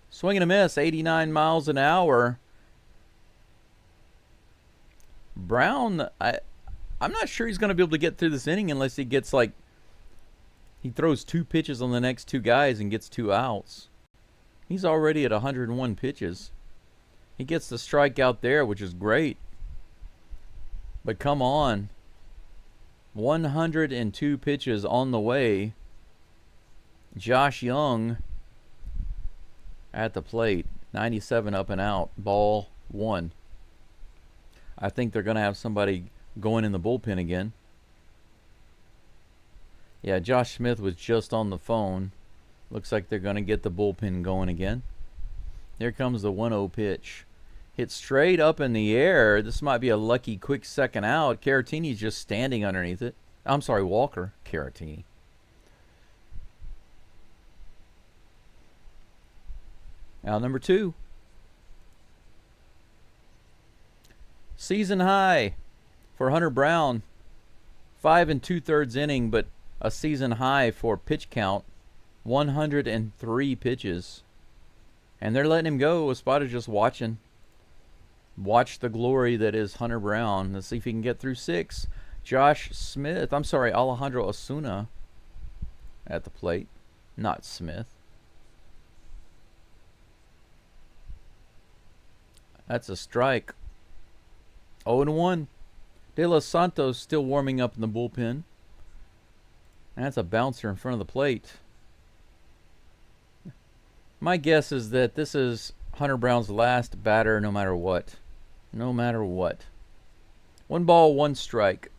Swing and a miss. 89 miles an hour. Brown, I'm not sure he's going to be able to get through this inning unless he gets like, he throws 2 pitches on the next 2 guys and gets 2 outs. He's already at 101 pitches. He gets the strikeout there, which is great. But come on. 102 pitches on the way. Josh Young at the plate. 97 up and out. Ball 1. I think they're going to have somebody going in the bullpen again. Yeah, Josh Smith was just on the phone. Looks like they're going to get the bullpen going again. Here comes the 1-0 pitch. Hit straight up in the air. This might be a lucky quick second out. Caratini's just standing underneath it. I'm sorry, Walker. Caratini. Out number 2. Season high for Hunter Brown. 5 2/3 inning, but a season high for pitch count. 103 pitches. And they're letting him go. Espada's just watching. Watch the glory that is Hunter Brown. Let's see if he can get through 6. Josh Smith. I'm sorry, Alejandro Osuna at the plate. Not Smith. That's a strike. 0-1. De Los Santos still warming up in the bullpen. That's a bouncer in front of the plate. My guess is that this is Hunter Brown's last batter no matter what. No matter what. 1 ball, 1 strike.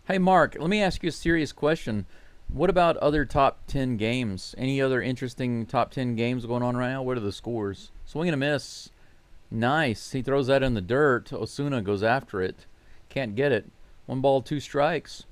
Hey, Mark, let me ask you a serious question. What about other top 10 games? Any other interesting top 10 games going on right now? What are the scores? Swing and a miss. Nice. He throws that in the dirt. Osuna goes after it. Can't get it. 1 ball, 2 strikes.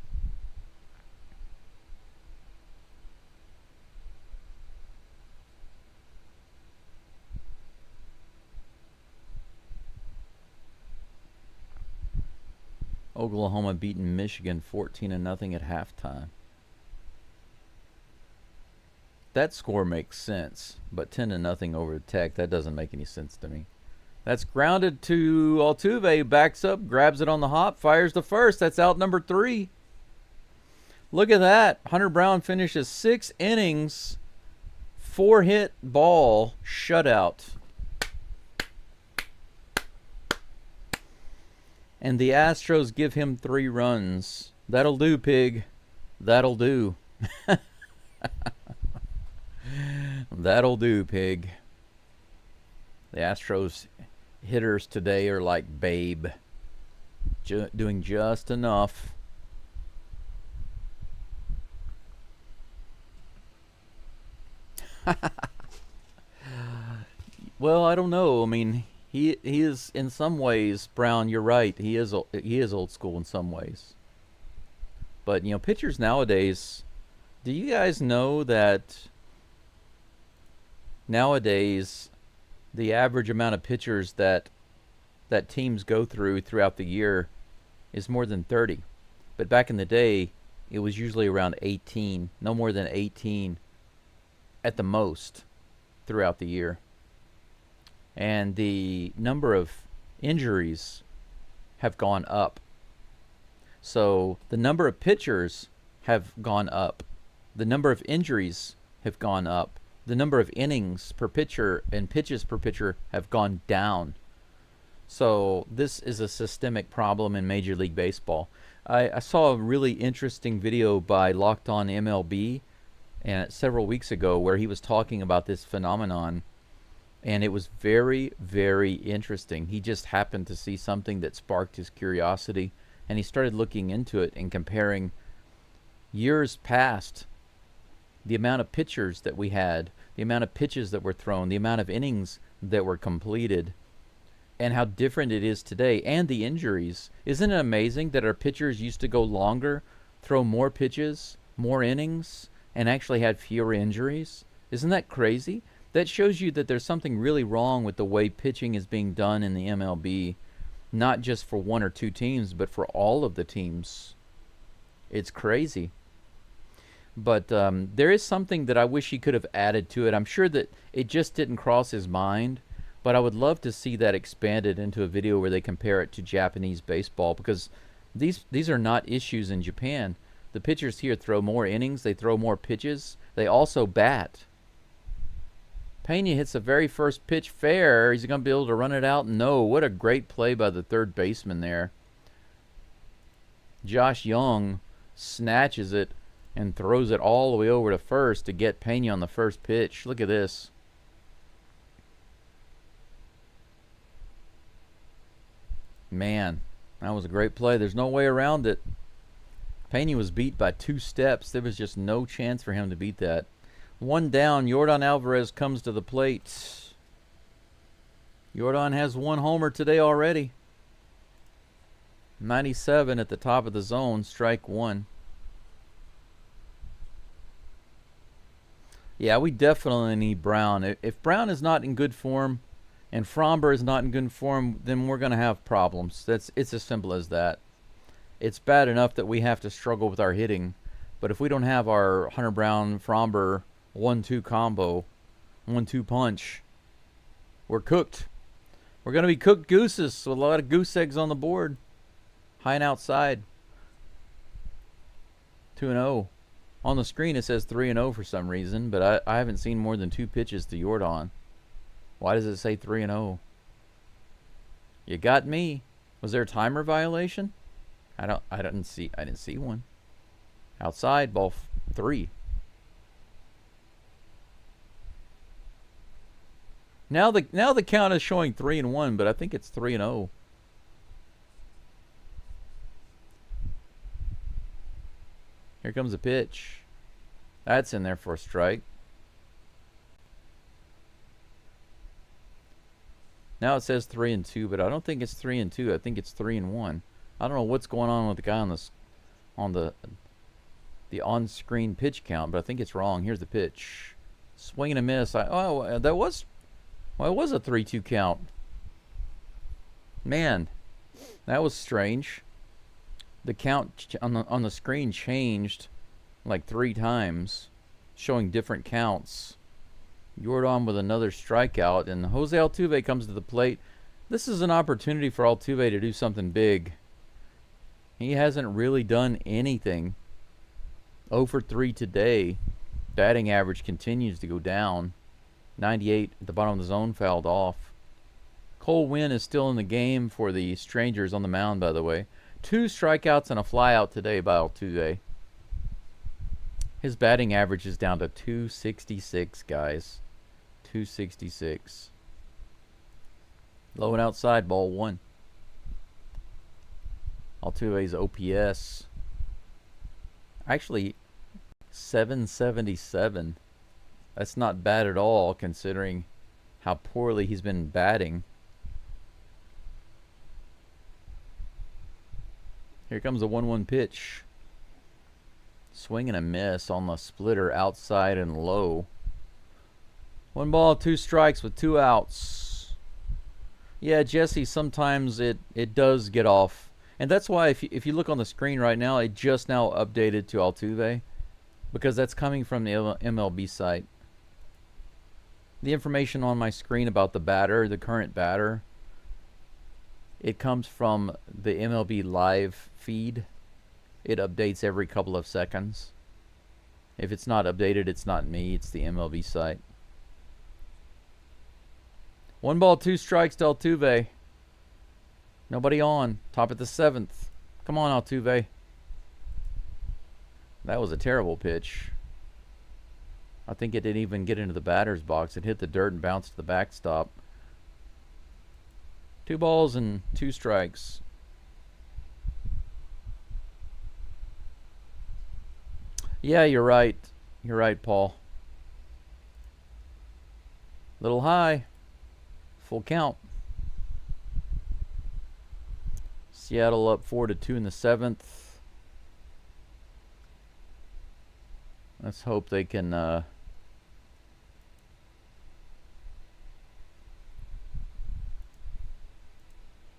Oklahoma beating Michigan 14-0 at halftime. That score makes sense, but 10-0 over Tech, that doesn't make any sense to me. That's grounded to Altuve, backs up, grabs it on the hop, fires the first. That's out number 3. Look at that. Hunter Brown finishes 6 innings, 4-hit ball, shutout. And the Astros give him 3 runs. That'll do, pig. That'll do. That'll do, pig. The Astros hitters today are like Babe. Doing just enough. Well, I don't know. I mean, he is in some ways, Brown, you're right. He is old school in some ways. But, you know, pitchers nowadays, do you guys know that nowadays the average amount of pitchers that teams go through throughout the year is more than 30. But back in the day, it was usually around 18, no more than 18 at the most throughout the year. And the number of injuries have gone up. So the number of pitchers have gone up. The number of injuries have gone up. The number of innings per pitcher and pitches per pitcher have gone down. So this is a systemic problem in Major League Baseball. I saw a really interesting video by Locked On MLB several weeks ago where he was talking about this phenomenon. And it was very, very interesting. He just happened to see something that sparked his curiosity. And he started looking into it and comparing years past, the amount of pitchers that we had, the amount of pitches that were thrown, the amount of innings that were completed, and how different it is today, and the injuries. Isn't it amazing that our pitchers used to go longer, throw more pitches, more innings, and actually had fewer injuries? Isn't that crazy? That shows you that there's something really wrong with the way pitching is being done in the MLB, not just for 1 or 2 teams, but for all of the teams. It's crazy. But there is something that I wish he could have added to it. I'm sure that it just didn't cross his mind, but I would love to see that expanded into a video where they compare it to Japanese baseball, because these are not issues in Japan. The pitchers here throw more innings, they throw more pitches, they also bat. Pena hits the very first pitch fair. He's going to be able to run it out? No. What a great play by the third baseman there. Josh Young snatches it and throws it all the way over to first to get Pena on the first pitch. Look at this. Man, that was a great play. There's no way around it. Pena was beat by 2 steps. There was just no chance for him to beat that. 1 down, Yordan Alvarez comes to the plate. Yordan has 1 homer today already. 97 at the top of the zone, strike 1. Yeah, we definitely need Brown. If Brown is not in good form and Fromber is not in good form, then we're going to have problems. It's as simple as that. It's bad enough that we have to struggle with our hitting, But if we don't have our Hunter Brown Fromber 1-2 combo, 1-2 punch, we're cooked. We're going to be cooked gooses with a lot of goose eggs on the board. High and outside. 2-0. On the screen it says 3-0 for some reason, but I haven't seen more than 2 pitches to Jordan. Why does it say 3-0? You got me. Was there a timer violation? I didn't see one. Outside, ball 3. Now the count is showing 3-1, but I think it's 3-0. Here comes a pitch. That's in there for a strike. Now it says 3-2, but I don't think it's 3-2. I think it's 3-1. I don't know what's going on with the guy on the on-screen pitch count, but I think it's wrong. Here's the pitch. Swing and a miss. That was it was a 3-2 count. Man, that was strange. The count on the screen changed like 3 times, showing different counts. Jordan with another strikeout, and Jose Altuve comes to the plate. This is an opportunity for Altuve to do something big. He hasn't really done anything. 0 for 3 today. Batting average continues to go down. 98 at the bottom of the zone, fouled off. Cole Winn is still in the game for the Strangers on the mound, by the way. 2 strikeouts and a flyout today by Altuve. His batting average is down to 266, guys. 266. Low and outside, ball 1. Altuve's OPS. Actually, 777. That's not bad at all, considering how poorly he's been batting. Here comes a 1-1 pitch. Swing and a miss on the splitter, outside and low. 1 ball, 2 strikes with 2 outs. Yeah, Jesse, sometimes it does get off. And that's why if you look on the screen right now, it just now updated to Altuve, because that's coming from the MLB site. The information on my screen about the batter, the current batter, it comes from the MLB live feed. It updates every couple of seconds. If it's not updated, it's not me, it's the MLB site. 1 ball, 2 strikes to Altuve. Nobody on. Top of the 7th. Come on, Altuve. That was a terrible pitch. I think it didn't even get into the batter's box. It hit the dirt and bounced to the backstop. 2 balls and 2 strikes. Yeah, you're right. You're right, Paul. Little high. Full count. Seattle up 4-2 in the 7th. Let's hope they can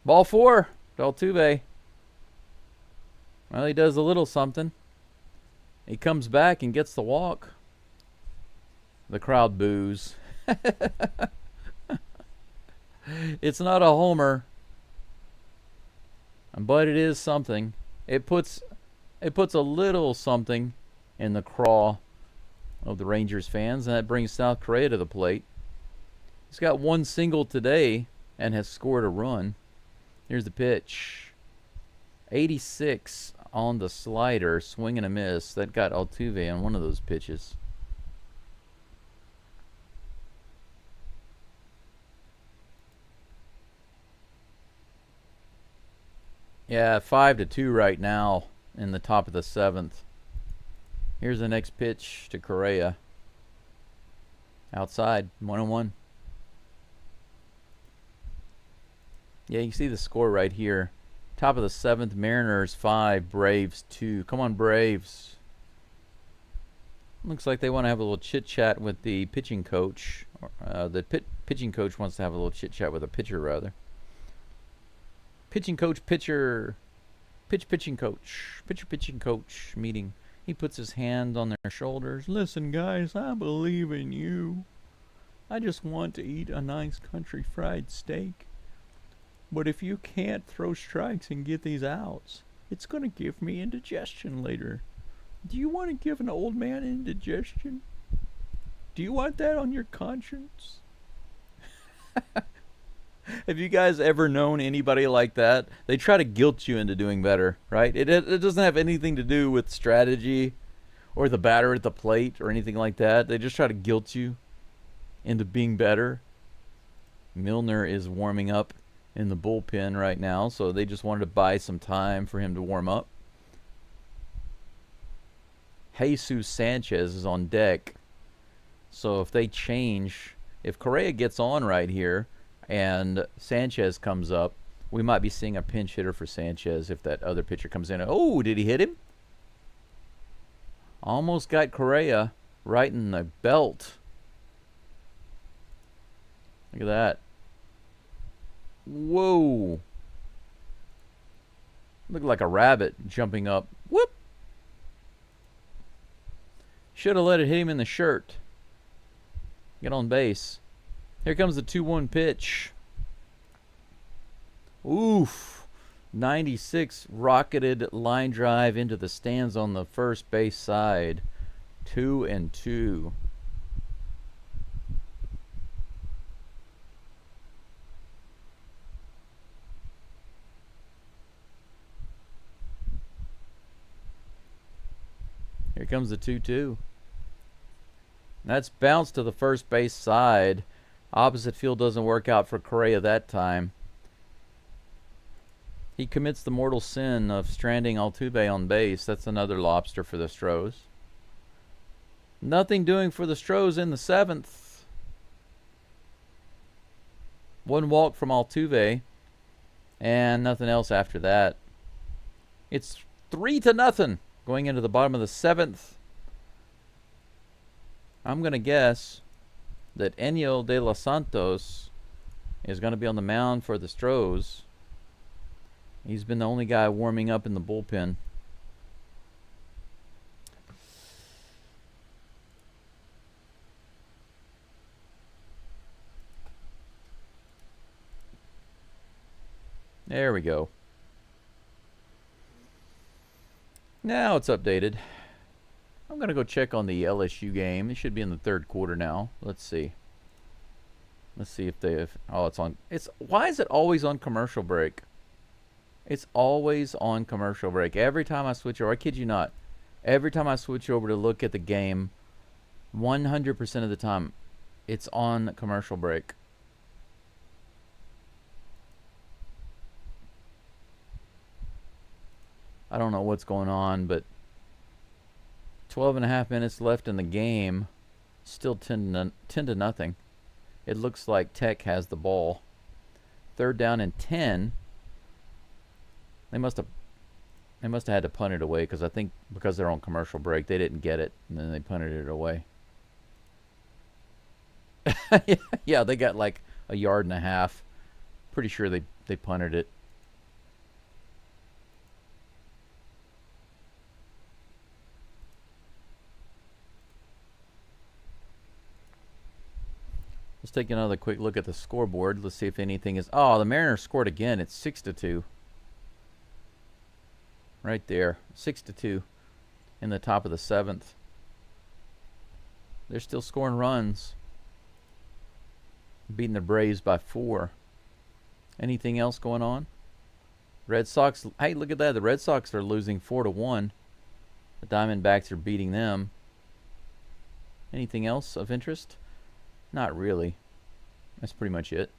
ball 4 to Altuve. Well, he does a little something. He comes back and gets the walk. The crowd boos. It's not a homer, but it is something. It puts a little something in the craw of the Rangers fans, and that brings South Korea to the plate. He's got 1 single today and has scored a run. Here's the pitch. 86 on the slider, swing and a miss. That got Altuve on one of those pitches. Yeah, 5-2 right now in the top of the 7th. Here's the next pitch to Correa. Outside, 1-1. Yeah, you can see the score right here. Top of the 7th, Mariners 5, Braves 2. Come on, Braves. Looks like they want to have a little chit-chat with the pitching coach. The pitching coach wants to have a little chit-chat with a pitcher, rather. Pitching coach, pitcher. Pitching coach. Pitcher, pitching coach meeting. He puts his hand on their shoulders. Listen, guys, I believe in you. I just want to eat a nice country fried steak. But if you can't throw strikes and get these outs, it's going to give me indigestion later. Do you want to give an old man indigestion? Do you want that on your conscience? Have you guys ever known anybody like that? They try to guilt you into doing better, right? It doesn't have anything to do with strategy or the batter at the plate or anything like that. They just try to guilt you into being better. Milner is warming up in the bullpen right now, so they just wanted to buy some time for him to warm up. Jesus Sanchez is on deck. So if they change, if Correa gets on right here and Sanchez comes up, we might be seeing a pinch hitter for Sanchez if that other pitcher comes in. Oh, did he hit him? Almost got Correa right in the belt. Look at that. Whoa. Looked like a rabbit jumping up. Whoop. Should have let it hit him in the shirt. Get on base. Here comes the 2-1 pitch. Oof. 96 rocketed line drive into the stands on the first base side. 2-2. Here comes the 2-2. That's bounced to the first base side. Opposite field doesn't work out for Correa that time. He commits the mortal sin of stranding Altuve on base. That's another lobster for the Stros. Nothing doing for the Stros in the 7th. One walk from Altuve. And nothing else after that. It's 3-0 going into the bottom of the 7th. I'm going to guess that Enio de los Santos is going to be on the mound for the Stros. He's been the only guy warming up in the bullpen. There we go. Now it's updated. I'm going to go check on the LSU game. It should be in the 3rd quarter now. Let's see. Let's see if they have... Oh, it's on... Why is it always on commercial break? It's always on commercial break. Every time I switch over, I kid you not, every time I switch over to look at the game, 100% of the time, it's on commercial break. I don't know what's going on, but 12.5 minutes left in the game. Still 10-0. It looks like Tech has the ball. 3rd down and 10. They must have had to punt it away because I think because they're on commercial break, they didn't get it, and then they punted it away. Yeah, they got like a yard and a half. Pretty sure they punted it. Let's take another quick look at the scoreboard. Let's see if anything is... Oh, the Mariners scored again. It's 6-2. Right there. 6-2 in the top of the 7th. They're still scoring runs. Beating the Braves by 4. Anything else going on? Red Sox... Hey, look at that. The Red Sox are losing 4-1. The Diamondbacks are beating them. Anything else of interest? Not really. That's pretty much it.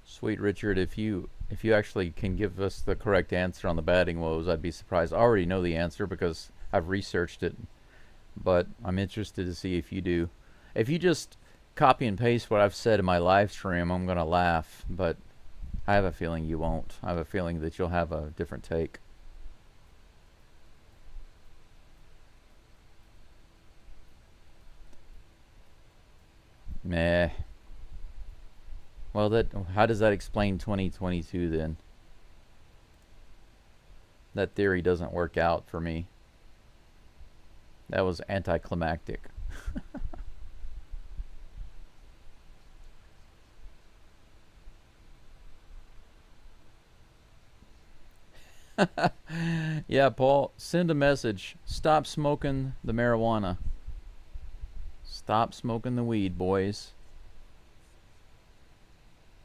Sweet Richard, if you actually can give us the correct answer on the batting woes, I'd be surprised. I already know the answer because I've researched it, but I'm interested to see if you do. If you just copy and paste what I've said in my live stream, I'm going to laugh, but I have a feeling you won't. I have a feeling that you'll have a different take. Meh. Well, how does that explain 2022 then? That theory doesn't work out for me. That was anticlimactic. Yeah, Paul, send a message. Stop smoking the marijuana. Stop smoking the weed, boys.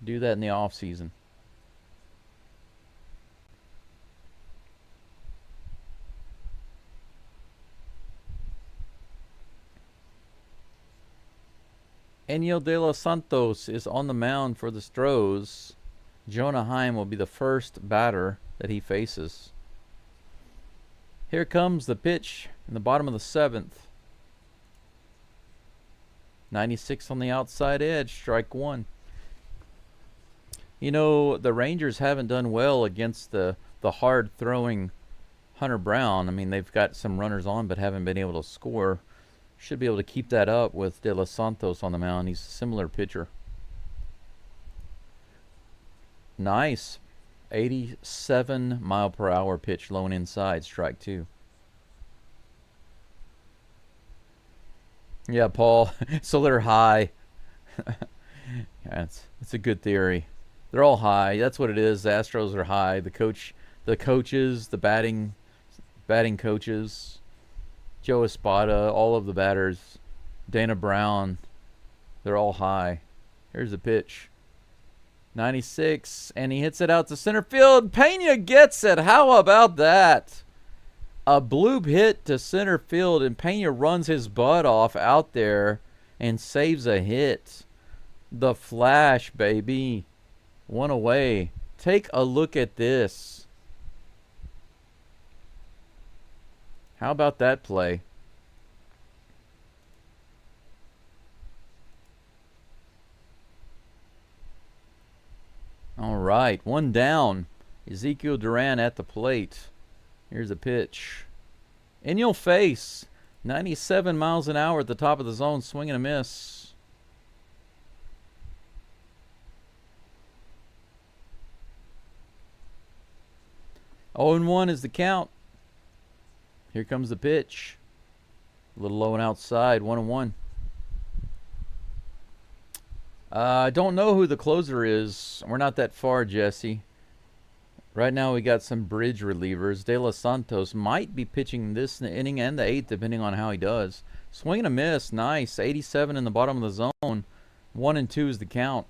Do that in the off season. Eniel de los Santos is on the mound for the Stros. Jonah Heim will be the first batter that he faces. Here comes the pitch in the bottom of the 7th. 96 on the outside edge, strike one. You know, the Rangers haven't done well against the hard-throwing Hunter Brown. I mean, they've got some runners on but haven't been able to score. Should be able to keep that up with De Los Santos on the mound. He's a similar pitcher. Nice. 87 mile per hour pitch, low and inside, strike two. Yeah, Paul. So they're high. Yeah, it's a good theory. They're all high. That's what it is. The Astros are high. The coaches, the batting coaches, Joe Espada, all of the batters, Dana Brown, they're all high. Here's the pitch. 96, and he hits it out to center field. Pena gets it. How about that? A bloop hit to center field, and Pena runs his butt off out there and saves a hit. The Flash, baby. One away. Take a look at this. How about that play? All right, one down. Ezekiel Duran at the plate. Here's a pitch. In your face. 97 miles an hour at the top of the zone. Swing and a miss. Oh and 1 is the count. Here comes the pitch. A little low and outside. 1-1. I don't know who the closer is. We're not that far, Jesse. Right now we got some bridge relievers. De Los Santos might be pitching this inning and the 8th, depending on how he does. Swing and a miss. Nice. 87 in the bottom of the zone. 1-2 is the count.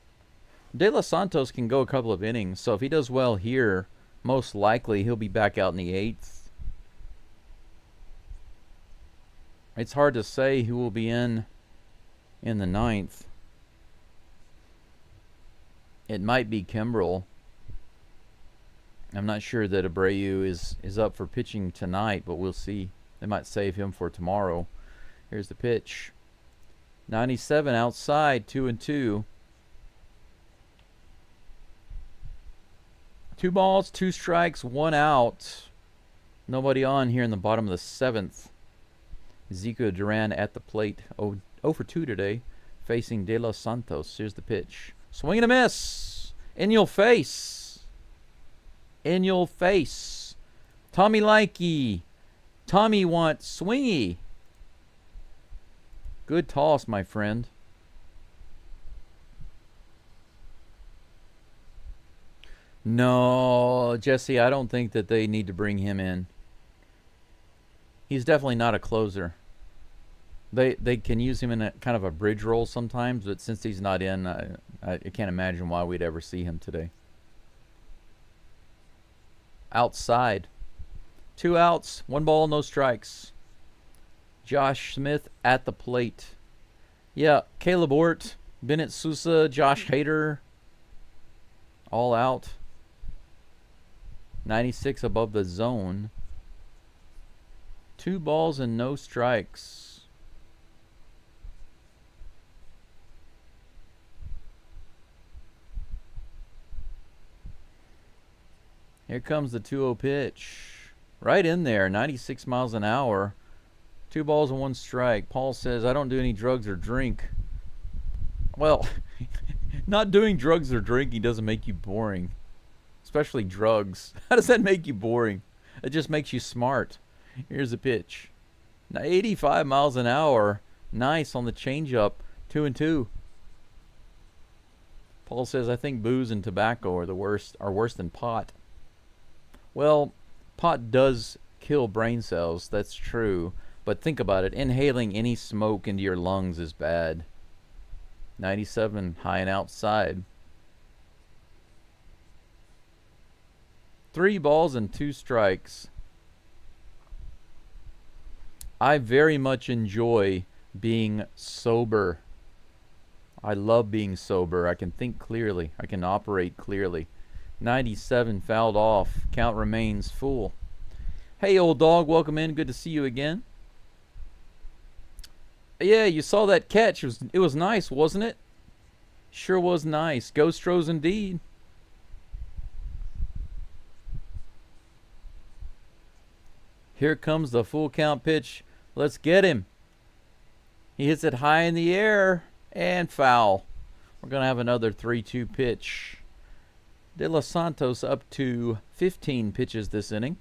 De Los Santos can go a couple of innings, so if he does well here, most likely he'll be back out in the 8th. It's hard to say who will be in the 9th. It might be Kimbrel. I'm not sure that Abreu is up for pitching tonight, but we'll see. They might save him for tomorrow. Here's the pitch. 97 outside, 2-2. 2 balls, 2 strikes, 1 out. Nobody on here in the bottom of the 7th. Ezekiel Duran at the plate. 0 for 2 today, facing De Los Santos. Here's the pitch. Swing and a miss. In your face. In your face. Tommy Likey. Tommy wants swingy. Good toss, my friend. No, Jesse, I don't think that they need to bring him in. He's definitely not a closer. They can use him in a kind of a bridge role sometimes, but since he's not in, I can't imagine why we'd ever see him today. Outside. 2 outs, 1 ball, no strikes. Josh Smith at the plate. Yeah, Caleb Ort, Bennett Sousa, Josh Hader, all out. 96 above the zone. 2 balls and no strikes. Here comes the 2-0 pitch. Right in there, 96 miles an hour. 2 balls and 1 strike. Paul says, I don't do any drugs or drink. Well, not doing drugs or drinking doesn't make you boring, especially drugs. How does that make you boring? It just makes you smart. Here's a pitch. Now 85 miles an hour. Nice on the changeup. 2-2. Paul says, I think booze and tobacco are worse than pot. Well, pot does kill brain cells, that's true. But think about it. Inhaling any smoke into your lungs is bad. 97, high and outside. 3 balls and 2 strikes. I very much enjoy being sober. I love being sober. I can think clearly. I can operate clearly. 97 fouled off. Count remains full. Hey, old dog, welcome in. Good to see you again. Yeah, you saw that catch. It was nice, wasn't it? Sure was nice. Geaux Stros indeed. Here comes the full count pitch. Let's get him. He hits it high in the air and foul. We're going to have another 3-2 pitch. De Los Santos up to 15 pitches this inning.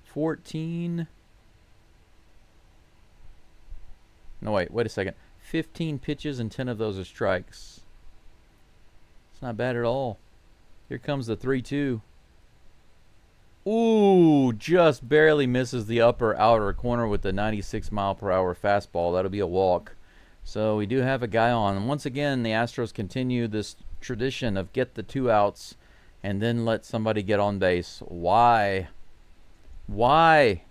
14. No, wait a second. 15 pitches and 10 of those are strikes. It's not bad at all. Here comes the 3-2. Ooh, just barely misses the upper outer corner with the 96-mile-per-hour fastball. That'll be a walk. So we do have a guy on. And once again, the Astros continue this tradition of get the 2 outs and then let somebody get on base. Why? Why?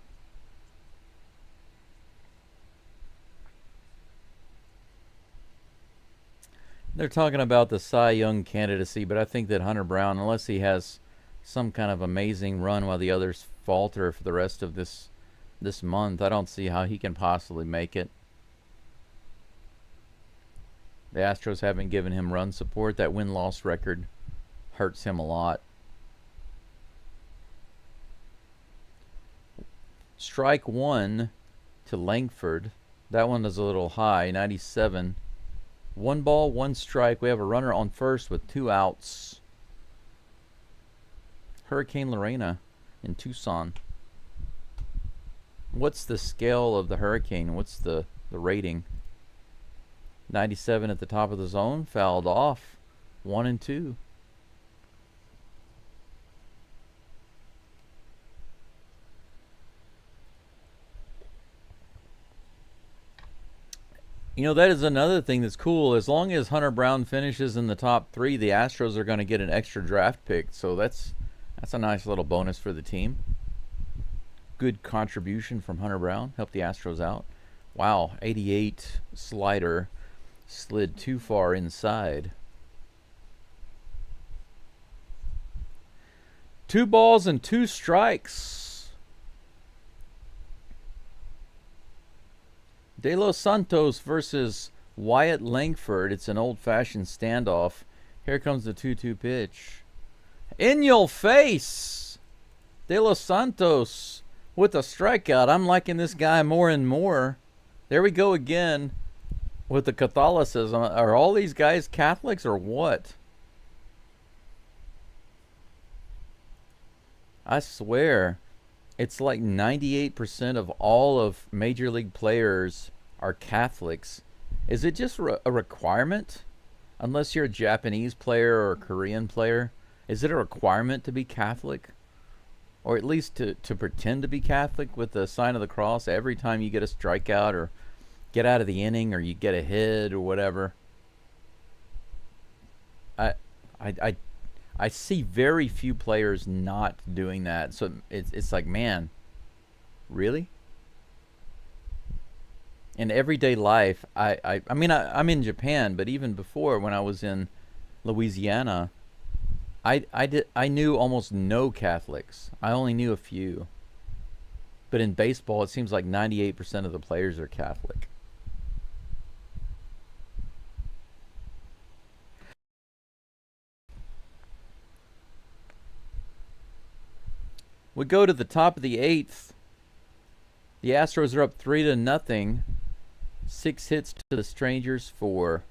They're talking about the Cy Young candidacy, but I think that Hunter Brown, unless he has some kind of amazing run while the others falter for the rest of this month, I don't see how he can possibly make it. The Astros haven't given him run support. That win-loss record hurts him a lot. Strike 1 to Langford. That one is a little high, 97. 1 ball, 1 strike. We have a runner on first with 2 outs. Hurricane Lorena in Tucson. What's the scale of the hurricane? What's the rating? 97 at the top of the zone. Fouled off. 1-2. You know, that is another thing that's cool. As long as Hunter Brown finishes in the top 3, the Astros are going to get an extra draft pick. So that's a nice little bonus for the team. Good contribution from Hunter Brown. Helped the Astros out. Wow, 88 slider slid too far inside. 2 balls and 2 strikes. De Los Santos versus Wyatt Langford. It's an old-fashioned standoff. Here comes the 2-2 pitch. In your face! De Los Santos with a strikeout. I'm liking this guy more and more. There we go again with the Catholicism. Are all these guys Catholics or what? I swear, it's like 98% of all of Major League players are Catholics. Is it just a requirement? Unless you're a Japanese player or a Korean player, is it a requirement to be Catholic? Or at least to pretend to be Catholic with the sign of the cross every time you get a strikeout or get out of the inning or you get a hit or whatever? I see very few players not doing that. So it's like, man, really? In everyday life, I mean, I'm in Japan, but even before when I was in Louisiana, I knew almost no Catholics. I only knew a few. But in baseball, it seems like 98% of the players are Catholic. We go to the top of the 8th. The Astros are up 3-0. 6 hits to the strangers for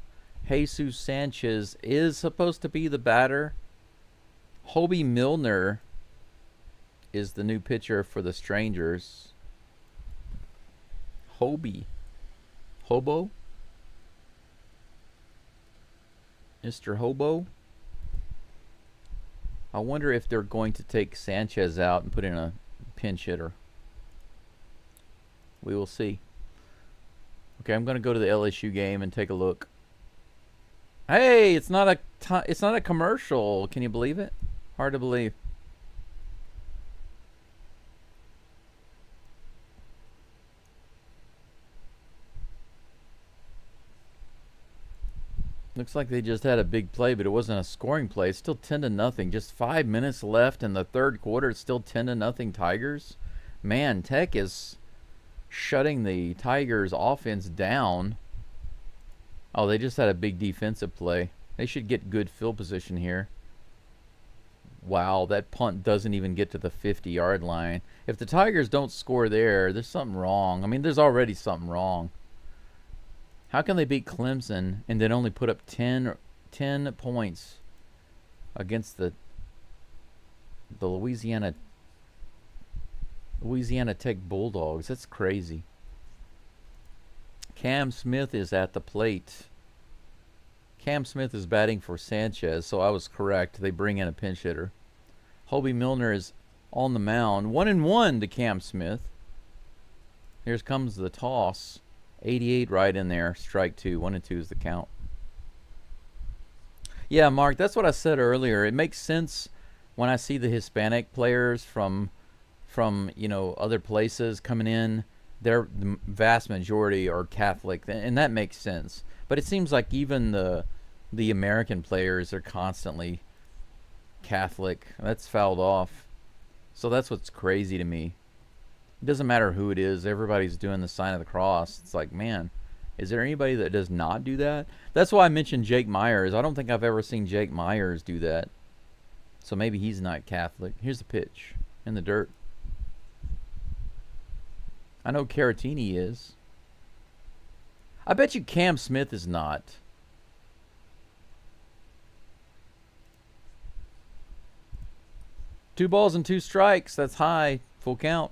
Jesus Sanchez is supposed to be the batter. Hobie Milner is the new pitcher for the strangers. Hobo? Mr. Hobo? I wonder if they're going to take Sanchez out and put in a pinch hitter. We will see. Okay, I'm going to go to the LSU game and take a look. Hey, it's not a commercial. Can you believe it? Hard to believe. Looks like they just had a big play, but it wasn't a scoring play. It's still 10-0. Just 5 minutes left in the third quarter. It's still 10-0 Tigers. Man, Tech is shutting the Tigers offense down. Oh, they just had a big defensive play. They should get good field position here. Wow, that punt doesn't even get to the 50-yard line. If the Tigers don't score there, there's something wrong. I mean, there's already something wrong. How can they beat Clemson and then only put up 10 points against the Louisiana Tech Bulldogs? That's crazy. Cam Smith is at the plate. Cam Smith is batting for Sanchez, so I was correct. They bring in a pinch hitter. Hobie Milner is on the mound. 1-1 to Cam Smith. Here comes the toss. 88 right in there. Strike 2. 1-2 is the count. Yeah, Mark, that's what I said earlier. It makes sense when I see the Hispanic players from other places coming in. The vast majority are Catholic, and that makes sense. But it seems like even the American players are constantly Catholic. That's fouled off. So that's what's crazy to me. It doesn't matter who it is. Everybody's doing the sign of the cross. It's like, man, is there anybody that does not do that? That's why I mentioned Jake Myers. I don't think I've ever seen Jake Myers do that. So maybe he's not Catholic. Here's the pitch in the dirt. I know Caratini is. I bet you Cam Smith is not. Two balls and 2 strikes. That's high. Full count.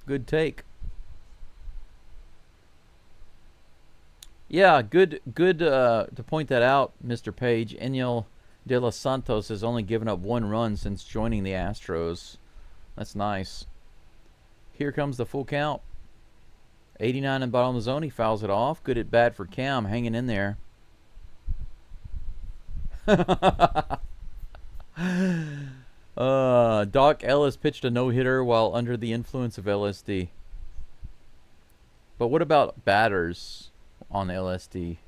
Good take. Yeah, good to point that out, Mr. Page. Enyel De Los Santos has only given up 1 run since joining the Astros. That's nice. Here comes the full count. 89 in bottom of the zone. He fouls it off. Good at bat for Cam, hanging in there. Doc Ellis pitched a no-hitter while under the influence of LSD. But what about batters on LSD?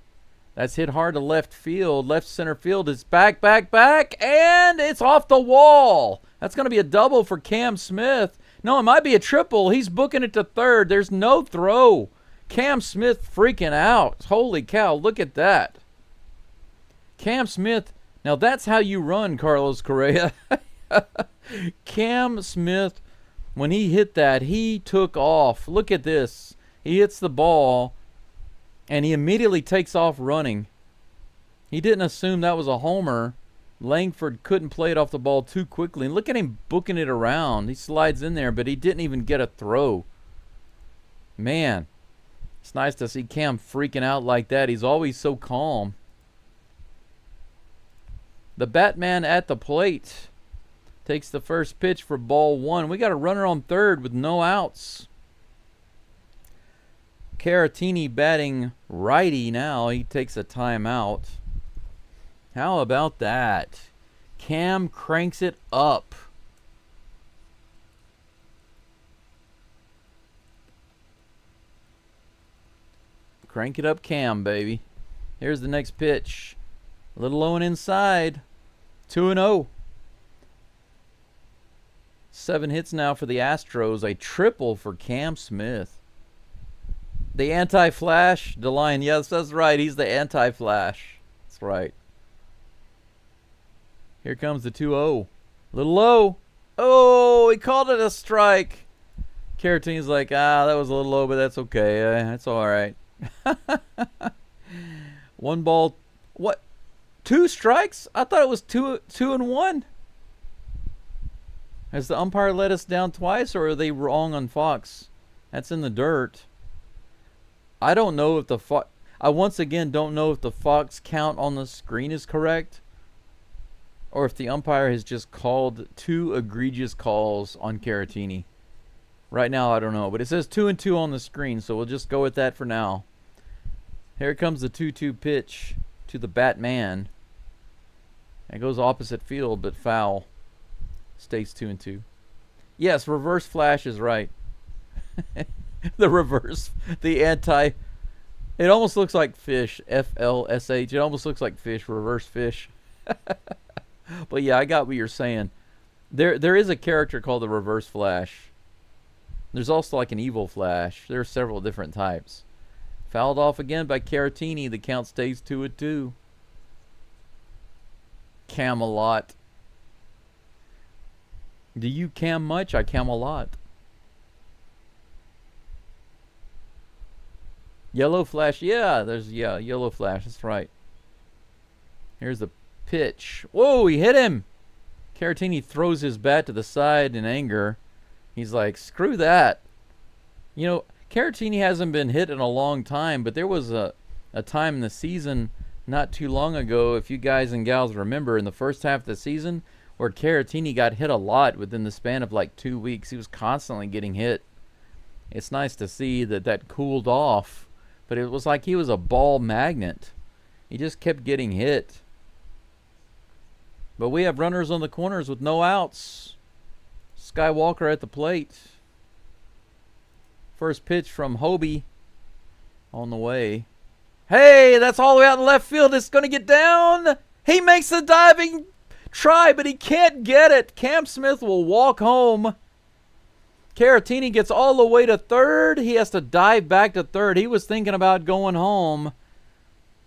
That's hit hard to left field. Left center field is back, and it's off the wall. That's going to be a double for Cam Smith. No, it might be a triple. He's booking it to third. There's no throw. Cam Smith freaking out. Holy cow, look at that. Cam Smith, now that's how you run, Carlos Correa. Cam Smith, when he hit that, he took off. Look at this. He hits the ball, and he immediately takes off running. He didn't assume that was a homer. Langford couldn't play it off the ball too quickly. And look at him booking it around. He slides in there, but he didn't even get a throw. Man, it's nice to see Cam freaking out like that. He's always so calm. The Batman at the plate takes the first pitch for ball 1. We got a runner on third with no outs. Caratini batting righty now. He takes a timeout. How about that? Cam cranks it up. Crank it up, Cam, baby. Here's the next pitch. A little low and inside. 2-0. 7 hits now for the Astros. A triple for Cam Smith. The anti-flash, DeLine. Yes, that's right. He's the anti-flash. That's right. Here comes the 2-0. A little low. Oh, he called it a strike. Caratini's like, that was a little low, but that's okay. That's all right. One ball. What? 2 strikes? I thought it was 2-1. Has the umpire let us down twice, or are they wrong on Fox? That's in the dirt. I don't know if the Fox... I once again don't know if the Fox count on the screen is correct, or if the umpire has just called 2 egregious calls on Caratini. Right now, I don't know. But it says 2-2 on the screen, so we'll just go with that for now. Here comes the 2-2 pitch to the Batman. It goes opposite field, but foul. Stays 2-2. Yes, reverse flash is right. The reverse, the anti. It almost looks like fish. FLSH. It almost looks like fish. Reverse fish. But yeah, I got what you're saying. There is a character called the reverse flash. There's also like an evil flash. There are several different types. Fouled off again by Caratini. The count stays 2-2. Camelot. Do you cam much? I cam a lot. Yellow flash. Yeah, yellow flash. That's right. Here's the pitch. Whoa, he hit him. Caratini throws his bat to the side in anger. He's like, screw that. You know, Caratini hasn't been hit in a long time, but there was a time in the season not too long ago, if you guys and gals remember, in the first half of the season, where Caratini got hit a lot within the span of like 2 weeks. He was constantly getting hit. It's nice to see that cooled off, but it was like he was a ball magnet. He just kept getting hit. But we have runners on the corners with no outs. Skywalker at the plate. First pitch from Hobie on the way. Hey, that's all the way out in left field. It's going to get down. He makes the diving try, but he can't get it. Cam Smith will walk home. Caratini gets all the way to third. He has to dive back to third. He was thinking about going home,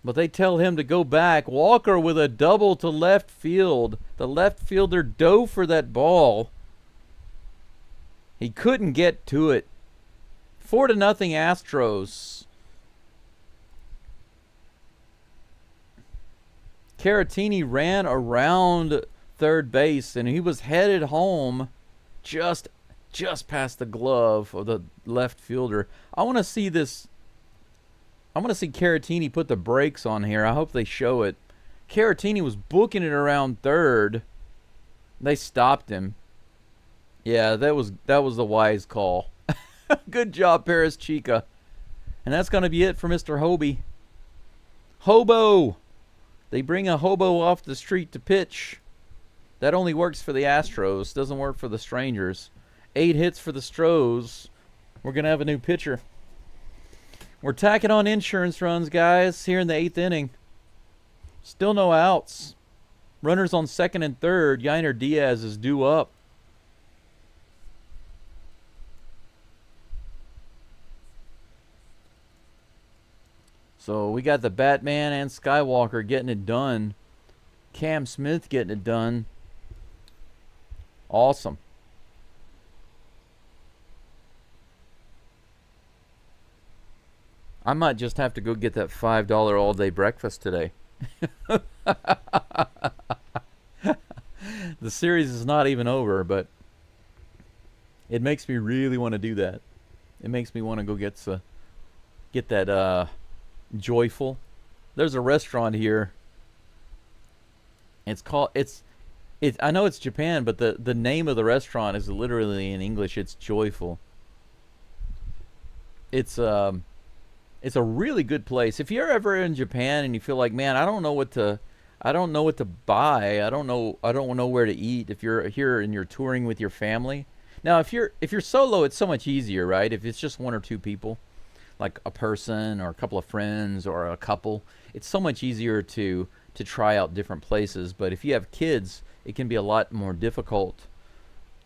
but they tell him to go back. Walker with a double to left field. The left fielder dove for that ball. He couldn't get to it. 4-0 Astros. Caratini ran around third base, and he was headed home just past the glove of the left fielder. I want to see this. I want to see Caratini put the brakes on here. I hope they show it. Caratini was booking it around third. They stopped him. Yeah, that was the wise call. Good job, Paris Chica. And that's going to be it for Mr. Hobie. Hobo. They bring a hobo off the street to pitch. That only works for the Astros. Doesn't work for the Strangers. 8 hits for the Stros. We're going to have a new pitcher. We're tacking on insurance runs, guys, here in the 8th inning. Still no outs. Runners on second and third. Yainer Diaz is due up. So we got the Batman and Skywalker getting it done. Cam Smith getting it done. Awesome. I might just have to go get that $5 all-day breakfast today. The series is not even over, but it makes me really want to do that. It makes me want to go get that Joyful. There's a restaurant here. It's called I know it's Japan, but the name of the restaurant is literally in English. It's Joyful. It's a really good place. If you're ever in Japan and you feel like, man, I don't know what to buy. I don't know where to eat. If you're here and you're touring with your family. Now, if you're solo, it's so much easier, right? If it's just 1 or 2 people, like a person or a couple of friends or a couple, it's so much easier to try out different places. But if you have kids, it can be a lot more difficult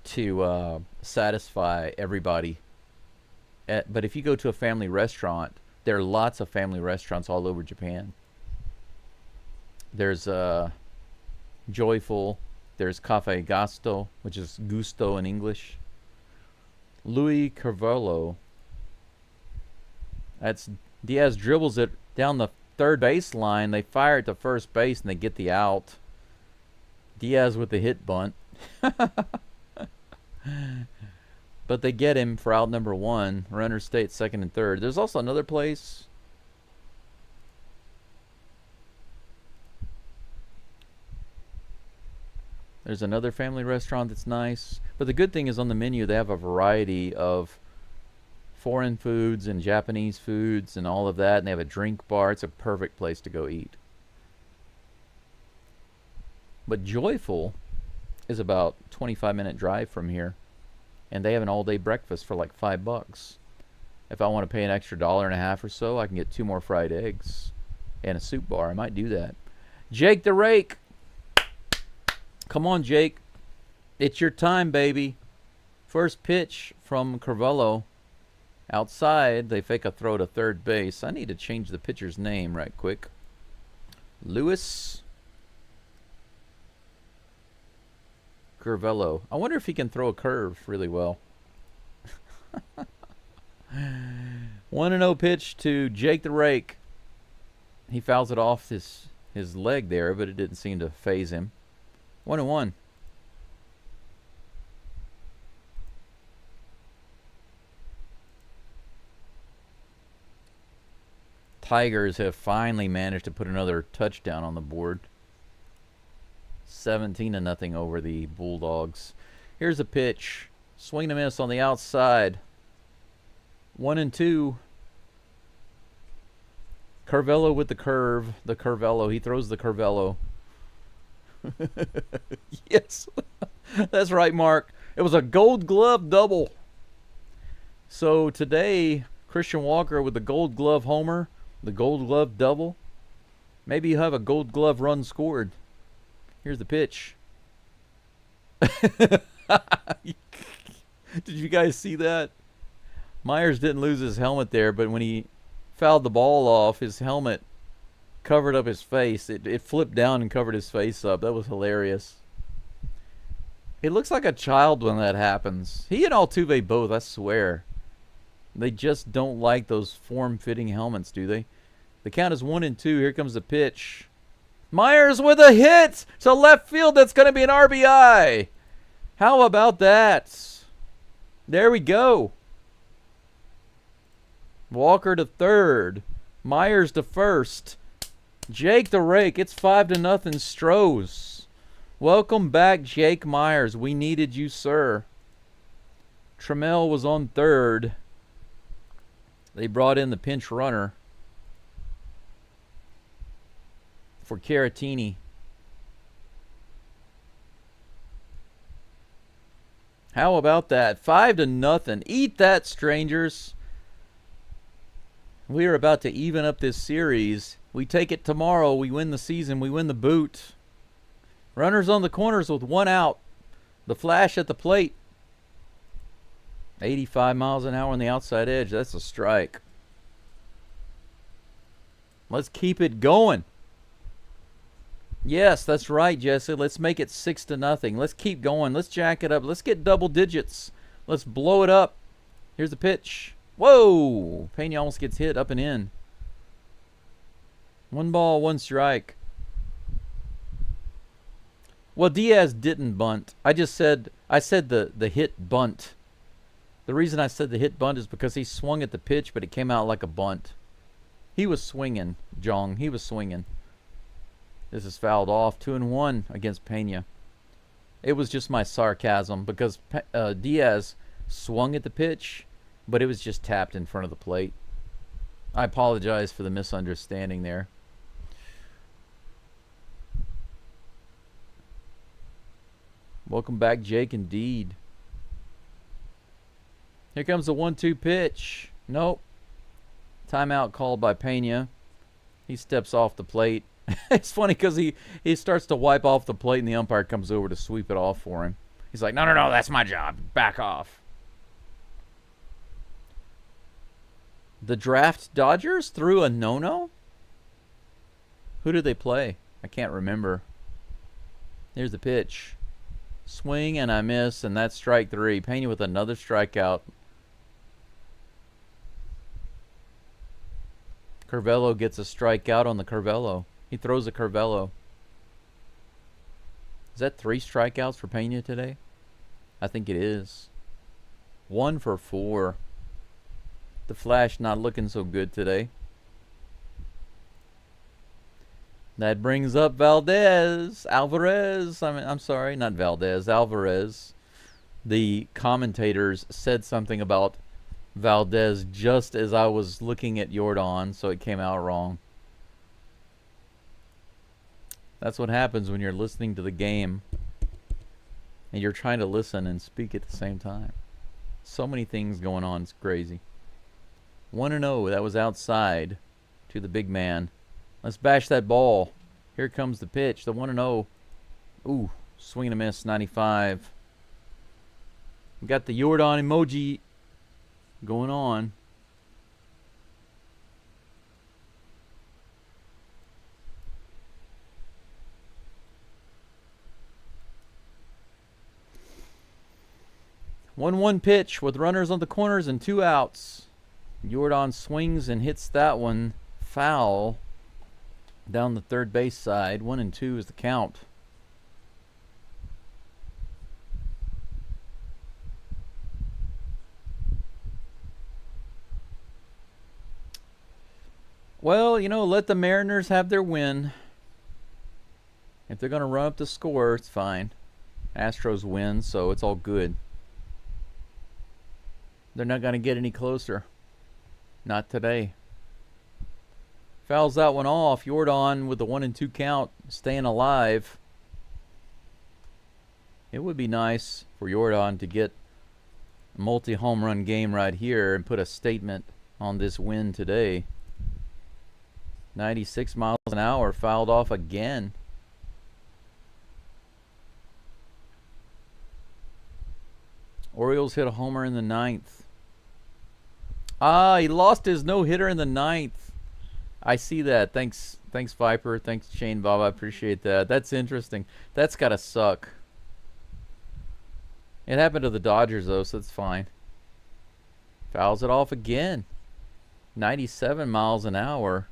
to satisfy everybody. But if you go to a family restaurant, there are lots of family restaurants all over Japan. There's Joyful. There's Cafe Gasto, which is Gusto in English. Louis Carvalho. That's Diaz dribbles it down the third base line. They fire it to first base and they get the out. Diaz with the hit bunt. But they get him for out number 1. Runners stay at second and third. There's also another place. There's another family restaurant that's nice. But the good thing is on the menu they have a variety of foreign foods and Japanese foods and all of that. And they have a drink bar. It's a perfect place to go eat. But Joyful is about a 25-minute drive from here. And they have an all-day breakfast for like $5. If I want to pay an extra $1.50 or so, I can get 2 more fried eggs and a soup bar. I might do that. Jake the Rake. Come on, Jake. It's your time, baby. First pitch from Carvello. Outside, they fake a throw to third base. I need to change the pitcher's name right quick. Luis Carvello. I wonder if he can throw a curve really well. 1-0 pitch to Jake the Rake. He fouls it off his leg there, but it didn't seem to faze him. 1-1. Tigers have finally managed to put another touchdown on the board. 17-0 over the Bulldogs. Here's a pitch. Swing and miss on the outside. 1-2. Carvello with the curve. The Carvello. He throws the Carvello. Yes. That's right, Mark. It was a Gold Glove double. So today, Christian Walker with the Gold Glove homer, the Gold Glove double. Maybe you have a Gold Glove run scored. Here's the pitch. Did you guys see that? Myers didn't lose his helmet there, but when he fouled the ball off, his helmet covered up his face. It flipped down and covered his face up. That was hilarious. He looks like a child when that happens. He and Altuve both, I swear. They just don't like those form-fitting helmets, do they? The count is 1-2. Here comes the pitch. Myers with a hit to left field. That's going to be an RBI. How about that? There we go. Walker to third. Myers to first. Jake the Rake. It's 5-0 Stros. Welcome back, Jake Myers. We needed you, sir. Trammell was on third. They brought in the pinch runner for Caratini. How about that? 5-0. Eat that, strangers. We are about to even up this series. We take it tomorrow. We win the season. We win the boot. Runners on the corners with 1 out. The flash at the plate. 85 miles an hour on the outside edge. That's a strike. Let's keep it going. Yes, that's right, Jesse. Let's make it 6-0. Let's keep going. Let's jack it up. Let's get double digits. Let's blow it up. Here's the pitch. Whoa! Pena almost gets hit up and in. 1 ball, 1 strike. Well, Diaz didn't bunt. I said the hit bunt. The reason I said the hit bunt is because he swung at the pitch, but it came out like a bunt. He was swinging, Jong. He was swinging. This is fouled off. 2-1 against Pena. It was just my sarcasm because Diaz swung at the pitch, but it was just tapped in front of the plate. I apologize for the misunderstanding there. Welcome back, Jake, indeed. Here comes the 1-2 pitch. Nope. Timeout called by Pena. He steps off the plate. It's funny because he starts to wipe off the plate and the umpire comes over to sweep it off for him. He's like, no, that's my job. Back off. The draft Dodgers threw a no-no? Who did they play? I can't remember. Here's the pitch. Swing and I miss, and that's strike 3. Pena with another strikeout. Curvelo gets a strikeout on the Curvelo. He throws a Curvelo. Is that 3 strikeouts for Pena today? I think it is. 1 for 4. The Flash not looking so good today. That brings up Alvarez. I'm sorry, not Valdez. Alvarez. The commentators said something about Valdez just as I was looking at Jordan, so it came out wrong. That's what happens when you're listening to the game and you're trying to listen and speak at the same time. So many things going on, it's crazy. 1-0, that was outside to the big man. Let's bash that ball. Here comes the pitch, the 1-0. Ooh, swing and a miss, 95. We got the Jordan emoji going on. One pitch with runners on the corners and 2 outs. Jordan swings and hits that one foul down the third base side. 1-2 is the count. Well, you know, let the Mariners have their win. If they're going to run up the score, it's fine. Astros win, so it's all good. They're not going to get any closer. Not today. Fouls that one off. Jordan with the 1-2 count, staying alive. It would be nice for Jordan to get a multi-home run game right here and put a statement on this win today. 96 miles an hour, fouled off again. Orioles hit a homer in the 9th. He lost his no-hitter in the 9th. I see that. Thanks Viper. Thanks Shane Bob. I appreciate that. That's interesting. That's gotta suck. It happened to the Dodgers though, so it's fine. Fouls it off again. 97 miles an hour.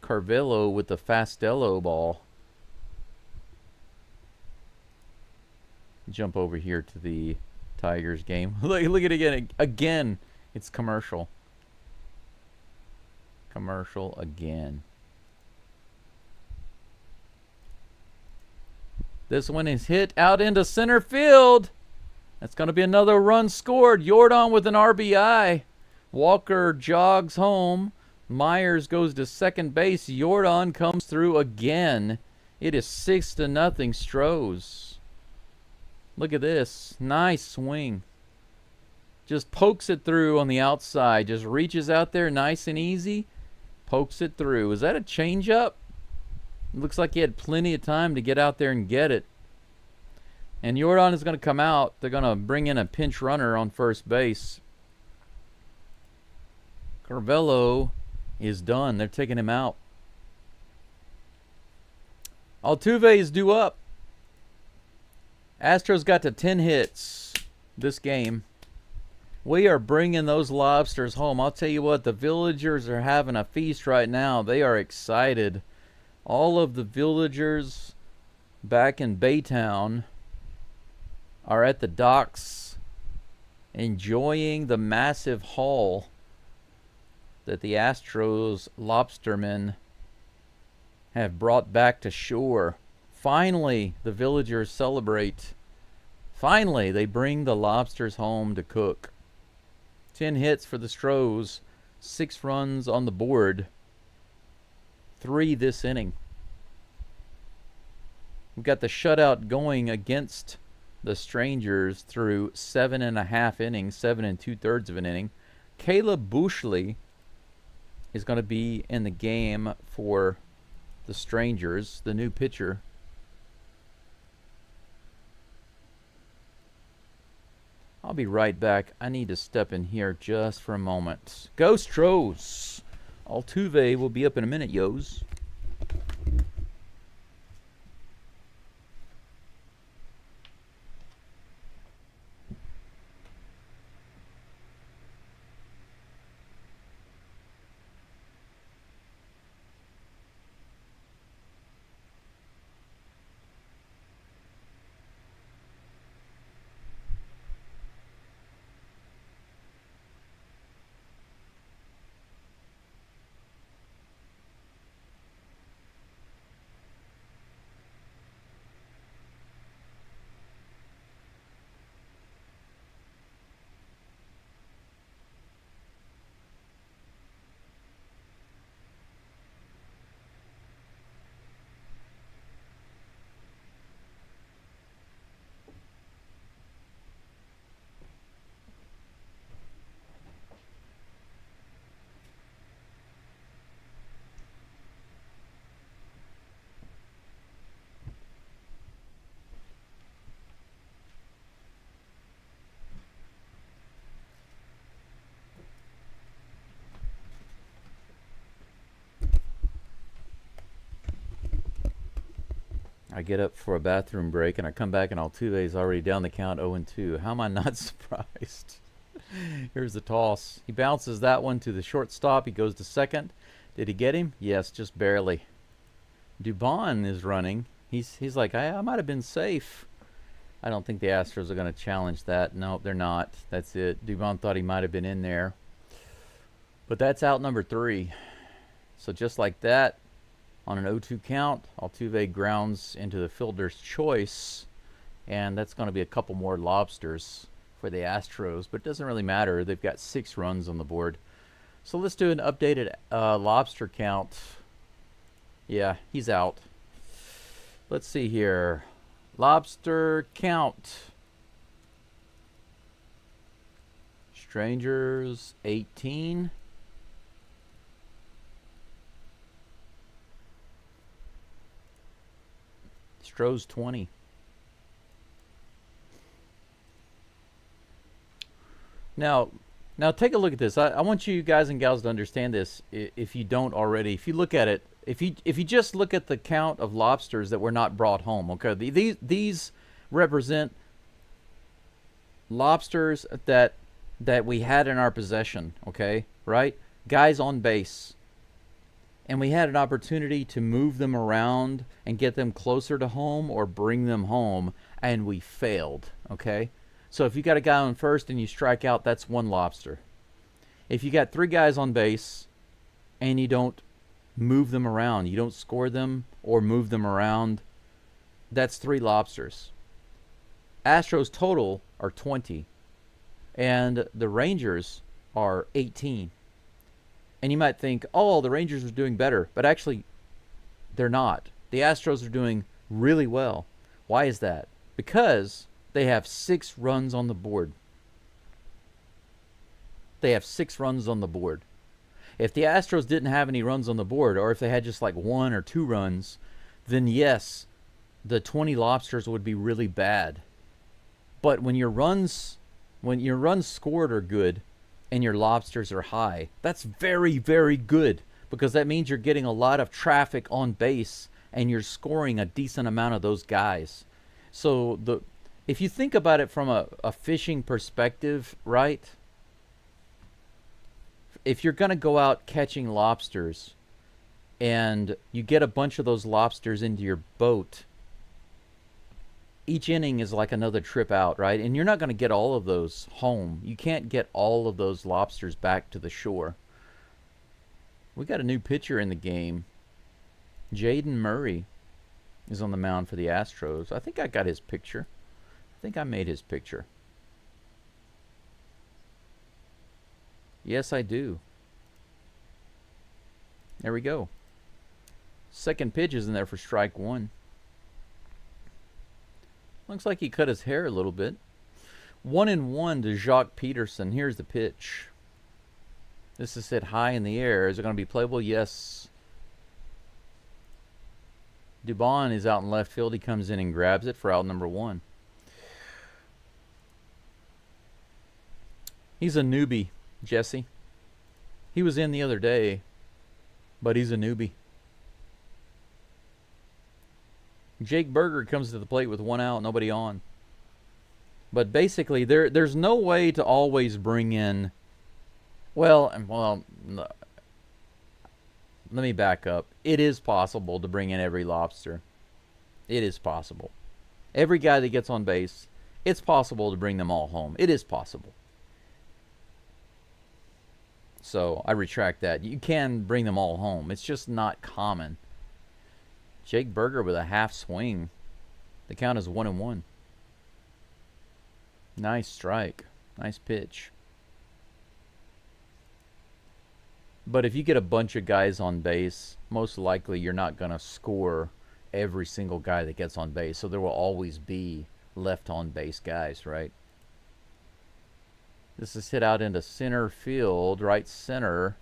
Carvello with the Fastello ball. Jump over here to the Tigers game. Look at it again. It's commercial. Commercial again. This one is hit out into center field. That's going to be another run scored. Jordan with an RBI. Walker jogs home. Myers goes to second base. Jordan comes through again. It is 6-0 Stros. Look at this. Nice swing. Just pokes it through on the outside. Just reaches out there nice and easy. Pokes it through. Is that a changeup? Looks like he had plenty of time to get out there and get it. And Jordan is going to come out. They're going to bring in a pinch runner on first base. Carvello is done. They're taking him out. Altuve is due up. Astros got to 10 hits this game. We are bringing those lobsters home. I'll tell you what, the villagers are having a feast right now. They are excited. All of the villagers back in Baytown are at the docks enjoying the massive haul that the Astros lobstermen have brought back to shore. Finally, the villagers celebrate. Finally, they bring the lobsters home to cook. 10 hits for the Stros, 6 runs on the board, 3 this inning. We've got the shutout going against the Strangers through 7.5 innings, 7 2/3 of an inning. Caleb Bushley is going to be in the game for the Strangers, the new pitcher. I'll be right back. I need to step in here just for a moment. Geaux Stros. Altuve will be up in a minute, yos. I get up for a bathroom break and I come back and Altuve's already down the count 0-2. How am I not surprised? Here's the toss. He bounces that one to the shortstop. He goes to second. Did he get him? Yes, just barely. Dubon is running. He's like, I might have been safe. I don't think the Astros are going to challenge that. No, they're not. That's it. Dubon thought he might have been in there. But that's out number 3. So just like that, on an 0-2 count, Altuve grounds into the fielder's choice. And that's going to be a couple more lobsters for the Astros. But it doesn't really matter. They've got 6 runs on the board. So let's do an updated lobster count. Yeah, he's out. Let's see here. Lobster count. Strangers, 18. Stros, 20. Now take a look at this. I want you guys and gals to understand this. If you don't already, if you look at it, if you just look at the count of lobsters that were not brought home, okay, these represent lobsters that we had in our possession, okay, right? Guys on base, and we had an opportunity to move them around and get them closer to home or bring them home, and we failed, okay? So if you got a guy on first and you strike out, that's 1 lobster. If you got 3 guys on base and you don't move them around, you don't score them or move them around, that's 3 lobsters. Astros total are 20, and the Rangers are 18. And you might think, oh, the Rangers are doing better, but actually they're not. The Astros are doing really well. Why is that? Because they have 6 runs on the board. They have 6 runs on the board. If the Astros didn't have any runs on the board, or if they had just like 1 or 2 runs, then yes, the 20 lobsters would be really bad. But when your runs scored are good and your lobsters are high, that's very, very good, because that means you're getting a lot of traffic on base and you're scoring a decent amount of those guys. So if you think about it from a fishing perspective, right? If you're going to go out catching lobsters and you get a bunch of those lobsters into your boat, each inning is like another trip out, right? And you're not going to get all of those home. You can't get all of those lobsters back to the shore. We got a new pitcher in the game. Jaden Murray is on the mound for the Astros. I think I got his picture. I think I made his picture. Yes, I do. There we go. Second pitch is in there for strike 1. Looks like he cut his hair a little bit. 1-1 to Jacques Peterson. Here's the pitch. This is hit high in the air. Is it going to be playable? Yes. Dubon is out in left field. He comes in and grabs it for out number 1. He's a newbie, Jesse. He was in the other day, but he's a newbie. Jake Berger comes to the plate with 1 out, nobody on. But basically, there's no way to always bring in... Well, let me back up. It is possible to bring in every lobster. It is possible. Every guy that gets on base, it's possible to bring them all home. It is possible. So I retract that. You can bring them all home. It's just not common. Jake Berger with a half swing. The count is 1-1. Nice strike. Nice pitch. But if you get a bunch of guys on base, most likely you're not going to score every single guy that gets on base. So there will always be left on base guys, right? This is hit out into center field, right center.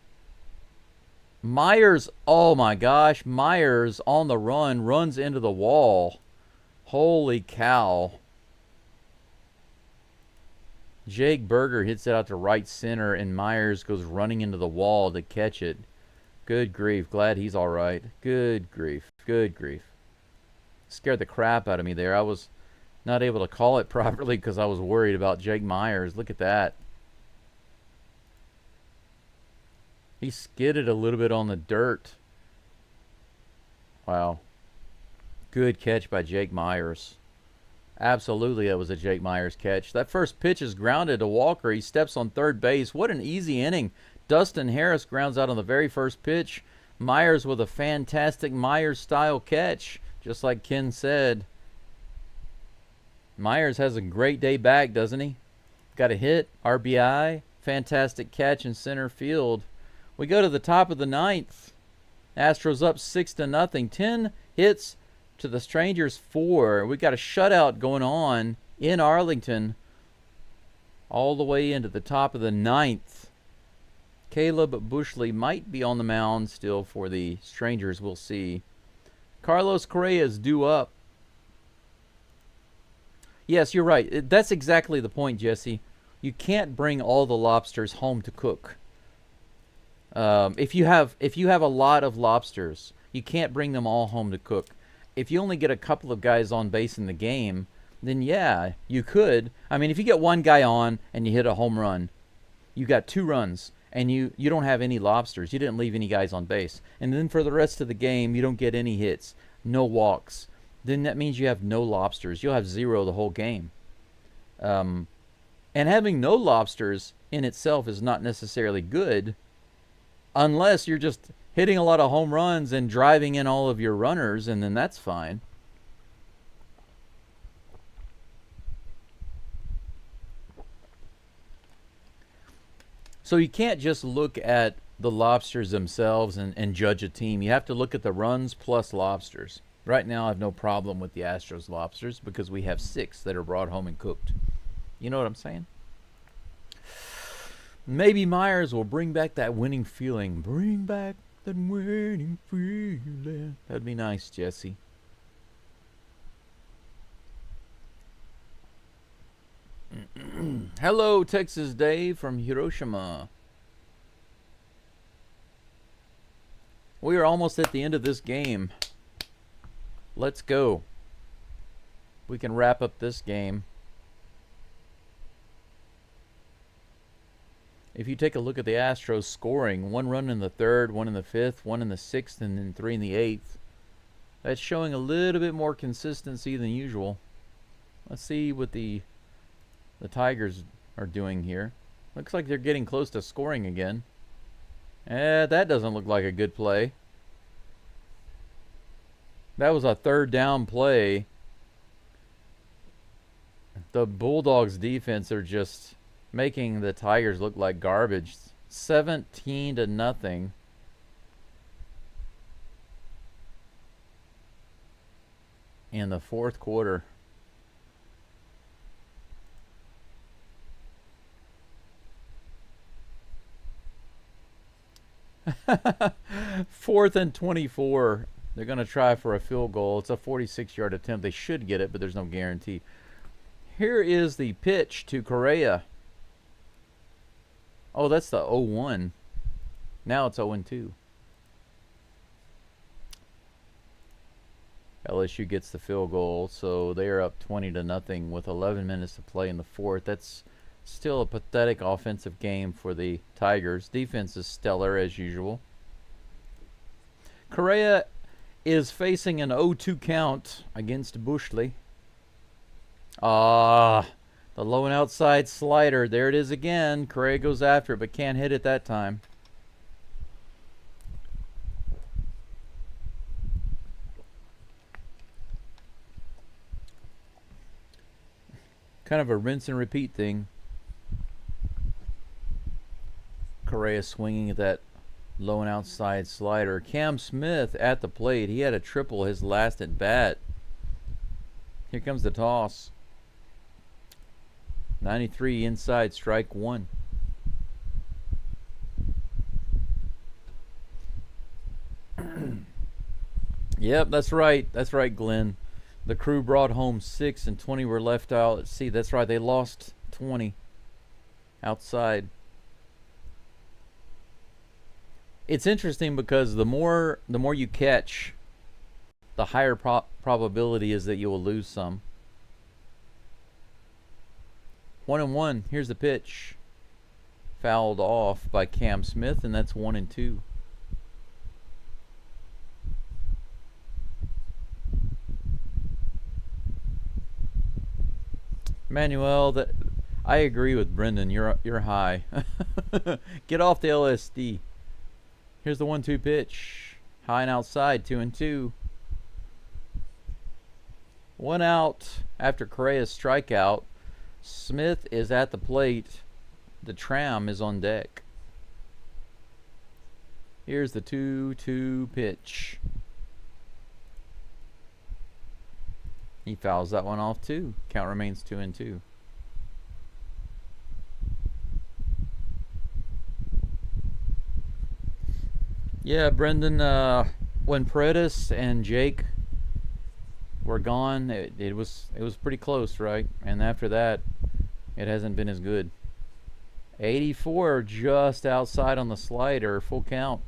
Myers, oh my gosh, Myers on the run, runs into the wall. Holy cow. Jake Berger hits it out to right center, and Myers goes running into the wall to catch it. Good grief. Glad he's all right. Good grief. Good grief. Scared the crap out of me there. I was not able to call it properly because I was worried about Jake Myers. Look at that. He skidded a little bit on the dirt. Wow. Good catch by Jake Myers. Absolutely, that was a Jake Myers catch. That first pitch is grounded to Walker. He steps on third base. What an easy inning. Dustin Harris grounds out on the very first pitch. Myers with a fantastic Myers-style catch, just like Ken said. Myers has a great day back, doesn't he? Got a hit, RBI, fantastic catch in center field. We go to the top of the ninth. Astros up 6-0. 10 hits to the Strangers 4. We got a shutout going on in Arlington all the way into the top of the ninth. Caleb Bushley might be on the mound still for the Strangers. We'll see. Carlos Correa is due up. Yes, you're right. That's exactly the point, Jesse. You can't bring all the lobsters home to cook. If you have a lot of lobsters, you can't bring them all home to cook. If you only get a couple of guys on base in the game, then yeah, you could. I mean, if you get one guy on and you hit a home run, you got 2 runs, and you don't have any lobsters. You didn't leave any guys on base. And then for the rest of the game, you don't get any hits, no walks. Then that means you have no lobsters. You'll have 0 the whole game. And having no lobsters in itself is not necessarily good unless you're just hitting a lot of home runs and driving in all of your runners, and then that's fine. So you can't just look at the lobsters themselves and judge a team. You have to look at the runs plus lobsters. Right now, I have no problem with the Astros lobsters because we have 6 that are brought home and cooked. You know what I'm saying? Maybe Myers will bring back that winning feeling. Bring back that winning feeling. That'd be nice, Jesse. Hello, Texas Dave from Hiroshima. We are almost at the end of this game. Let's go. We can wrap up this game. If you take a look at the Astros scoring, 1 run in the 3rd, 1 in the 5th, 1 in the 6th, and then 3 in the 8th. That's showing a little bit more consistency than usual. Let's see what the Tigers are doing here. Looks like they're getting close to scoring again. That doesn't look like a good play. That was a 3rd down play. The Bulldogs defense are just making the Tigers look like garbage. 17-0. In the 4th quarter. Fourth and 24. They're going to try for a field goal. It's a 46-yard attempt. They should get it, but there's no guarantee. Here is the pitch to Correa. Oh, that's the 0-1. Now it's 0-2. LSU gets the field goal, so they are up 20-0 with 11 minutes to play in the 4th. That's still a pathetic offensive game for the Tigers. Defense is stellar as usual. Correa is facing an 0-2 count against Bushley. The low and outside slider. There it is again. Correa goes after it, but can't hit it that time. Kind of a rinse and repeat thing. Correa swinging at that low and outside slider. Cam Smith at the plate. He had a triple his last at bat. Here comes the toss. 93 inside, strike 1. Yep, that's right. That's right, Glenn. The crew brought home 6 and 20 were left out. Let's see, that's right. They lost 20 outside. It's interesting because the more you catch, the higher probability is that you will lose some. 1-1. Here's the pitch. Fouled off by Cam Smith, and that's 1-2. Manuel, that I agree with Brendan. You're high. Get off the LSD. Here's the 1-2 pitch. High and outside, 2-2. 1 out after Correa's strikeout. Smith is at the plate. The tram is on deck. Here's the 2-2 pitch. He fouls that one off too. Count remains 2-2. Yeah, Brendan, when Paredes and Jake were gone, it was pretty close, right? And after that, it hasn't been as good. 84 just outside on the slider, full count.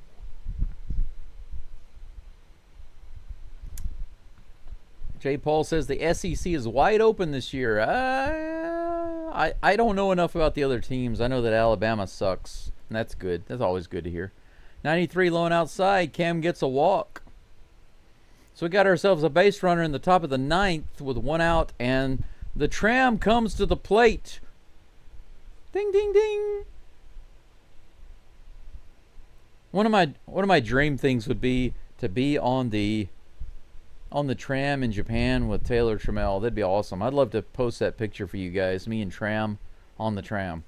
J. Paul says the SEC is wide open this year. I don't know enough about the other teams. I know that Alabama sucks, and that's good. That's always good to hear. 93 low and outside. Cam gets a walk. So we got ourselves a base runner in the top of the 9th with 1 out, and the tram comes to the plate. Ding, ding, ding. One of my dream things would be to be on the tram in Japan with Taylor Trammell. That'd be awesome. I'd love to post that picture for you guys. Me and Tram on the tram.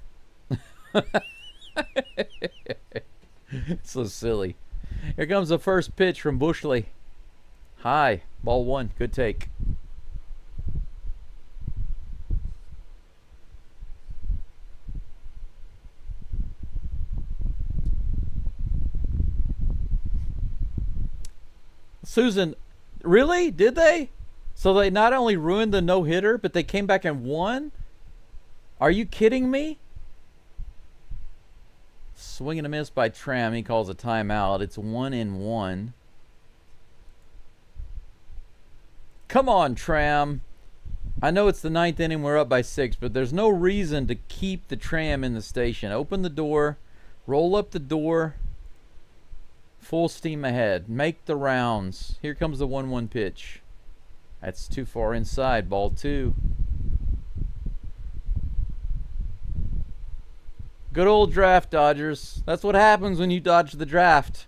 So silly. Here comes the first pitch from Bushley. High. Ball 1. Good take. Susan, really? Did they? So they not only ruined the no-hitter, but they came back and won? Are you kidding me? Swing and a miss by Tram. He calls a timeout. It's 1-1. Come on, Tram. I know it's the 9th inning. We're up by 6, but there's no reason to keep the Tram in the station. Open the door. Roll up the door. Full steam ahead. Make the rounds. Here comes the 1-1 pitch. That's too far inside. Ball 2. Good old draft, Dodgers. That's what happens when you dodge the draft.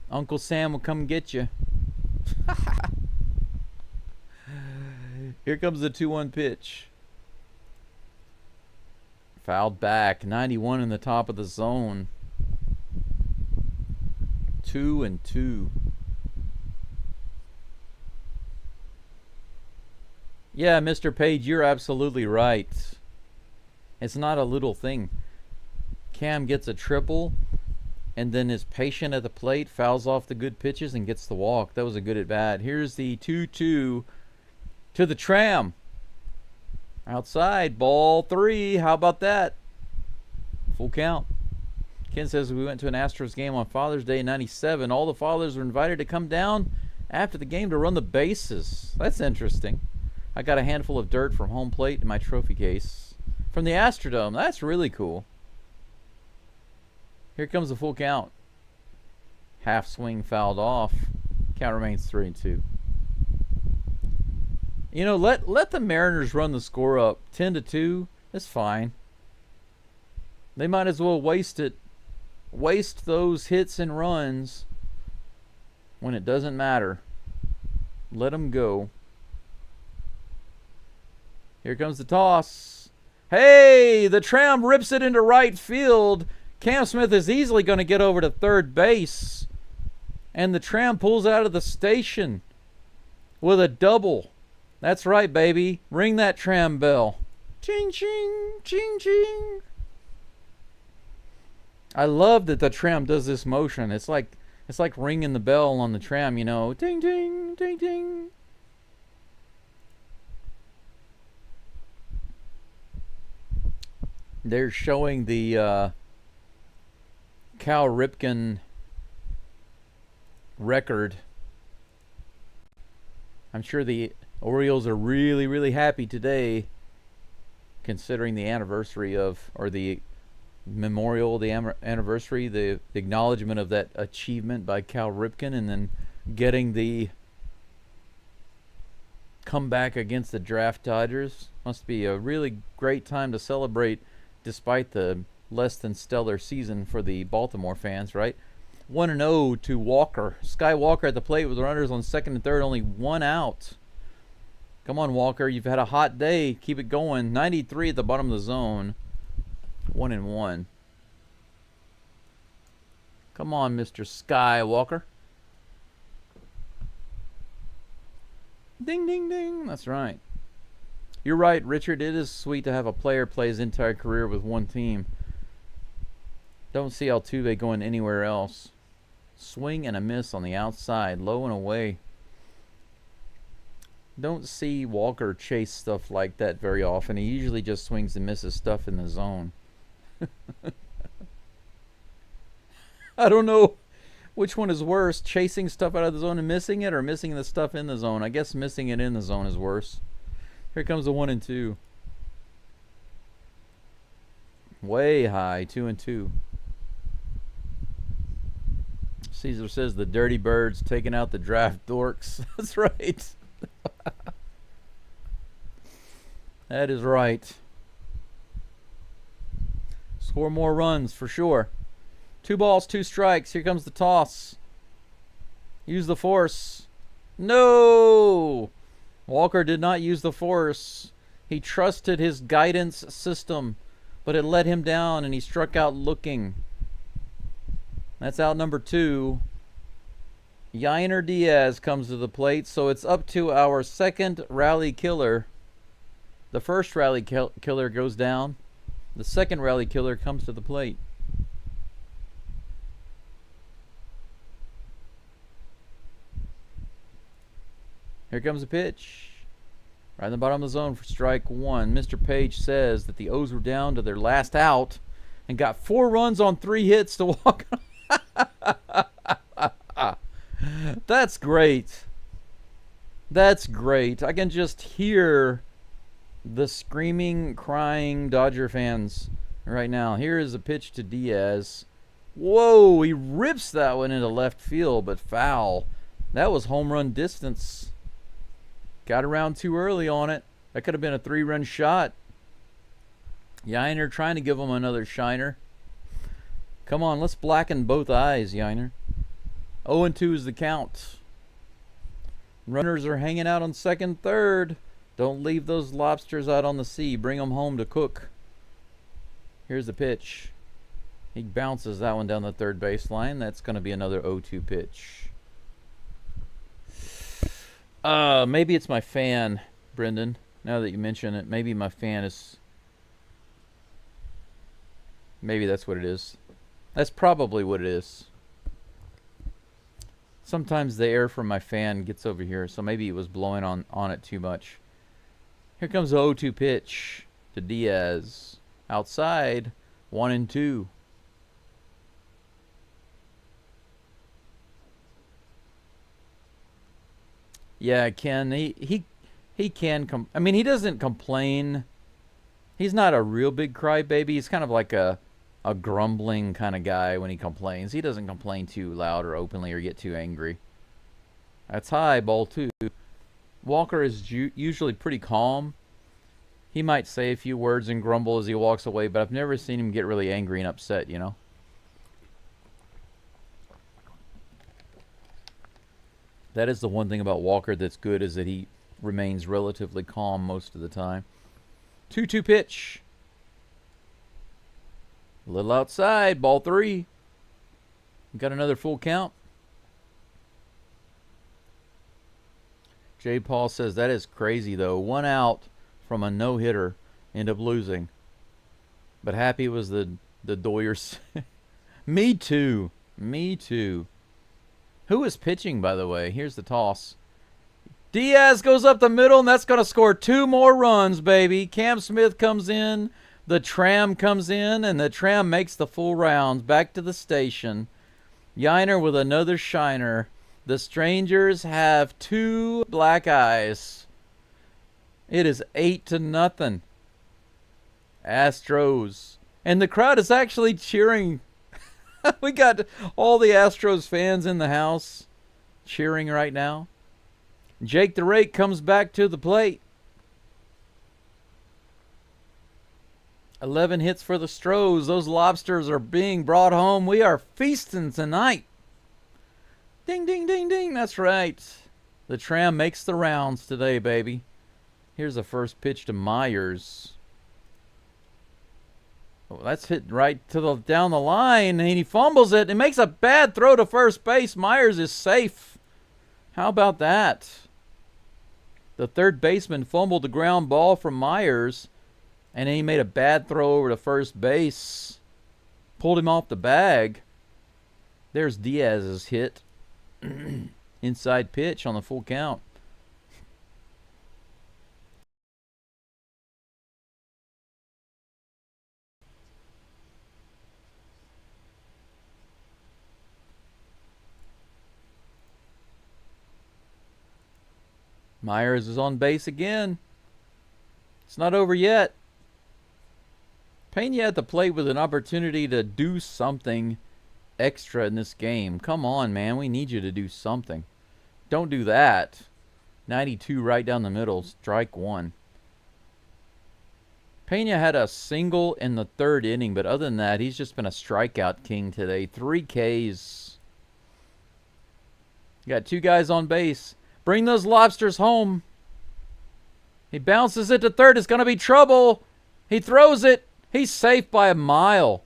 Uncle Sam will come get you. Here comes the 2-1 pitch. Fouled back. 91 in the top of the zone. 2-2. Yeah, Mr. Page, you're absolutely right. It's not a little thing. Cam gets a triple and then is patient at the plate, fouls off the good pitches, and gets the walk. That was a good at bat. Here's the 2-2 to the Tram. Outside, ball 3. How about that? Full count. Ken says we went to an Astros game on Father's Day in '97. All the fathers were invited to come down after the game to run the bases. That's interesting. I got a handful of dirt from home plate in my trophy case from the Astrodome. That's really cool. Here comes the full count. Half swing fouled off. Count remains 3-2. You know, let the Mariners run the score up 10-2. It's fine. They might as well waste it. Waste those hits and runs when it doesn't matter. Let them go. Here comes the toss. Hey, the Tram rips it into right field. Cam Smith is easily going to get over to third base. And the Tram pulls out of the station with a double. That's right, baby. Ring that Tram bell. Ching, ching, ching, ching. I love that the Tram does this motion. It's like ringing the bell on the Tram, you know. Ding, ding, ding, ding. They're showing the Cal Ripken record I'm sure the Orioles are really, really happy today, considering the anniversary of, or the memorial, the anniversary, the acknowledgement of that achievement by Cal Ripken, and then getting the comeback against the draft Dodgers. Must be a really great time to celebrate, despite the less than stellar season for the Baltimore fans, right? 1-0 to Walker. Sky Walker at the plate with runners on second and third, only one out. Come on, Walker. You've had a hot day. Keep it going. 93 at the bottom of the zone. 1-1. Come on, Mr. Sky Walker. Ding, ding, ding. That's right. You're right, Richard. It is sweet to have a player play his entire career with one team. Don't see Altuve going anywhere else. Swing and a miss on the outside. Low and away. Don't see Walker chase stuff like that very often. He usually just swings and misses stuff in the zone. I don't know which one is worse, chasing stuff out of the zone and missing it, or missing the stuff in the zone. I guess missing it in the zone is worse. Here comes the 1-2. Way high, 2-2. Caesar says the Dirty Birds taking out the draft dorks. That's right. That is right. Score more runs for sure. 2 balls, 2 strikes. Here comes the toss. Use the force. No! Walker did not use the force. He trusted his guidance system, but it let him down and he struck out looking. That's out number 2. Yainer Diaz comes to the plate, so it's up to our second rally killer. The first rally killer goes down. The second rally killer comes to the plate. Here comes a pitch. Right in the bottom of the zone for strike 1. Mr. Page says that the O's were down to their last out and got 4 runs on 3 hits to walk. That's great. That's great. I can just hear the screaming, crying Dodger fans right now. Here is a pitch to Diaz. Whoa, he rips that one into left field, but foul. That was home run distance. Got around too early on it. That could have been a 3-run shot. Yainer trying to give him another shiner. Come on, let's blacken both eyes, Yainer. 0-2 is the count. Runners are hanging out on second, third. Don't leave those lobsters out on the sea. Bring them home to cook. Here's the pitch. He bounces that one down the third baseline. That's going to be another 0-2 pitch. Maybe it's my fan, Brendan. Now that you mention it, maybe my fan is... Maybe that's what it is. That's probably what it is. Sometimes the air from my fan gets over here, so maybe it was blowing on it too much. Here comes the 0-2 pitch to Diaz. Outside, 1-2. Yeah, Ken, he can I mean, he doesn't complain. He's not a real big crybaby. He's kind of like a grumbling kind of guy when he complains. He doesn't complain too loud or openly or get too angry. That's high, ball 2. Walker is usually pretty calm. He might say a few words and grumble as he walks away, but I've never seen him get really angry and upset, you know. That is the one thing about Walker that's good, is that he remains relatively calm most of the time. 2-2 pitch. A little outside, ball 3. Got another full count. J. Paul says that is crazy, though. 1 out from a no-hitter, end up losing. But happy was the Doyers. Me too. Me too. Who is pitching, by the way? Here's the toss. Diaz goes up the middle, and that's going to score 2 more runs, baby. Cam Smith comes in. The tram comes in, and the tram makes the full rounds back to the station. Yainer with another shiner. The strangers have 2 black eyes. It is 8-0. Astros. And the crowd is actually cheering. We got all the Astros fans in the house cheering right now. Jake the Rake comes back to the plate. 11 hits for the Stros. Those lobsters are being brought home. We are feasting tonight. Ding, ding, ding, ding. That's right. The tram makes the rounds today, baby. Here's the first pitch to Myers. Oh, that's hit right to the down the line, and he fumbles it and makes a bad throw to first base. Myers is safe. How about that? The third baseman fumbled the ground ball from Myers, and then he made a bad throw over to first base. Pulled him off the bag. There's Diaz's hit. Inside pitch on the full count. Myers is on base again. It's not over yet. Pena at the plate with an opportunity to do something extra in this game. Come on, man. We need you to do something. Don't do that. 92 right down the middle. Strike 1. Pena had a single in the 3rd inning, but other than that, he's just been a strikeout king today. 3 Ks. Got 2 guys on base. Bring those lobsters home. He bounces it to third. It's going to be trouble. He throws it. He's safe by a mile.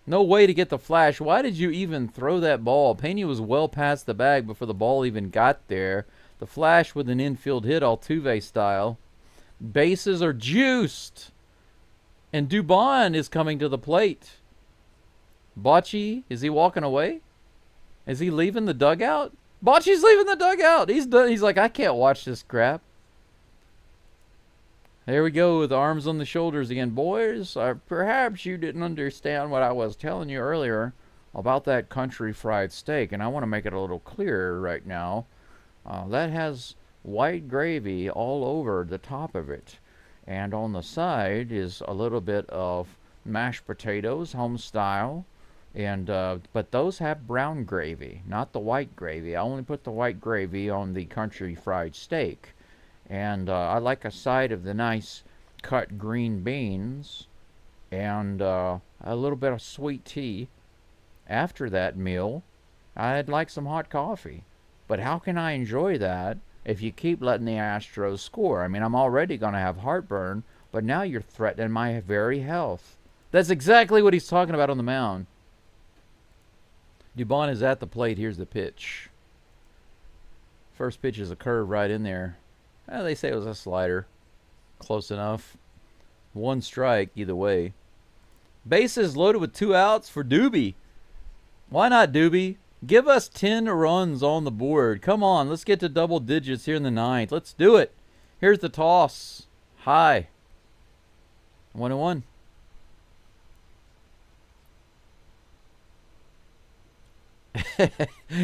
No way to get the flash. Why did you even throw that ball? Pena was well past the bag before the ball even got there. The flash with an infield hit, Altuve style. Bases are juiced. And Dubon is coming to the plate. Bocce, is he walking away? Is he leaving the dugout? Bocce's leaving the dugout. He's done. He's like, I can't watch this crap. There we go with arms on the shoulders again. Boys, perhaps you didn't understand what I was telling you earlier about that country fried steak, and I want to make it a little clearer right now. That has white gravy all over the top of it, and on the side is a little bit of mashed potatoes, home style, and but those have brown gravy, not the white gravy. I only put the white gravy on the country fried steak. And I like a side of the nice cut green beans and a little bit of sweet tea. After that meal, I'd like some hot coffee. But how can I enjoy that if you keep letting the Astros score? I mean, I'm already going to have heartburn, but now you're threatening my very health. That's exactly what he's talking about on the mound. Dubon is at the plate. Here's the pitch. First pitch is a curve right in there. They say it was a slider. Close enough. 1 strike either way. Bases loaded with 2 outs for Doobie. Why not, Doobie? Give us 10 runs on the board. Come on, let's get to double digits here in the 9th. Let's do it. Here's the toss. High. 1-1.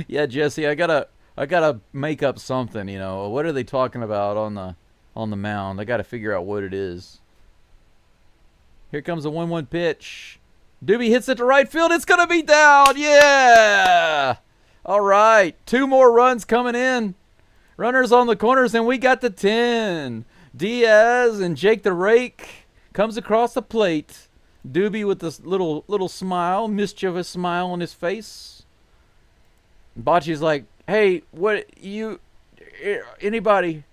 Yeah, Jesse, I gotta make up something, you know. What are they talking about on the mound? I gotta figure out what it is. Here comes a 1-1 pitch. Doobie hits it to right field. It's gonna be down. Yeah. All right. 2 more runs coming in. Runners on the corners, and we got the 10. Diaz and Jake the Rake comes across the plate. Doobie with this little smile, mischievous smile on his face. Bocce's like, hey, anybody?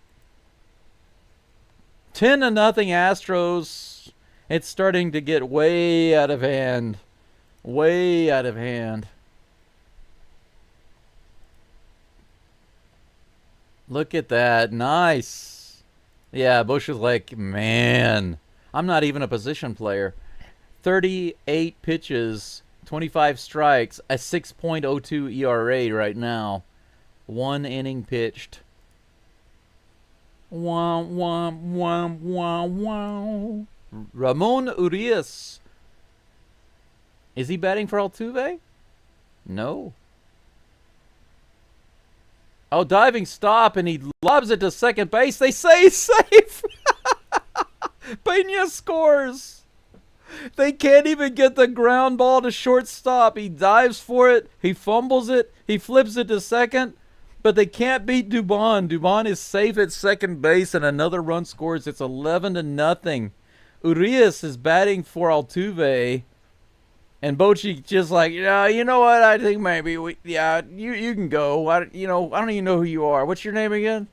10-0 Astros. It's starting to get way out of hand. Way out of hand. Look at that. Nice. Yeah, Bush is like, man, I'm not even a position player. 38 pitches, 25 strikes, a 6.02 ERA right now. 1 inning pitched. Womp, womp, womp, womp, womp. Ramon Urias. Is he batting for Altuve? No. Oh, diving stop, and he lobs it to second base. They say he's safe. Pena scores. They can't even get the ground ball to shortstop. He dives for it. He fumbles it. He flips it to second. But they can't beat Dubon. Dubon is safe at second base, and another run scores. It's 11-0. Urias is batting for Altuve. And Bochy just like, yeah, you know what? I think maybe you can go. I don't even know who you are. What's your name again?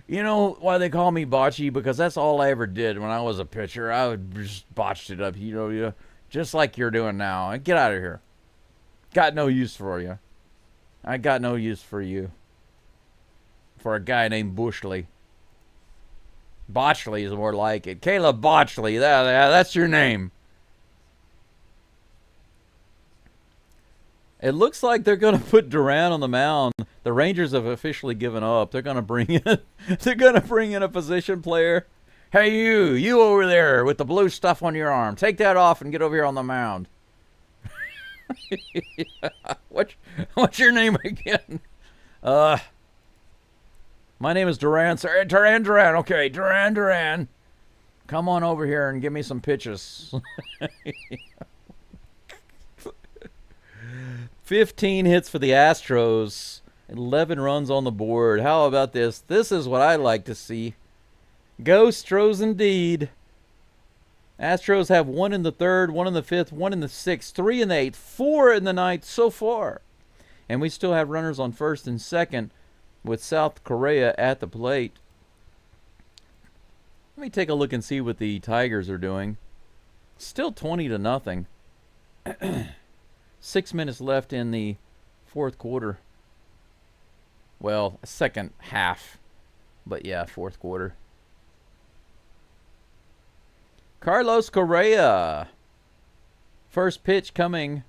You know why they call me Bochy? Because that's all I ever did when I was a pitcher. I would just botched it up, just like you're doing now. Get out of here. Got no use for you. I got no use for you. For a guy named Bushley. Botchley is more like it. Caleb Botchley. That's your name. It looks like they're going to put Duran on the mound. The Rangers have officially given up. They're going to bring in a position player. Hey, you over there with the blue stuff on your arm. Take that off and get over here on the mound. What's your name again? My name is Duran. Sir. Duran. Okay, Duran. Come on over here and give me some pitches. 15 hits for the Astros. 11 runs on the board. How about this? This is what I like to see. Go Stros indeed. Astros have 1 in the 3rd, 1 in the 5th, 1 in the 6th, 3 in the 8th, 4 in the 9th so far. And we still have runners on 1st and 2nd with South Korea at the plate. Let me take a look and see what the Tigers are doing. Still 20-0. 6 minutes left in the 4th quarter. Well, second half. But yeah, 4th quarter. Carlos Correa. First pitch coming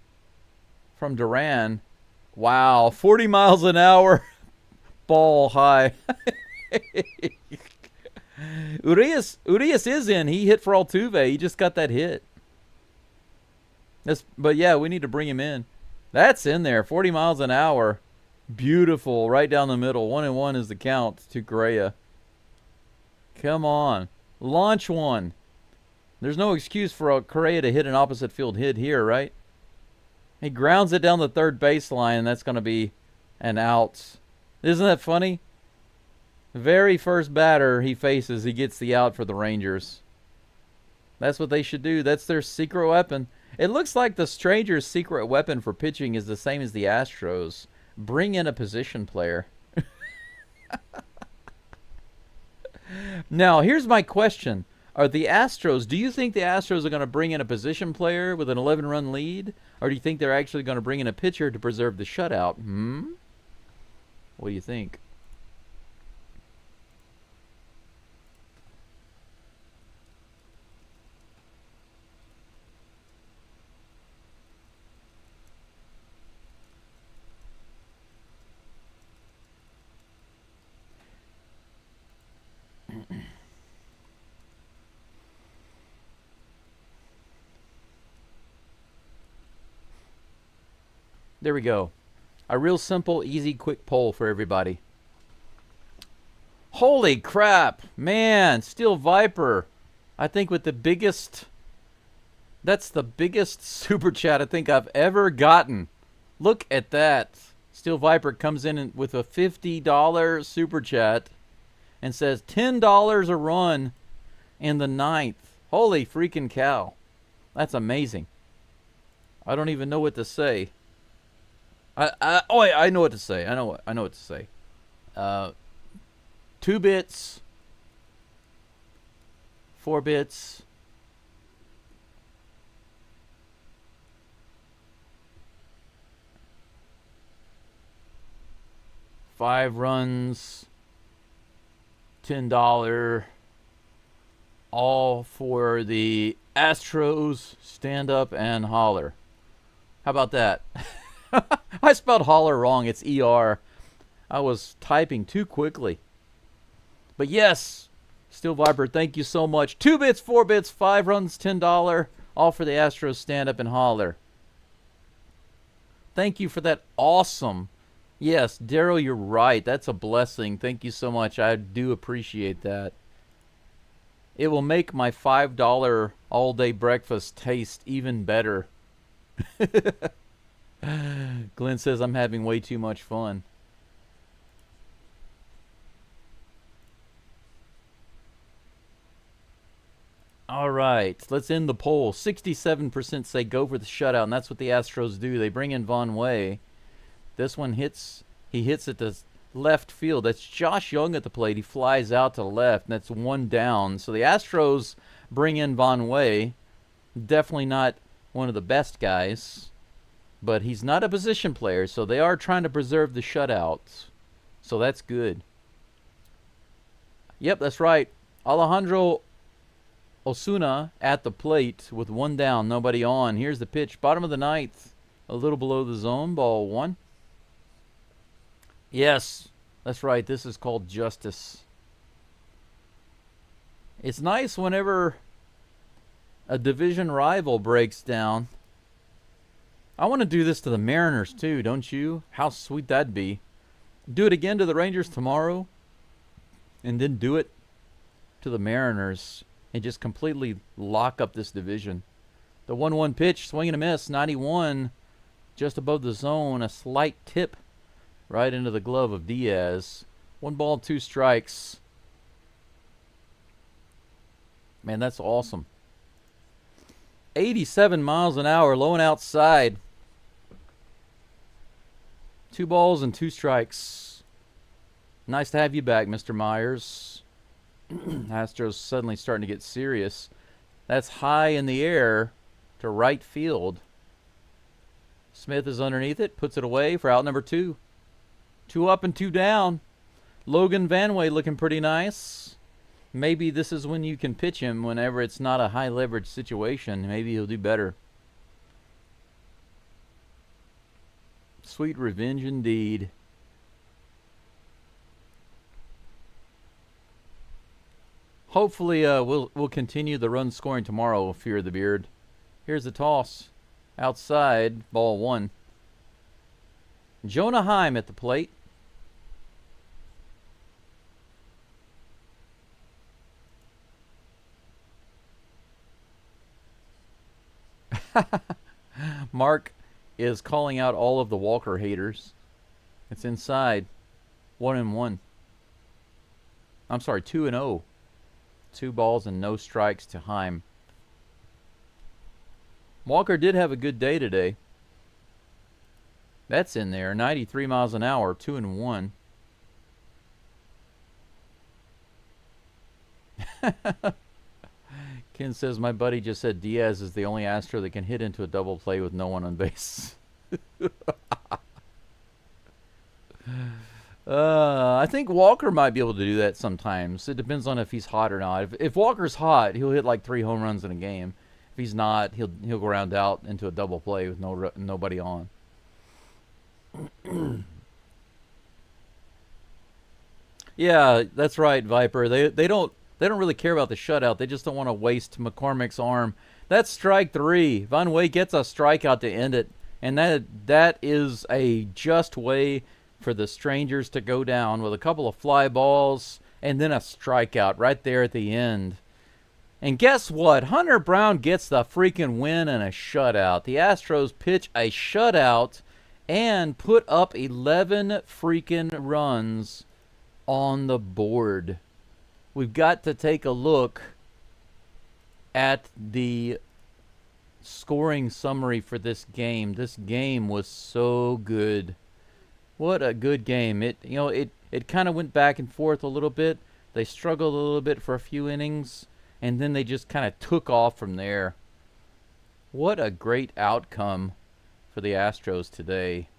from Duran. Wow, 40 miles an hour. Ball high. Urias is in. He hit for Altuve. He just got that hit. But yeah, we need to bring him in. That's in there. 40 miles an hour. Beautiful. Right down the middle. 1-1 is the count to Correa. Come on. Launch one. There's no excuse for Correa to hit an opposite field hit here, right? He grounds it down the third baseline, and that's going to be an out. Isn't that funny? The very first batter he faces, he gets the out for the Rangers. That's what they should do. That's their secret weapon. It looks like the Strangers' secret weapon for pitching is the same as the Astros. Bring in a position player. Now, here's my question. Do you think the Astros are going to bring in a position player with an 11-run lead? Or do you think they're actually going to bring in a pitcher to preserve the shutout? What do you think? There we go. A real simple, easy, quick poll for everybody. Holy crap. Man, Steel Viper. I think with the biggest... That's the biggest super chat I think I've ever gotten. Look at that. Steel Viper comes in with a $50 super chat and says $10 a run in the 9th. Holy freaking cow. That's amazing. I don't even know what to say. I know what to say. I know what to say. 2 bits, 4 bits, 5 runs, $10, all for the Astros. Stand up and holler. How about that? I spelled holler wrong. It's ER. I was typing too quickly. But yes, Steel Viper, thank you so much. 2 bits, 4 bits, 5 runs, $10. All for the Astros. Stand up and holler. Thank you for that. Awesome. Yes, Daryl, you're right. That's a blessing. Thank you so much. I do appreciate that. It will make my $5 all-day breakfast taste even better. Glenn says I'm having way too much fun. All right, let's end the poll. 67% say go for the shutout, and that's what the Astros do. They bring in Von Way. This one hits. He hits at the left field. That's Josh Young at the plate. He flies out to the left, and that's one down. So the Astros bring in Von Way. Definitely not one of the best guys, but he's not a position player, so they are trying to preserve the shutouts. So that's good. Yep, that's right. Alejandro Osuna at the plate with one down, nobody on. Here's the pitch. Bottom of the ninth, a little below the zone, ball one. Yes, that's right. This is called justice. It's nice whenever a division rival breaks down. I want to do this to the Mariners too, don't you? How sweet that'd be. Do it again to the Rangers tomorrow, and then do it to the Mariners, and just completely lock up this division. The 1-1 pitch, swing and a miss, 91, just above the zone, a slight tip right into the glove of Diaz. 1 ball, 2 strikes. Man, that's awesome. 87 miles an hour, low and outside. 2 balls and 2 strikes. Nice to have you back, Mr. Myers. Astros suddenly starting to get serious. That's high in the air to right field. Smith is underneath it, puts it away for out number 2. 2 up and 2 down. Logan Vanway looking pretty nice. Maybe this is when you can pitch him whenever it's not a high leverage situation. Maybe he'll do better. Sweet revenge indeed. Hopefully we'll continue the run scoring tomorrow, Fear the Beard. Here's the toss. Outside, ball 1. Jonah Heim at the plate. Mark is calling out all of the Walker haters. It's inside. 1-1. I'm sorry, 2-0. 2 balls and no strikes to Heim. Walker did have a good day today. That's in there. 93 miles an hour, 2-1. Ken says, my buddy just said Diaz is the only Astro that can hit into a double play with no one on base. I think Walker might be able to do that sometimes. It depends on if he's hot or not. If Walker's hot, he'll hit like 3 home runs in a game. If he's not, he'll go round out into a double play with nobody on. Yeah, that's right, Viper. They don't really care about the shutout. They just don't want to waste McCormick's arm. That's strike 3. Von Way gets a strikeout to end it, and that is a just way for the Strangers to go down with a couple of fly balls and then a strikeout right there at the end. And guess what? Hunter Brown gets the freaking win and a shutout. The Astros pitch a shutout and put up 11 freaking runs on the board. We've got to take a look at the scoring summary for this game. This game was so good. What a good game. It kind of went back and forth a little bit. They struggled a little bit for a few innings, and then they just kind of took off from there. What a great outcome for the Astros today.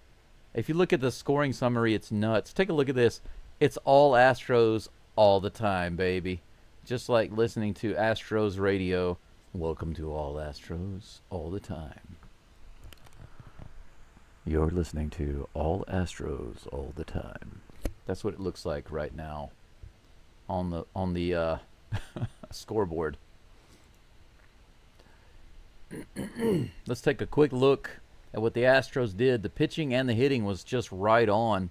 If you look at the scoring summary, it's nuts. Take a look at this. It's all Astros all the time, baby. Just like listening to Astros radio. Welcome to all Astros all the time. You're listening to all Astros all the time. That's what it looks like right now on the scoreboard. Let's take a quick look at what the Astros did. The pitching and the hitting was just right on.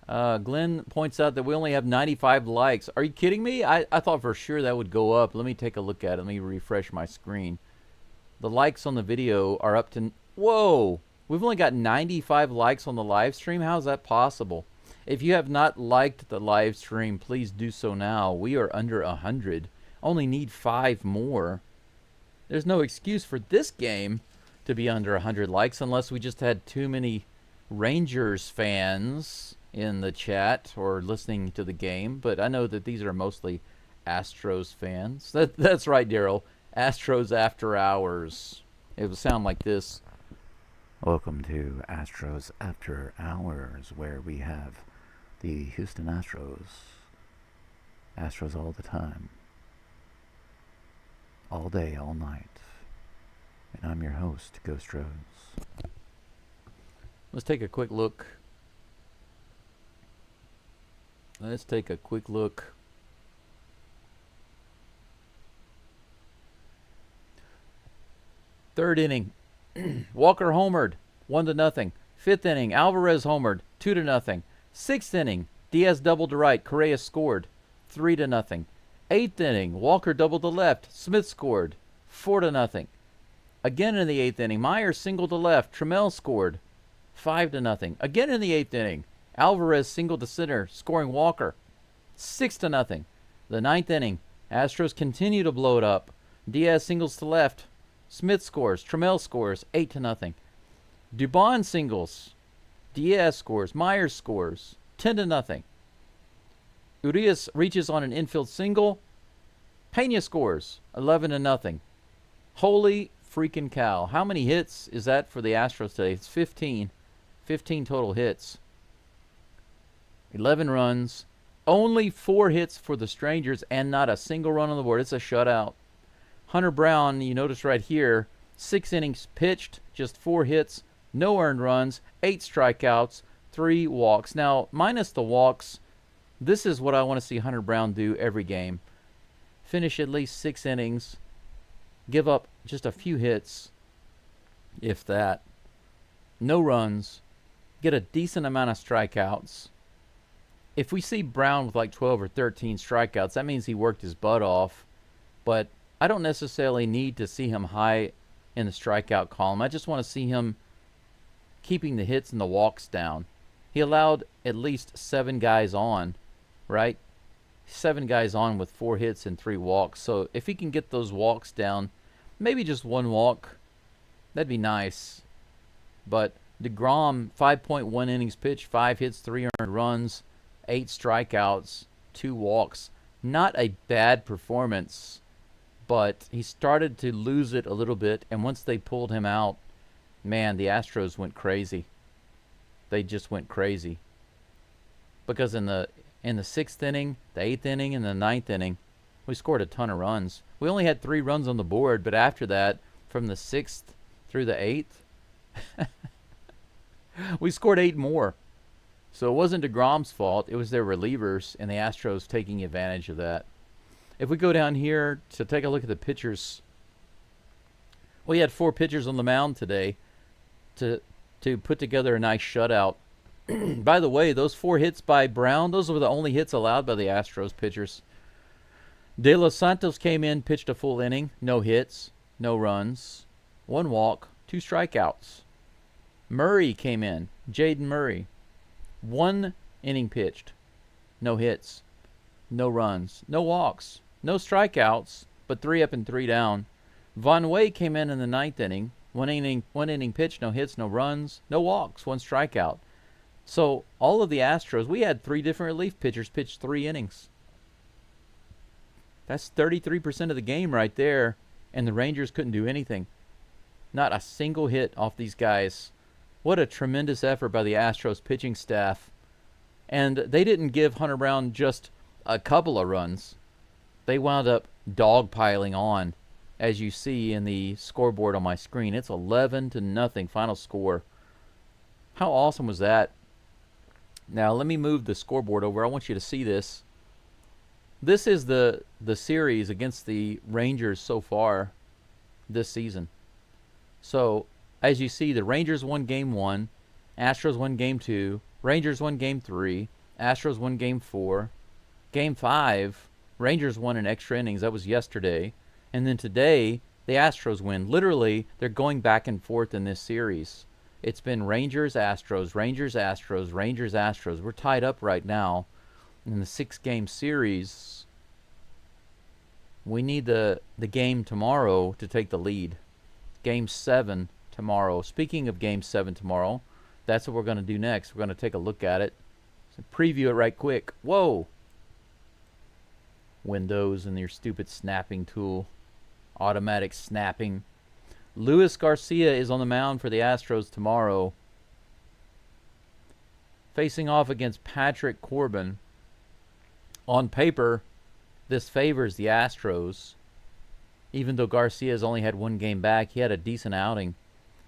Glenn points out that we only have 95 likes. Are you kidding me? I thought for sure that would go up. Let me take a look at it. Let me refresh my screen. The likes on the video are up to... Whoa! We've only got 95 likes on the live stream? How is that possible? If you have not liked the live stream, please do so now. We are under 100. Only need 5 more. There's no excuse for this game to be under 100 likes unless we just had too many Rangers fans in the chat or listening to the game. But I know that these are mostly Astros fans. That's right, Daryl. Astros After Hours. It would sound like this. Welcome to Astros After Hours, where we have the Houston Astros. Astros all the time. All day, all night. And I'm your host, Geaux Stros. Let's take a quick look. Third inning. Walker homered, 1-0. Fifth inning, Alvarez homered, 2-0. Sixth inning, Diaz doubled to right, Correa scored, 3-0. Eighth inning, Walker doubled to left, Smith scored, 4-0. Again in the eighth inning, Myers singled to left, Trammell scored, 5-0. Again in the eighth inning, Alvarez singled to center, scoring Walker, 6-0. The ninth inning, Astros continue to blow it up. Diaz singles to left, Smith scores, Trammell scores, 8-0. Dubon singles, Diaz scores, Myers scores, 10-0. Urias reaches on an infield single, Pena scores, 11-0. Holy freaking cow. How many hits is that for the Astros today? It's 15. 15 total hits. 11 runs. Only 4 hits for the Strangers and not a single run on the board. It's a shutout. Hunter Brown, you notice right here, 6 innings pitched, just 4 hits, no earned runs, 8 strikeouts, 3 walks. Now, minus the walks, this is what I want to see Hunter Brown do every game. Finish at least 6 innings, give up just a few hits, if that. No runs, get a decent amount of strikeouts. If we see Brown with like 12 or 13 strikeouts, that means he worked his butt off. But I don't necessarily need to see him high in the strikeout column. I just want to see him keeping the hits and the walks down. He allowed at least 7 guys on, right? 7 guys on with 4 hits and 3 walks. So if he can get those walks down, maybe just 1 walk, that'd be nice. But DeGrom, 5.1 innings pitched, 5 hits, 3 earned runs, 8 strikeouts, 2 walks. Not a bad performance, but he started to lose it a little bit, and once they pulled him out, man, the Astros went crazy. They just went crazy. Because in the 6th inning, the 8th inning, and the 9th inning, we scored a ton of runs. We only had 3 runs on the board, but after that, from the 6th through the 8th, we scored 8 more. So it wasn't DeGrom's fault. It was their relievers and the Astros taking advantage of that. If we go down here to take a look at the pitchers, we had 4 pitchers on the mound today to put together a nice shutout. By the way, those 4 hits by Brown, those were the only hits allowed by the Astros pitchers. De Los Santos came in, pitched a full inning, no hits, no runs, 1 walk, 2 strikeouts. Murray came in, Jaden Murray, 1 inning pitched, no hits, no runs, no walks, no strikeouts, but 3 up and 3 down. Von Way came in the 9th inning, 1 inning pitched, no hits, no runs, no walks, 1 strikeout. So all of the Astros, we had 3 different relief pitchers pitch 3 innings. That's 33% of the game right there, and the Rangers couldn't do anything. Not a single hit off these guys. What a tremendous effort by the Astros pitching staff. And they didn't give Hunter Brown just a couple of runs. They wound up dogpiling on, as you see in the scoreboard on my screen. It's 11-0 final score. How awesome was that? Now let me move the scoreboard over. I want you to see this. This is the series against the Rangers so far this season. So as you see, the Rangers won game 1, Astros won game 2, Rangers won game 3, Astros won game 4, game 5, Rangers won in extra innings. That was yesterday. And then today, the Astros win. Literally, they're going back and forth in this series. It's been Rangers, Astros, Rangers, Astros, Rangers, Astros. We're tied up right now in the 6-game series. We need the game tomorrow to take the lead. Game 7 tomorrow. Speaking of game 7 tomorrow, that's what we're going to do next. We're going to take a look at it. So preview it right quick. Whoa! Windows and your stupid snapping tool. Automatic snapping. Luis Garcia is on the mound for the Astros tomorrow, facing off against Patrick Corbin. On paper, this favors the Astros. Even though Garcia has only had 1 game back, he had a decent outing.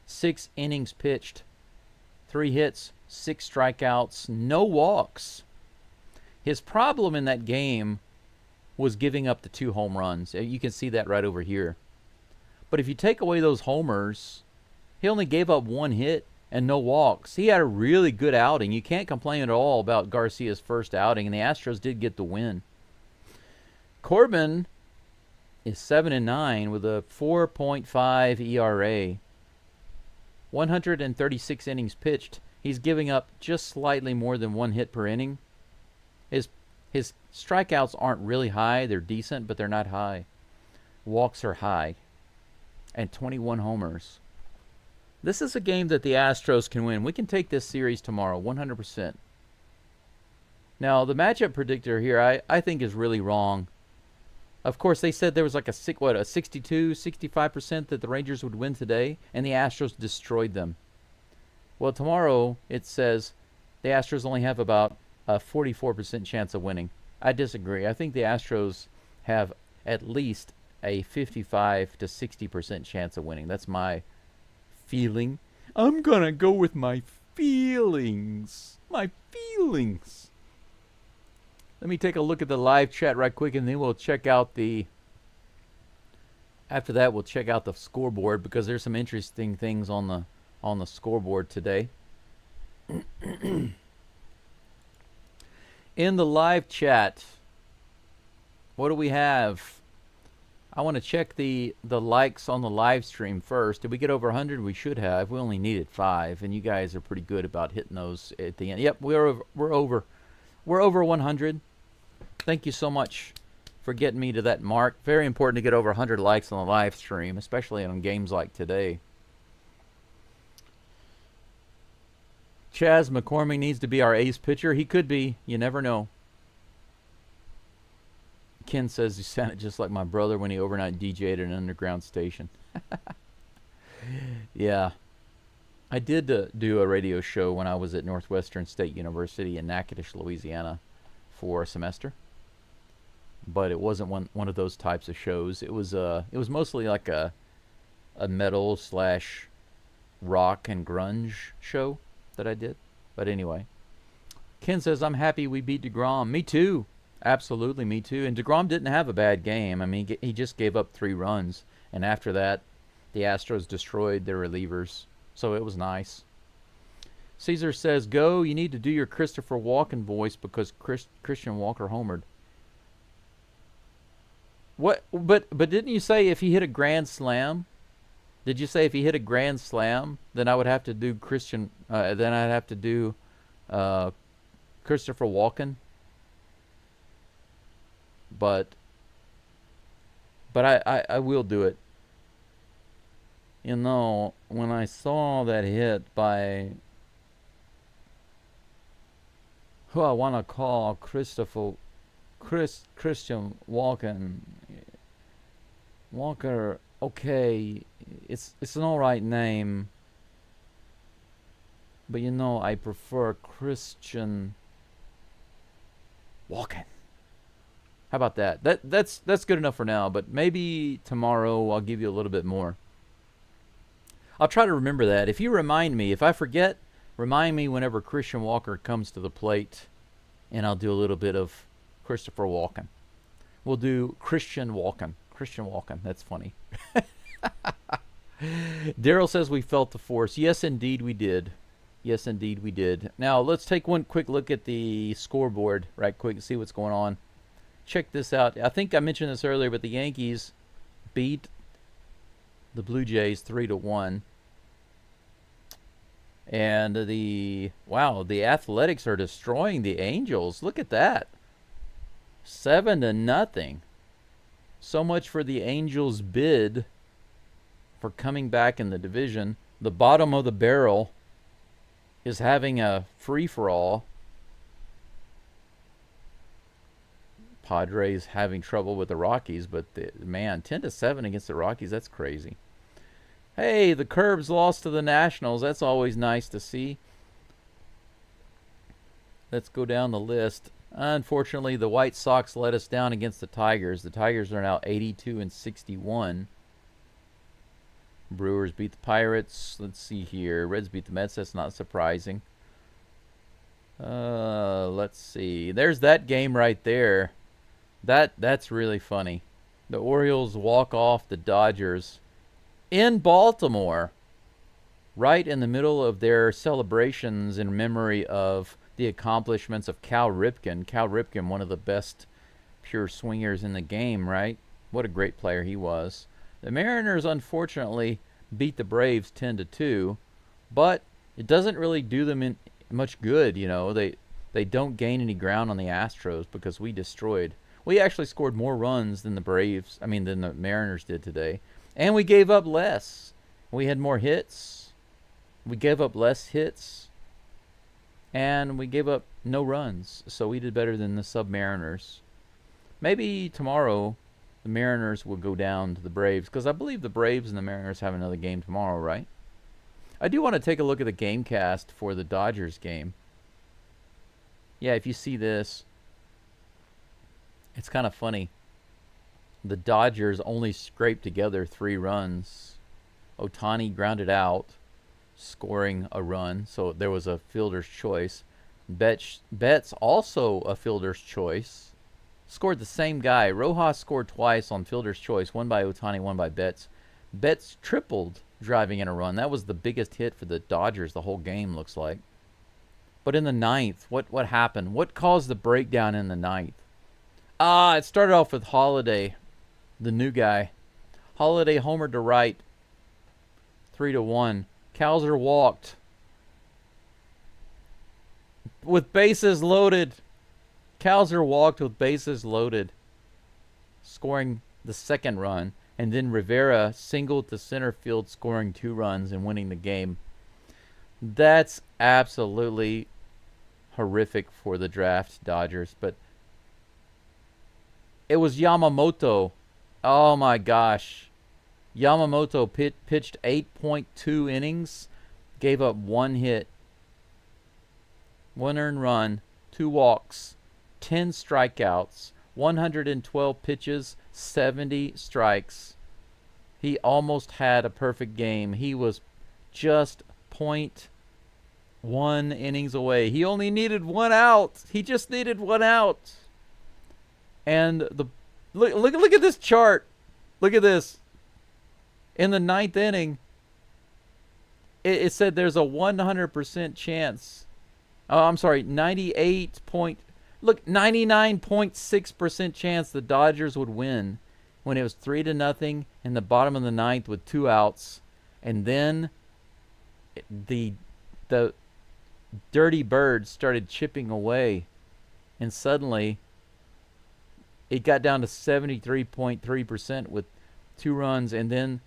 6 innings pitched, 3 hits, 6 strikeouts, no walks. His problem in that game was giving up the 2 home runs. You can see that right over here. But if you take away those homers, he only gave up 1 hit and no walks. He had a really good outing. You can't complain at all about Garcia's first outing, and the Astros did get the win. Corbin is 7-9 with a 4.5 ERA. 136 innings pitched. He's giving up just slightly more than 1 hit per inning. His strikeouts aren't really high. They're decent, but they're not high. Walks are high. And 21 homers. This is a game that the Astros can win. We can take this series tomorrow, 100%. Now, the matchup predictor here, I think is really wrong. Of course, they said there was like a 62, 65% that the Rangers would win today, and the Astros destroyed them. Well, tomorrow it says the Astros only have about a 44% chance of winning. I disagree. I think the Astros have at least a 55 to 60% chance of winning. That's my feeling. I'm gonna go with my feelings. My feelings. Let me take a look at the live chat right quick, and then we'll check out the... After that, we'll check out the scoreboard, because there's some interesting things on the scoreboard today. In the live chat, what do we have? I want to check the likes on the live stream first. Did we get over 100? We should have. We only needed 5, and you guys are pretty good about hitting those at the end. Yep, we're over 100. Thank you so much for getting me to that mark. Very important to get over 100 likes on the live stream, especially on games like today. Chaz McCormick needs to be our ace pitcher. He could be. You never know. Ken says he sounded just like my brother when he overnight DJ'd at an underground station. Yeah. I did do a radio show when I was at Northwestern State University in Natchitoches, Louisiana for a semester. But it wasn't one of those types of shows. It was mostly like a metal / rock and grunge show that I did. But anyway. Ken says, I'm happy we beat DeGrom. Me too. Absolutely, me too. And DeGrom didn't have a bad game. I mean, he just gave up 3 runs. And after that, the Astros destroyed their relievers. So it was nice. Caesar says, go, you need to do your Christopher Walken voice because Christian Walker homered. What? But didn't you say if he hit a grand slam? Did you say if he hit a grand slam, then I would have to do Christian, then I'd have to do Christopher Walken? But I will do it. You know, when I saw that hit by who I want to call Christian Walken, Walker, okay, it's an alright name, but you know, I prefer Christian Walken. How about that? That's good enough for now, but maybe tomorrow I'll give you a little bit more. I'll try to remember that. If you remind me, if I forget, remind me whenever Christian Walker comes to the plate, and I'll do a little bit of Christopher Walken. We'll do Christian Walken. Christian Walken. That's funny. Daryl says we felt the force. Yes, indeed we did. Yes, indeed we did. Now, let's take one quick look at the scoreboard right quick and see what's going on. Check this out. I think I mentioned this earlier, but the Yankees beat the Blue Jays 3-1. And the Athletics are destroying the Angels. Look at that. 7-0. So much for the Angels' bid for coming back in the division. The bottom of the barrel is having a free-for-all. Padres having trouble with the Rockies, but man, 10-7 against the Rockies, that's crazy. Hey, the Cubs lost to the Nationals. That's always nice to see. Let's go down the list. Unfortunately, the White Sox let us down against the Tigers. The Tigers are now 82-61. Brewers beat the Pirates. Let's see here. Reds beat the Mets. That's not surprising. Let's see. There's that game right there. That's really funny. The Orioles walk off the Dodgers in Baltimore, right in the middle of their celebrations in memory of the accomplishments of Cal Ripken. Cal Ripken, one of the best pure swingers in the game, right? What a great player he was. The Mariners, unfortunately, beat the Braves 10-2, but it doesn't really do them much good, you know. They don't gain any ground on the Astros because we actually scored more runs than than the Mariners did today. And we gave up less. We had more hits. We gave up less hits. And we gave up no runs. So we did better than the Submariners. Maybe tomorrow the Mariners will go down to the Braves, because I believe the Braves and the Mariners have another game tomorrow, right? I do want to take a look at the game cast for the Dodgers game. Yeah, if you see this, it's kind of funny. The Dodgers only scraped together 3 runs. Ohtani grounded out, scoring a run, so there was a fielder's choice. Betts, also a fielder's choice, scored the same guy. Rojas scored twice on fielder's choice, one by Ohtani, one by Betts. Betts tripled driving in a run. That was the biggest hit for the Dodgers the whole game, looks like. But in the ninth, what happened? What caused the breakdown in the ninth? It started off with Holiday, the new guy. Holiday homered to right, 3-1. Cowser walked with bases loaded. Cowser walked with bases loaded, scoring the second run. And then Rivera singled to center field, scoring 2 runs and winning the game. That's absolutely horrific for the draft Dodgers. But it was Yamamoto. Oh my gosh. Yamamoto pitched 8.2 innings, gave up 1 hit, 1 earned run, 2 walks, 10 strikeouts, 112 pitches, 70 strikes. He almost had a perfect game. He was just .1 innings away. He only needed 1 out. He just needed 1 out. And look at this chart. Look at this. In the 9th inning, it said there's a 100% chance. Oh, I'm sorry, 99.6% chance the Dodgers would win when it was 3-0 in the bottom of the 9th with 2 outs. And then the Dirty Birds started chipping away. And suddenly it got down to 73.3% with 2 runs, and then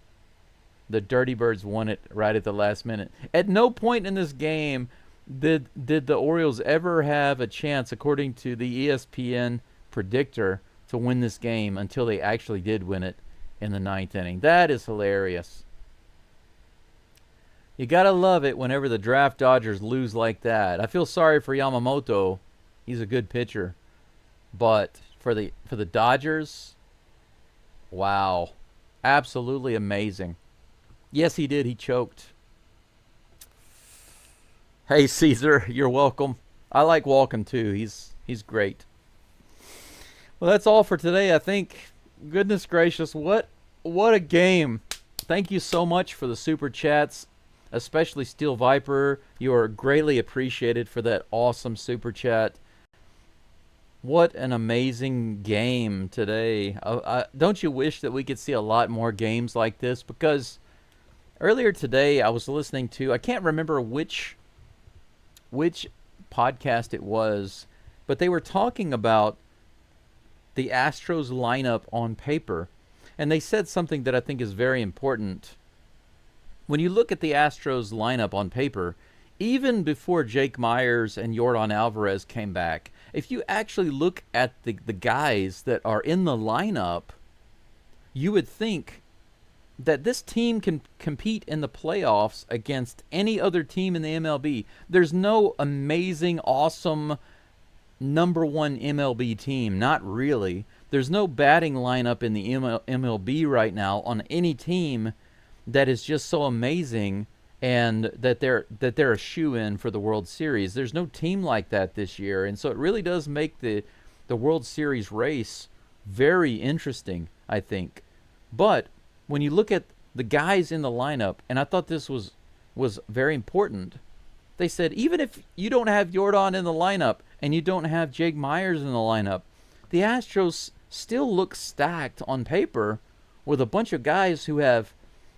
the Dirty Birds won it right at the last minute. At no point in this game did the Orioles ever have a chance, according to the ESPN predictor, to win this game until they actually did win it in the 9th inning. That is hilarious. You gotta love it whenever the draft Dodgers lose like that. I feel sorry for Yamamoto. He's a good pitcher. But for the Dodgers, wow. Absolutely amazing. Yes, he did. He choked. Hey, Caesar, you're welcome. I like Walken too. He's great. Well, that's all for today, I think. Goodness gracious, what a game. thank you so much for the super chats, especially Steel Viper. You are greatly appreciated for that awesome super chat. What an amazing game today. Don't you wish that we could see a lot more games like this? Because earlier today I was listening to, I can't remember which podcast it was, but they were talking about the Astros lineup on paper. And they said something that I think is very important. When you look at the Astros lineup on paper, even before Jake Myers and Yordan Alvarez came back, if you actually look at the guys that are in the lineup, you would think that this team can compete in the playoffs against any other team in the MLB. There's no amazing, awesome number one MLB team. Not really. There's no batting lineup in the MLB right now on any team that is just so amazing and that they're a shoe-in for the World Series. There's no team like that this year, and so it really does make the World Series race very interesting, I think. But when you look at the guys in the lineup, and I thought this was very important, they said even if you don't have Yordan in the lineup and you don't have Jake Myers in the lineup, the Astros still look stacked on paper with a bunch of guys who have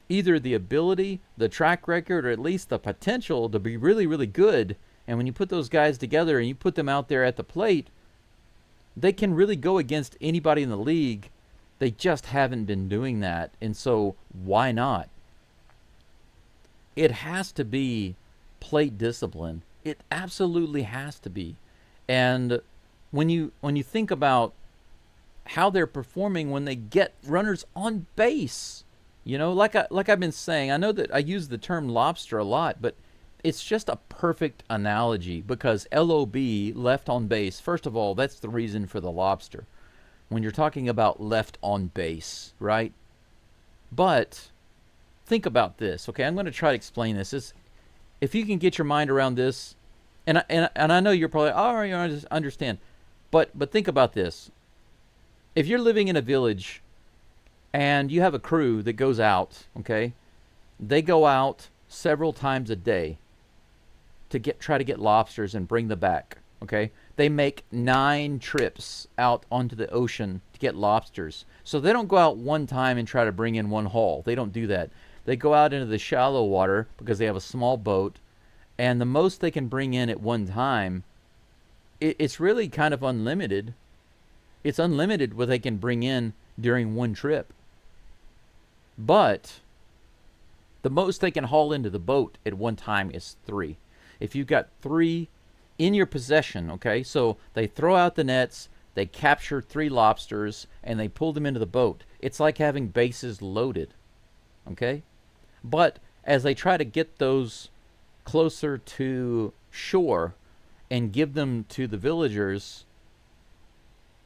either the ability, the track record, or at least the potential to be really, really good. And when you put those guys together and you put them out there at the plate, they can really go against anybody in the league. They just haven't been doing that. And so why not? It has to be plate discipline. It absolutely has to be. And when you think about how they're performing when they get runners on base, you know, like I've been saying, I know that I use the term lobster a lot, but it's just a perfect analogy because LOB, left on base, first of all, that's the reason for the lobster when you're talking about left on base, right? But think about this, okay? I'm going to try to explain this. If you can get your mind around this, and I know you're probably, oh, you understand, but think about this. If you're living in a village and you have a crew that goes out, okay? They go out several times a day to try to get lobsters and bring them back, okay? They make 9 trips out onto the ocean to get lobsters. So they don't go out one time and try to bring in one haul. They don't do that. They go out into the shallow water because they have a small boat, and the most they can bring in at one time, it's really kind of unlimited. It's unlimited what they can bring in during one trip. But the most they can haul into the boat at one time is 3. If you've got 3 in your possession, okay, so they throw out the nets, they capture 3 lobsters, and they pull them into the boat. It's like having bases loaded, okay? But as they try to get those closer to shore and give them to the villagers,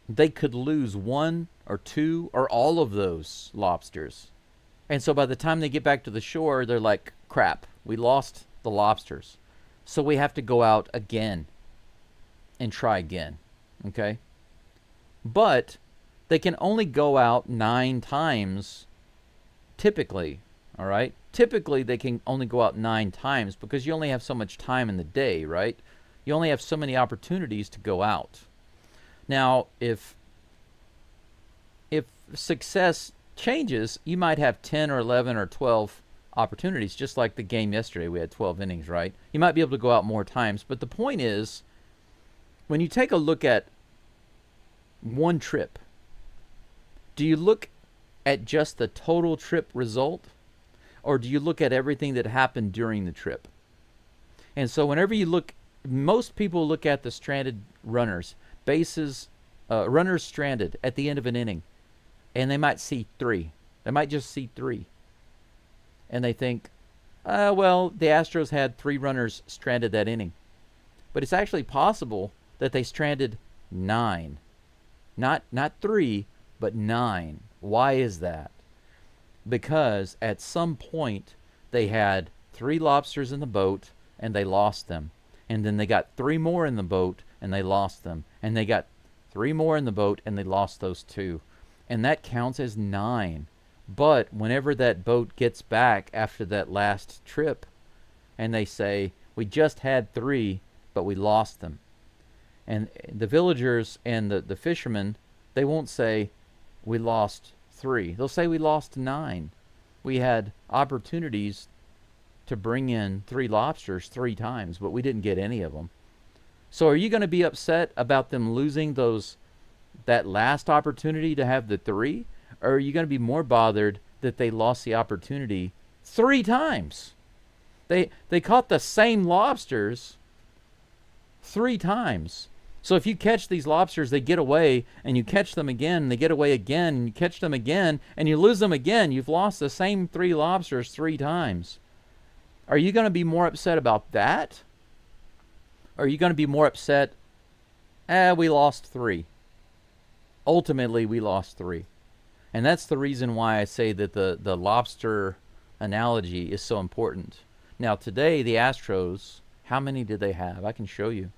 they could lose 1 or 2 or all of those lobsters. And so by the time they get back to the shore, they're like, crap, we lost the lobsters. So we have to go out again and try again, okay? But they can only go out 9 times typically, all right? Typically, they can only go out 9 times because you only have so much time in the day, right? You only have so many opportunities to go out. Now, if success changes, you might have 10 or 11 or 12 opportunities, just like the game yesterday. We had 12 innings, right? You might be able to go out more times, but the point is, when you take a look at one trip, do you look at just the total trip result, or do you look at everything that happened during the trip? And so whenever you look, most people look at the stranded runners, runners stranded at the end of an inning, and they might see 3. They might just see 3. And they think, well, the Astros had 3 runners stranded that inning. But it's actually possible that they stranded 9. Not 3, but 9. Why is that? Because at some point they had 3 lobsters in the boat and they lost them. And then they got 3 more in the boat and they lost them. And they got 3 more in the boat and they lost those 2. And that counts as 9. But whenever that boat gets back after that last trip, and they say, we just had 3, but we lost them. And the villagers and the fishermen, they won't say, we lost 3. They'll say, we lost 9. We had opportunities to bring in 3 lobsters 3 times, but we didn't get any of them. So are you going to be upset about them losing that last opportunity to have the 3? Or are you going to be more bothered that they lost the opportunity 3 times? They caught the same lobsters 3 times. So if you catch these lobsters, they get away, and you catch them again, and they get away again, and you catch them again, and you lose them again. You've lost the same 3 lobsters 3 times. Are you going to be more upset about that? Or are you going to be more upset, we lost 3. Ultimately, we lost 3. And that's the reason why I say that the lobster analogy is so important. Now, today, the Astros, how many did they have? I can show you.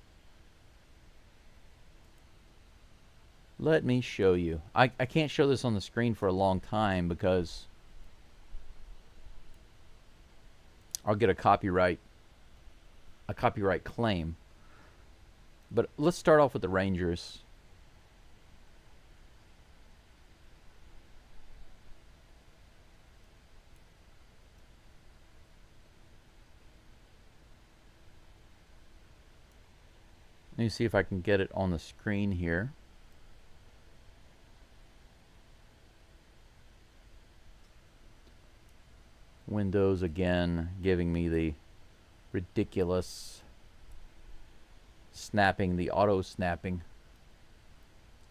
Let me show you. I can't show this on the screen for a long time because I'll get a copyright claim. But let's start off with the Rangers. Let me see if I can get it on the screen here. Windows again giving me the ridiculous snapping, the auto snapping.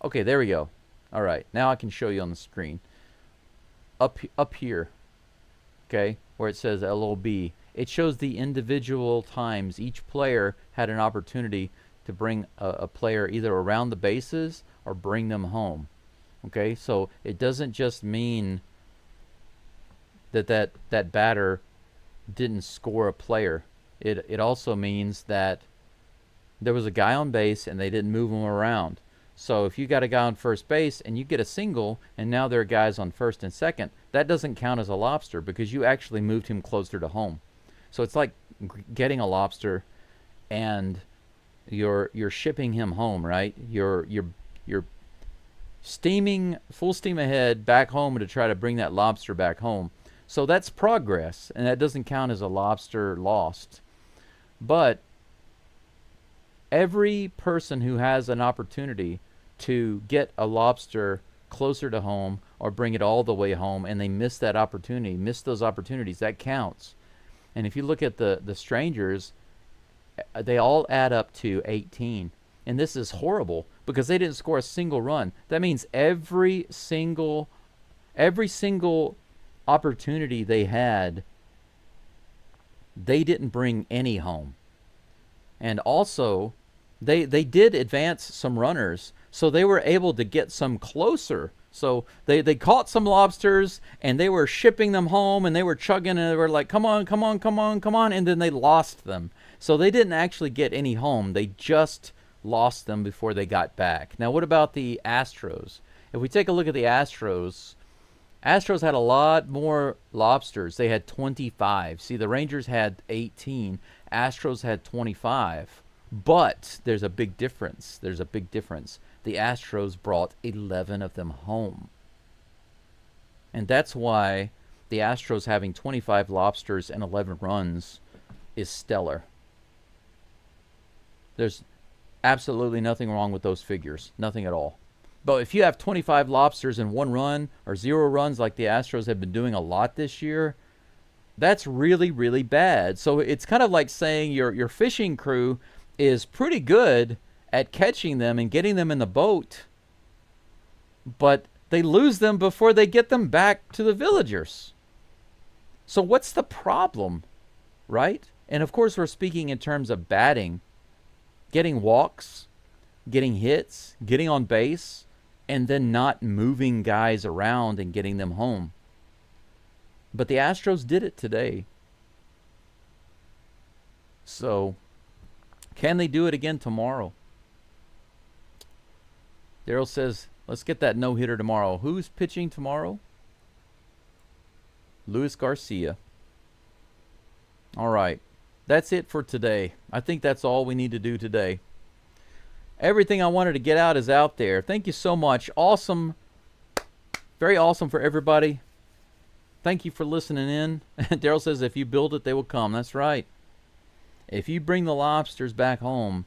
Okay, there we go. All right, now I can show you on the screen. Up here, okay, where it says LOB, it shows the individual times each player had an opportunity to bring a player either around the bases or bring them home. Okay, so it doesn't just mean that batter didn't score a player. It also means that there was a guy on base and they didn't move him around. So if you got a guy on first base and you get a single and now there are guys on first and second, that doesn't count as a lobster because you actually moved him closer to home. So it's like getting a lobster and you're shipping him home, right? You're steaming full steam ahead back home to try to bring that lobster back home. So that's progress, and that doesn't count as a lobster lost. But every person who has an opportunity to get a lobster closer to home or bring it all the way home and they miss that opportunity, miss those opportunities, that counts. And if you look at the strangers, they all add up to 18. And this is horrible because they didn't score a single run. That means every single opportunity they had, they didn't bring any home. And also, they did advance some runners, so they were able to get some closer. So they caught some lobsters, and they were shipping them home, and they were chugging, and they were like, come on, come on, come on, come on, and then they lost them. So they didn't actually get any home. They just lost them before they got back. Now, what about the Astros? If we take a look at the Astros had a lot more lobsters. They had 25. See, the Rangers had 18. Astros had 25. But there's a big difference. The Astros brought 11 of them home. And that's why the Astros having 25 lobsters and 11 runs is stellar. There's absolutely nothing wrong with those figures. Nothing at all. But if you have 25 lobsters in 1 run or 0 runs like the Astros have been doing a lot this year, that's really, really bad. So it's kind of like saying your fishing crew is pretty good at catching them and getting them in the boat, but they lose them before they get them back to the villagers. So what's the problem, right? And of course we're speaking in terms of batting, getting walks, getting hits, getting on base, and then not moving guys around and getting them home. But the Astros did it today. So, can they do it again tomorrow? Daryl says, let's get that no-hitter tomorrow. Who's pitching tomorrow? Luis Garcia. All right. That's it for today. I think that's all we need to do today. Everything I wanted to get out is out there. Thank you so much. Awesome. Very awesome for everybody. Thank you for listening in. Daryl says, if you build it, they will come. That's right. If you bring the lobsters back home,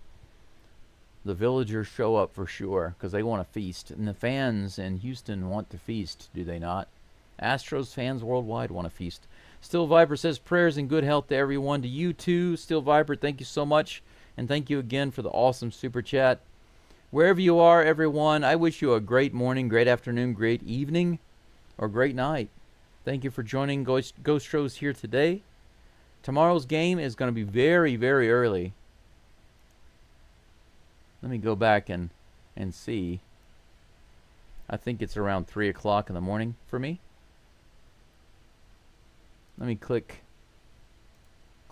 the villagers show up for sure because they want to feast. And the fans in Houston want to feast, do they not? Astros fans worldwide want to feast. Still Viper says, prayers and good health to everyone. To you too, Still Viper, thank you so much. And thank you again for the awesome super chat. Wherever you are, everyone, I wish you a great morning, great afternoon, great evening, or great night. Thank you for joining Geaux Stros here today. Tomorrow's game is going to be very, very early. Let me go back and see. I think it's around 3 o'clock in the morning for me. Let me click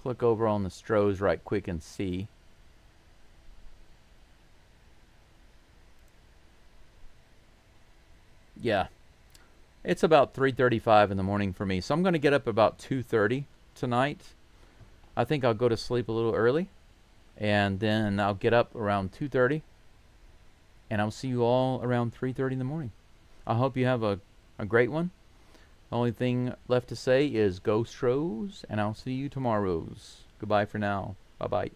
over on the Stros right quick and see. Yeah, it's about 3:35 in the morning for me. So I'm going to get up about 2:30 tonight. I think I'll go to sleep a little early. And then I'll get up around 2:30. And I'll see you all around 3:30 in the morning. I hope you have a great one. The only thing left to say is Geaux Stros, and I'll see you tomorrow. Goodbye for now. Bye-bye.